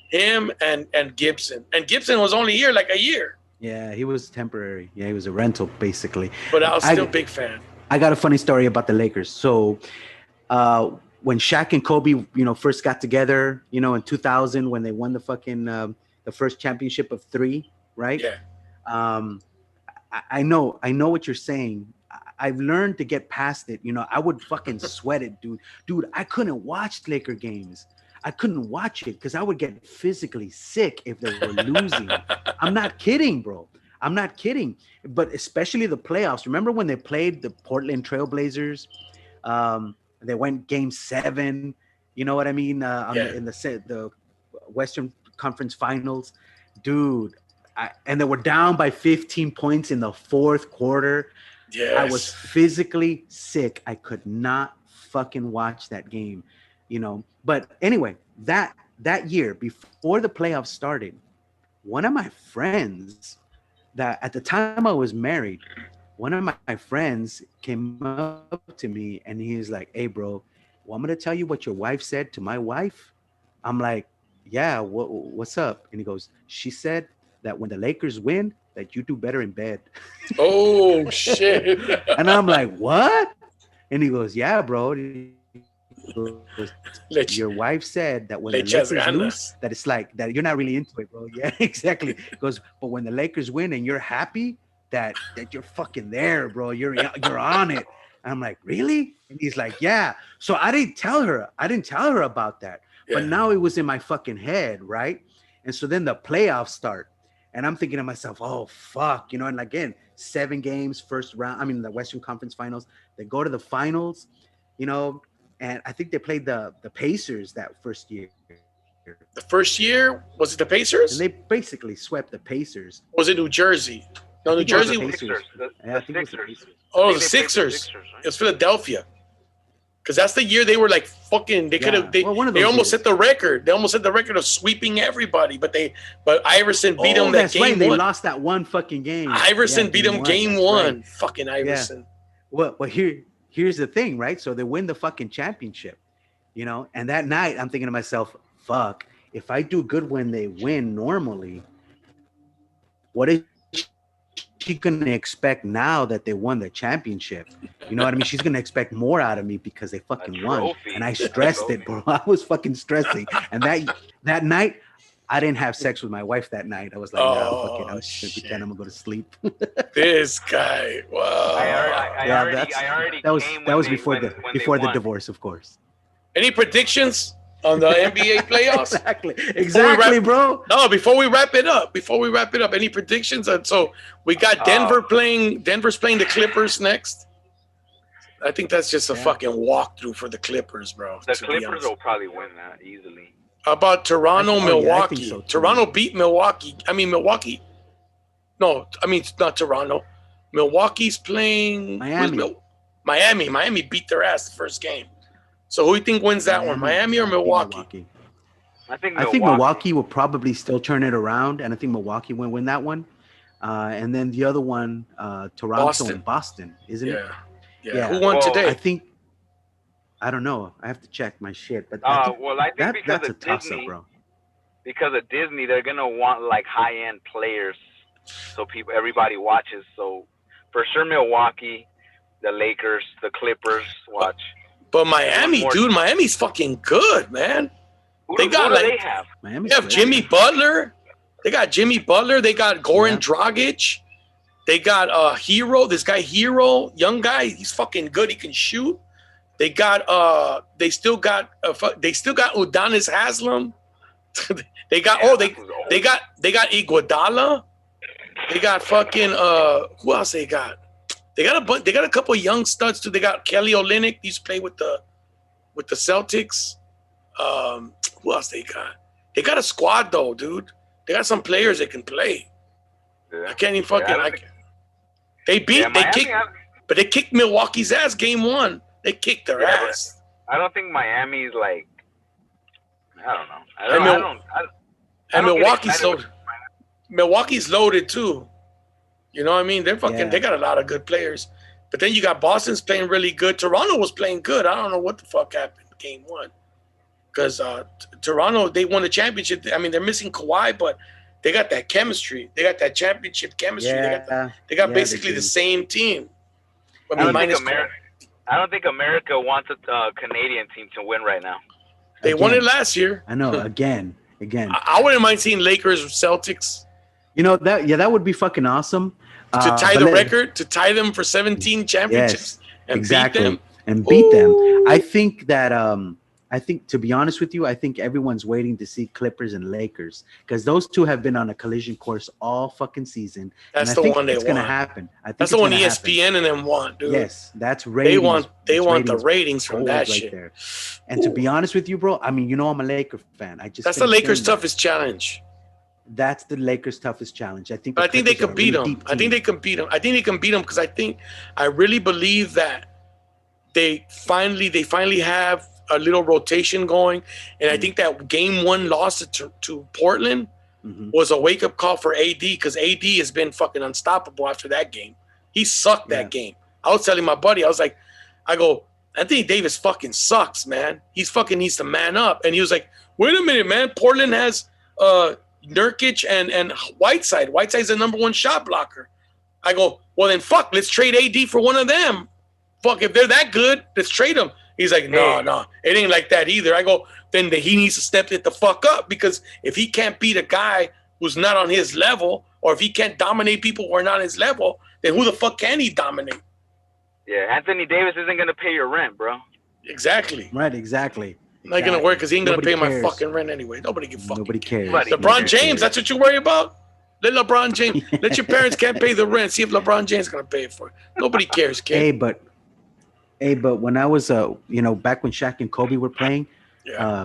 him, and Gibson. And Gibson was only here like a year. Yeah, he was temporary. Yeah, he was a rental, basically. But I was still a big fan. I got a funny story about the Lakers. So when Shaq and Kobe, first got together, in 2000 when they won the fucking the first championship of 3, right? Yeah. I know what you're saying. I've learned to get past it. I would fucking sweat it, dude. Dude, I couldn't watch Laker games. I couldn't watch it because I would get physically sick if they were losing. I'm not kidding, bro. I'm not kidding. But especially the playoffs. Remember when they played the Portland Trailblazers? They went Game 7. You know what I mean? In the Western Conference Finals, dude. And they were down by 15 points in the fourth quarter. Yes. I was physically sick. I could not fucking watch that game. But anyway, that year before the playoffs started, one of my friends that at the time I was married, one of my friends came up to me and he's like, hey, bro, want me to tell you what your wife said to my wife? I'm like, yeah, what's up? And he goes, she said that when the Lakers win, that you do better in bed. Oh, shit. And I'm like, what? And he goes, yeah, bro. He goes, your wife said that when the Lakers lose, that it's like that you're not really into it, bro. Yeah, exactly. He goes, but when the Lakers win and you're happy, that you're fucking there, bro. You're on it. And I'm like, really? And he's like, yeah. So I didn't tell her about that. Yeah. But now it was in my fucking head, right? And so then the playoffs start. And I'm thinking to myself, oh, fuck. You know, and again, 7 games, first round. I mean, the Western Conference Finals. They go to the finals, you know, and I think they played the Pacers that first year. The first year? Was it the Pacers? And they basically swept the Pacers. Was it New Jersey? No, New Jersey. I think it was the Pacers. Oh, the Sixers. Right? It was Philadelphia. Because that's the year they were like fucking. They could have. They almost set the record. They almost set the record of sweeping everybody. But Iverson beat them that game. Right. They lost that one fucking game. Iverson beat them game one. Right. Fucking Iverson. Yeah. Well, here's the thing, right? So they win the fucking championship, you know. And that night, I'm thinking to myself, "Fuck! If I do good when they win normally, what is she gonna expect now that they won the championship? You know what I mean? She's gonna expect more out of me because they fucking won." And I stressed it, bro. I was fucking stressing. And that night, I didn't have sex with my wife that night. I was like, no, fuck it. I'm just gonna pretend I'm gonna go to sleep. This guy, wow. That was before the divorce, of course. Any predictions on the NBA playoffs? Exactly, bro. No, before we wrap it up, any predictions? So we got Denver's playing the Clippers next. I think that's just a fucking walkthrough for the Clippers, bro. The Clippers will probably win that easily. How about Toronto, Milwaukee? So Toronto beat Milwaukee. Milwaukee. No, not Toronto. Milwaukee's playing Miami. Miami beat their ass the first game. So who do you think wins that one, Miami or Milwaukee? I think Milwaukee will probably still turn it around, and I think Milwaukee will win that one. And then the other one, Toronto and Boston, isn't it? Yeah. Who won today? I don't know. I have to check my shit. But I think because that's of a toss-up, Disney, bro. Because of Disney, they're gonna want like high-end players, so everybody watches. So for sure, Milwaukee, the Lakers, the Clippers watch. But Miami, dude, Miami's fucking good, man. They have Jimmy Butler. They got Jimmy Butler. They got Goran Dragic. They got Hero. This guy Hero, young guy. He's fucking good. He can shoot. They got they still got Udonis Haslem. they got Iguodala. They got fucking who else they got? They got a couple of young studs too. They got Kelly Olynyk. He used to play with the Celtics. Who else they got? They got a squad though, dude. They got some players that can play. Yeah. I can't even fucking. They kicked Milwaukee's ass game 1. They kicked their ass. I don't think Miami's like. I don't know. Milwaukee's loaded too. You know what I mean? They're fucking. They got a lot of good players. But then you got Boston's playing really good. Toronto was playing good. I don't know what the fuck happened game 1. Because Toronto, they won the championship. They're missing Kawhi, but they got that chemistry. They got that championship chemistry. They got basically the same team. I don't think America wants a Canadian team to win right now. They won it last year. I know. Again. I wouldn't mind seeing Lakers or Celtics. You know that would be fucking awesome. To tie the record, to tie them for 17 championships, and beat them. I think that to be honest with you, I think everyone's waiting to see Clippers and Lakers because those two have been on a collision course all fucking season. That's the one they want. It's gonna happen. That's the one ESPN and them want, dude. Yes, that's ratings. They want the ratings from that shit. There. And to be honest with you, bro, I'm a Laker fan. That's the Lakers' toughest challenge. That's the Lakers' toughest challenge. I think they can beat them. I think they can beat them because I really believe that they finally have a little rotation going, and I think that game 1 loss to Portland was a wake up call for AD because AD has been fucking unstoppable after that game. He sucked that game. I was telling my buddy, I go, Anthony Davis fucking sucks, man. He's fucking needs to man up, and he was like, wait a minute, man. Portland has Nurkic and Whiteside. Whiteside's the number 1 shot blocker. I go, well then fuck, let's trade AD for one of them. fuck, if they're that good, let's trade them. He's like, no, it ain't like that either. I go, then he needs to step it the fuck up, because if he can't beat a guy who's not on his level, or if he can't dominate people who are not on his level, then who the fuck can he dominate? Yeah, Anthony Davis isn't gonna pay your rent, bro. Exactly. Right, exactly. Not gonna work because he ain't gonna Nobody pay cares. my fucking rent anyway. Nobody can fucking. Nobody cares. LeBron James, that's what you worry about? Let LeBron James, let your parents can't pay the rent. See if LeBron James is gonna pay it for it. Nobody cares, kid. Hey, but when I was back when Shaq and Kobe were playing,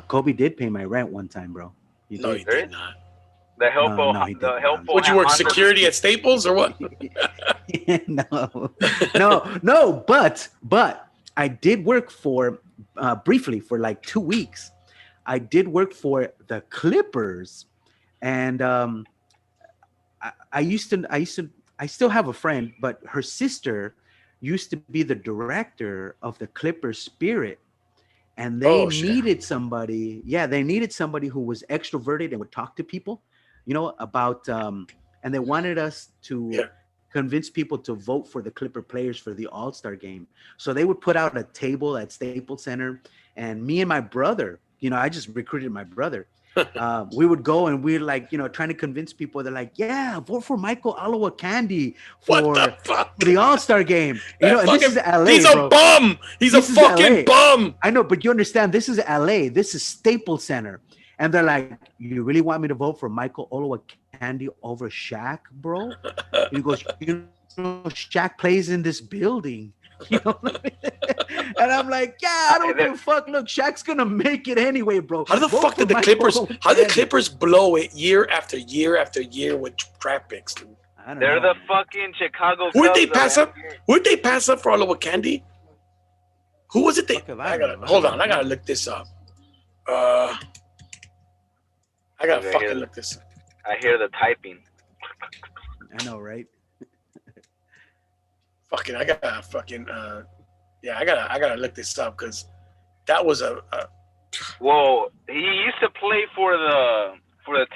Kobe did pay my rent one time, bro. He did not. The helpful. Would you work security at Staples or what? No. But I did work for briefly for like 2 weeks. I did work for the Clippers, and I still have a friend, but her sister used to be the director of the Clippers Spirit, and they needed somebody. Yeah, they needed somebody who was extroverted and would talk to people, about and they wanted us to convince people to vote for the Clipper players for the All-Star game. So they would put out a table at Staples Center, and me and my brother, I just recruited my brother. We would go and we're like, trying to convince people. They're like, yeah, vote for Michael Olowokandi for the All-Star game. And this is LA. He's a bum. He's a fucking bum. I know, but you understand, this is LA. This is Staples Center. And they're like, you really want me to vote for Michael Olowokandi over Shaq, bro? He goes, Shaq plays in this building. And I'm like, I don't give a fuck. Look, Shaq's gonna make it anyway, bro. How the fuck did the Clippers blow it year after year after year with draft picks, dude? They're the fucking Chicago. Who'd they pass up? Who'd they pass up for Olowokandi? Who was it? Hold on, I gotta look this up. I gotta fucking look this up. I hear the typing. I know, right? Fucking, I gotta I gotta look this up because that was a. Well, he used to play for the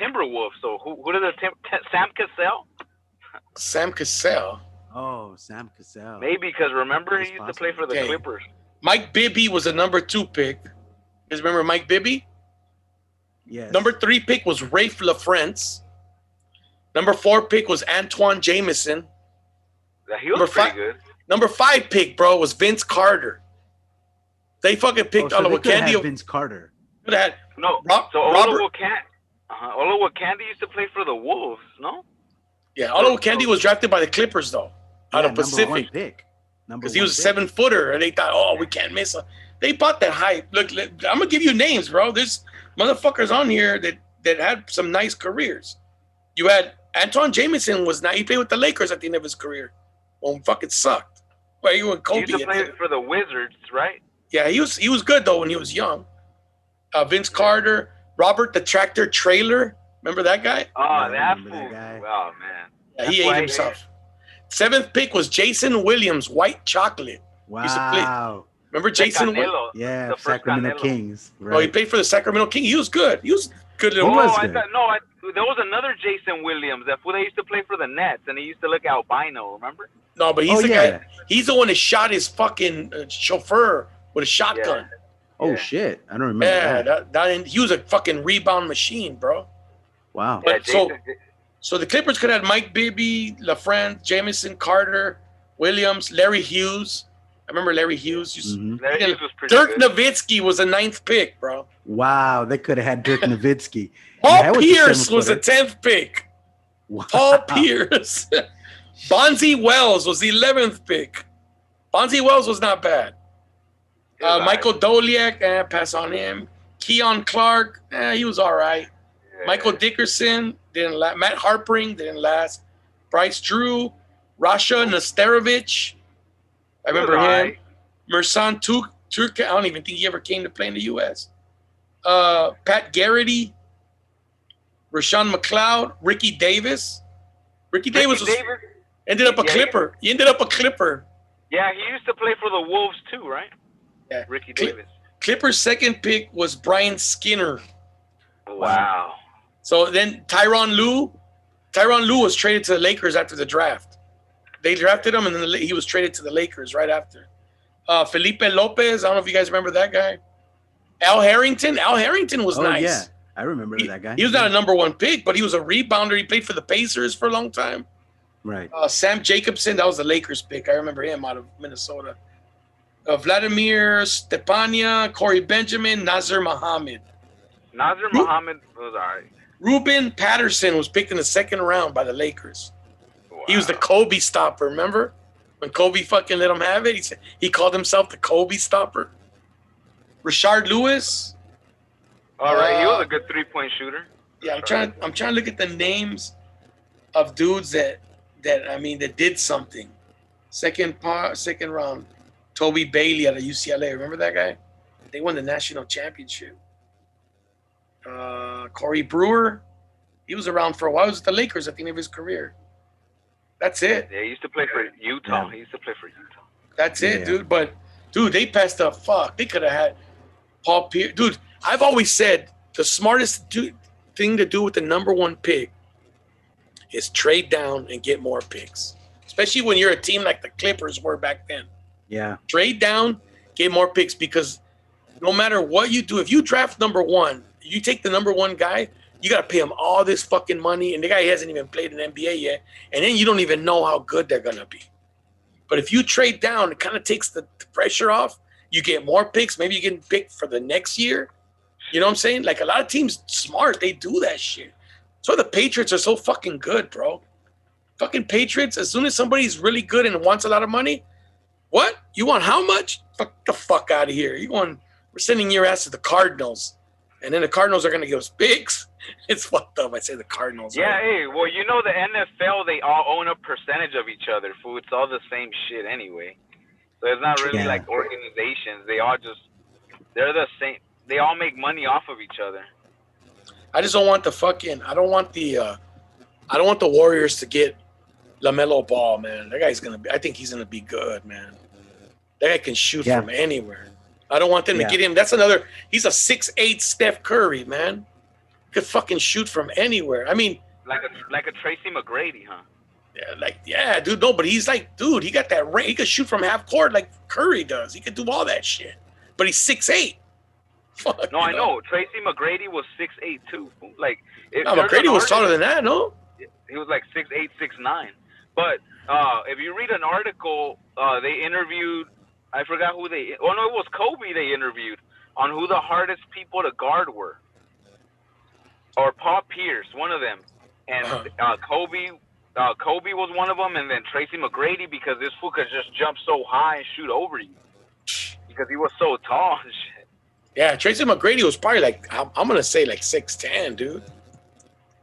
Timberwolves. So who did Sam Cassell? Sam Cassell. Oh, Sam Cassell. Maybe because remember he used to play for the Clippers. Mike Bibby was a number 2 pick. You guys remember Mike Bibby? Yes. Number 3 pick was Rafe LaFrance. Number 4 pick was Antoine Jameson. He was pretty good. Number 5 pick, bro, was Vince Carter. They fucking picked Olowokandi. Vince Carter. Robert. Olowokandi used to play for the Wolves, no? Yeah, Olowokandi was drafted by the Clippers, though, out of Pacific. Because he was a 7-footer, and they thought, we can't miss him. They bought that hype. Look, I'm going to give you names, bro. There's motherfuckers on here that had some nice careers. You had Antoine Jameson he played with the Lakers at the end of his career. Well, fucking sucked. Well, you and Kobe. He used to play for the Wizards, right? Yeah, he was good though when he was young. Vince Carter, Robert the Tractor Trailer. Remember that guy? Oh, that guy. Oh man. Yeah, he ate himself. 7th pick was Jason Williams, White Chocolate. Wow. Remember Jason? Yeah, Sacramento Kings. Right. Oh, he played for the Sacramento Kings. He was good. He was good. There was another Jason Williams that used to play for the Nets, and he used to look albino. Remember? No, but he's the guy. He's the one that shot his fucking chauffeur with a shotgun. Yeah. Oh shit! I don't remember. Yeah, he was a fucking rebound machine, bro. Wow. But so the Clippers could have Mike Bibby, LaFrance, Jameson, Carter, Williams, Larry Hughes. I remember Larry Hughes. Larry Hughes was pretty Dirk good. Nowitzki was a 9th pick, bro. Wow, they could have had Dirk Nowitzki. Paul Pierce was a 10th pick. Wow. Paul Pierce. Bonzi Wells was the 11th pick. Bonzi Wells was not bad. Michael Doliak, pass on him. Keon Clark, he was all right. Yeah. Michael Dickerson, didn't last. Matt Harpring, didn't last. Bryce Drew, Rasha Nesterovich, I remember him. Mersan Turk, I don't even think he ever came to play in the U.S. Pat Garrity, Rashawn McLeod, Ricky Davis. Ricky Davis ended up a Clipper. He ended up a Clipper. Yeah, he used to play for the Wolves too, right? Yeah. Ricky Davis. Clippers' 2nd pick was Brian Skinner. Wow. So then Tyronn Lue was traded to the Lakers after the draft. They drafted him, and then he was traded to the Lakers right after. Felipe Lopez. I don't know if you guys remember that guy. Al Harrington. Al Harrington was nice. Yeah, I remember that guy. He was not a number one pick, but he was a rebounder. He played for the Pacers for a long time. Right. Sam Jacobson, that was the Lakers pick. I remember him out of Minnesota. Vladimir Stepania, Corey Benjamin, Nazir Muhammad. Nazir Muhammad was all right. Ruben Patterson was picked in the second round by the Lakers. Wow. He was the Kobe stopper, remember? When Kobe fucking let him have it, he called himself the Kobe stopper. Rashard Lewis. All right, he was a good 3-point shooter. Yeah, I'm trying to look at the names of dudes that did something. Second round. Toby Bailey out of UCLA. Remember that guy? They won the national championship. Corey Brewer. He was around for a while. He was with the Lakers at the end of his career. That's it. Yeah, he used to play for Utah. Yeah. That's it, dude. But, dude, they passed up. Fuck. They could have had Paul Pierce. Dude, I've always said the smartest thing to do with the number one pick is trade down and get more picks. Especially when you're a team like the Clippers were back then. Yeah. Trade down, get more picks, because no matter what you do, if you draft number one, you take the number one guy, you got to pay him all this fucking money, and the guy hasn't even played in the NBA yet, and then you don't even know how good they're going to be. But if you trade down, it kind of takes the pressure off. You get more picks. Maybe you get picked for the next year. You know what I'm saying? Like, a lot of teams, smart, they do that shit. That's why the Patriots are so fucking good, bro. Fucking Patriots, as soon as somebody's really good and wants a lot of money, what? You want how much? Fuck the fuck out of here. We're sending your ass to the Cardinals. And then the Cardinals are going to give us picks. It's fucked up. I say the Cardinals. Yeah, hey, well, you know the NFL, they all own a percentage of each other, fool. It's all the same shit anyway. So it's not really like organizations. They're the same. They all make money off of each other. I just don't want I don't want the Warriors to get LaMelo Ball, man. That guy's I think he's gonna be good, man. That guy can shoot from anywhere. I don't want them to get him. He's a 6'8" Steph Curry, man. Could fucking shoot from anywhere. I mean, like a Tracy McGrady, huh? Yeah, dude. No, but he's like, dude, he got that range. He could shoot from half court like Curry does. He could do all that shit. But he's 6'8". Fuck, no, I know. Tracy McGrady was 6'8" too. Like, McGrady was taller than that, no? He was like 6'8", 6'9". But if you read an article, they interviewed, I forgot who it was Kobe they interviewed on who the hardest people to guard were. Or Paul Pierce, one of them. And Kobe was one of them, and then Tracy McGrady, because this fool could just jump so high and shoot over you. Because he was so tall and shit. Yeah, Tracy McGrady was probably like, I'm going to say like 6'10", dude.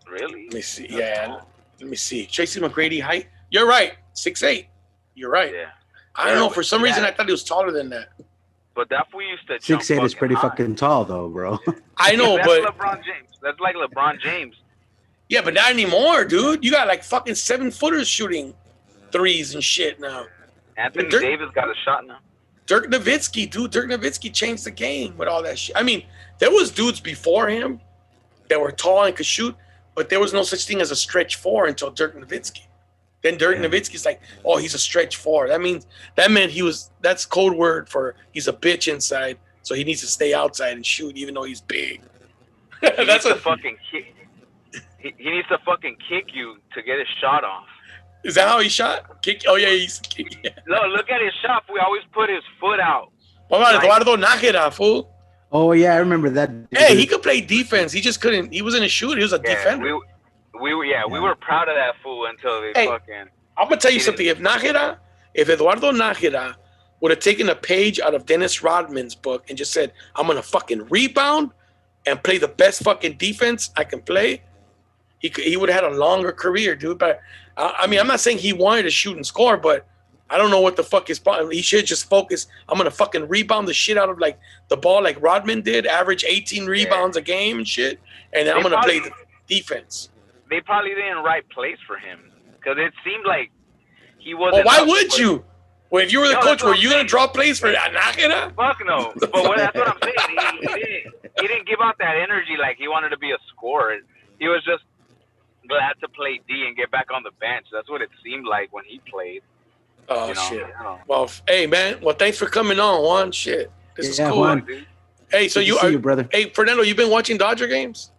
Really? Let me see. Let me see. Tracy McGrady height. You're right. 6'8". You're right. Yeah. I don't know. For some reason, I thought he was taller than that. But that fool used to jump 6'8" is pretty high. fucking tall, though, bro. I know, That's but LeBron James. That's like LeBron James. Yeah, but not anymore, dude. You got like fucking 7-footers shooting threes and shit now. Anthony Davis got a shot now. Dirk Nowitzki, dude. Dirk Nowitzki changed the game with all that shit. I mean, there was dudes before him that were tall and could shoot, but there was no such thing as a stretch four until Dirk Nowitzki. Then Dirk Nowitzki's like, oh, he's a stretch four. That meant that's code word for he's a bitch inside, so he needs to stay outside and shoot even though he's big. That's a fucking kick. He needs to fucking kick you to get his shot off. Is that how he shot? Kick? Oh yeah, he's kick. Yeah. Look at his shot. We always put his foot out. What about Eduardo Nájera, fool? Oh yeah, I remember that. Hey, he could play defense. He just couldn't. He wasn't a shooter. He was a defender. We were proud of that fool until they fucking. I'm gonna tell you something. If Eduardo Nájera would have taken a page out of Dennis Rodman's book and just said, "I'm gonna fucking rebound and play the best fucking defense I can play," he would have had a longer career, dude. But I mean, I'm not saying he wanted to shoot and score, but I don't know what the fuck his problem. He should just focus. I'm gonna fucking rebound the shit out of like the ball, like Rodman did, average 18 rebounds a game and shit, and then I'm gonna play the defense. They probably didn't write plays for him because it seemed like he wasn't. Well, why would you? Well, if you were the coach, were you gonna draw plays for Nájera? Fuck no. But that's what I'm saying. He didn't give out that energy like he wanted to be a scorer. He was just glad to play D and get back on the bench. That's what it seemed like when he played. Oh you know, shit. you know. Well, hey man. Well, thanks for coming on, Juan. Shit, this is cool. Juan. Hey, so Good you to see are, you, brother. Hey, Fernando, you been watching Dodger games?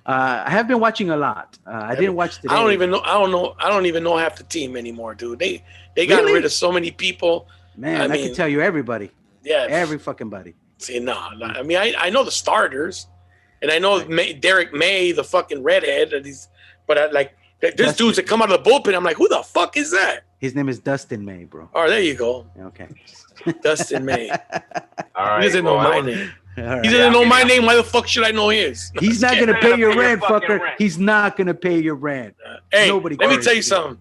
I have been watching a lot. I didn't watch today. I don't even know. I don't even know half the team anymore, dude. They got rid of so many people. Man, I can tell you everybody. Yeah, every fucking body. See, no. I mean, I know the starters, and I know Derek May, the fucking redhead. This dude's that come out of the bullpen. I'm like, who the fuck is that? His name is Dustin May, bro. Oh, there you go. Okay. Dustin May. All right, he doesn't know my name. Right. He doesn't know my name. Why the fuck should I know his? He's not gonna pay your rent, fucker. He's not gonna pay your rent. Hey, let me tell you something.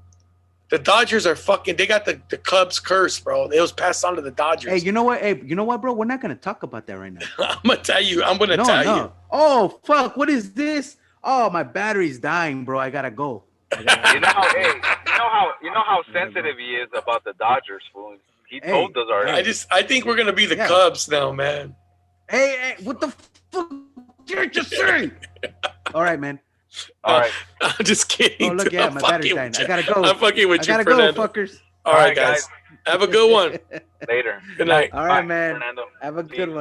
The Dodgers are fucking. They got the Cubs curse, bro. It was passed on to the Dodgers. Hey, you know what? Hey, you know what, bro? We're not gonna talk about that right now. I'm gonna tell you. You. Oh fuck! What is this? Oh, my battery's dying, bro. I gotta go. You know how sensitive he is about the Dodgers, fool. He told us already. I think we're gonna be the Cubs now, man. Hey, what the fuck did you just say? All right, man. All right. I'm just kidding. Oh, look, my battery's dying. I gotta go. I'm fucking with you, I gotta Fernando. go, fuckers. All right, guys. Have a good one. Later. Good night. All right, man. Fernando. Have a good one.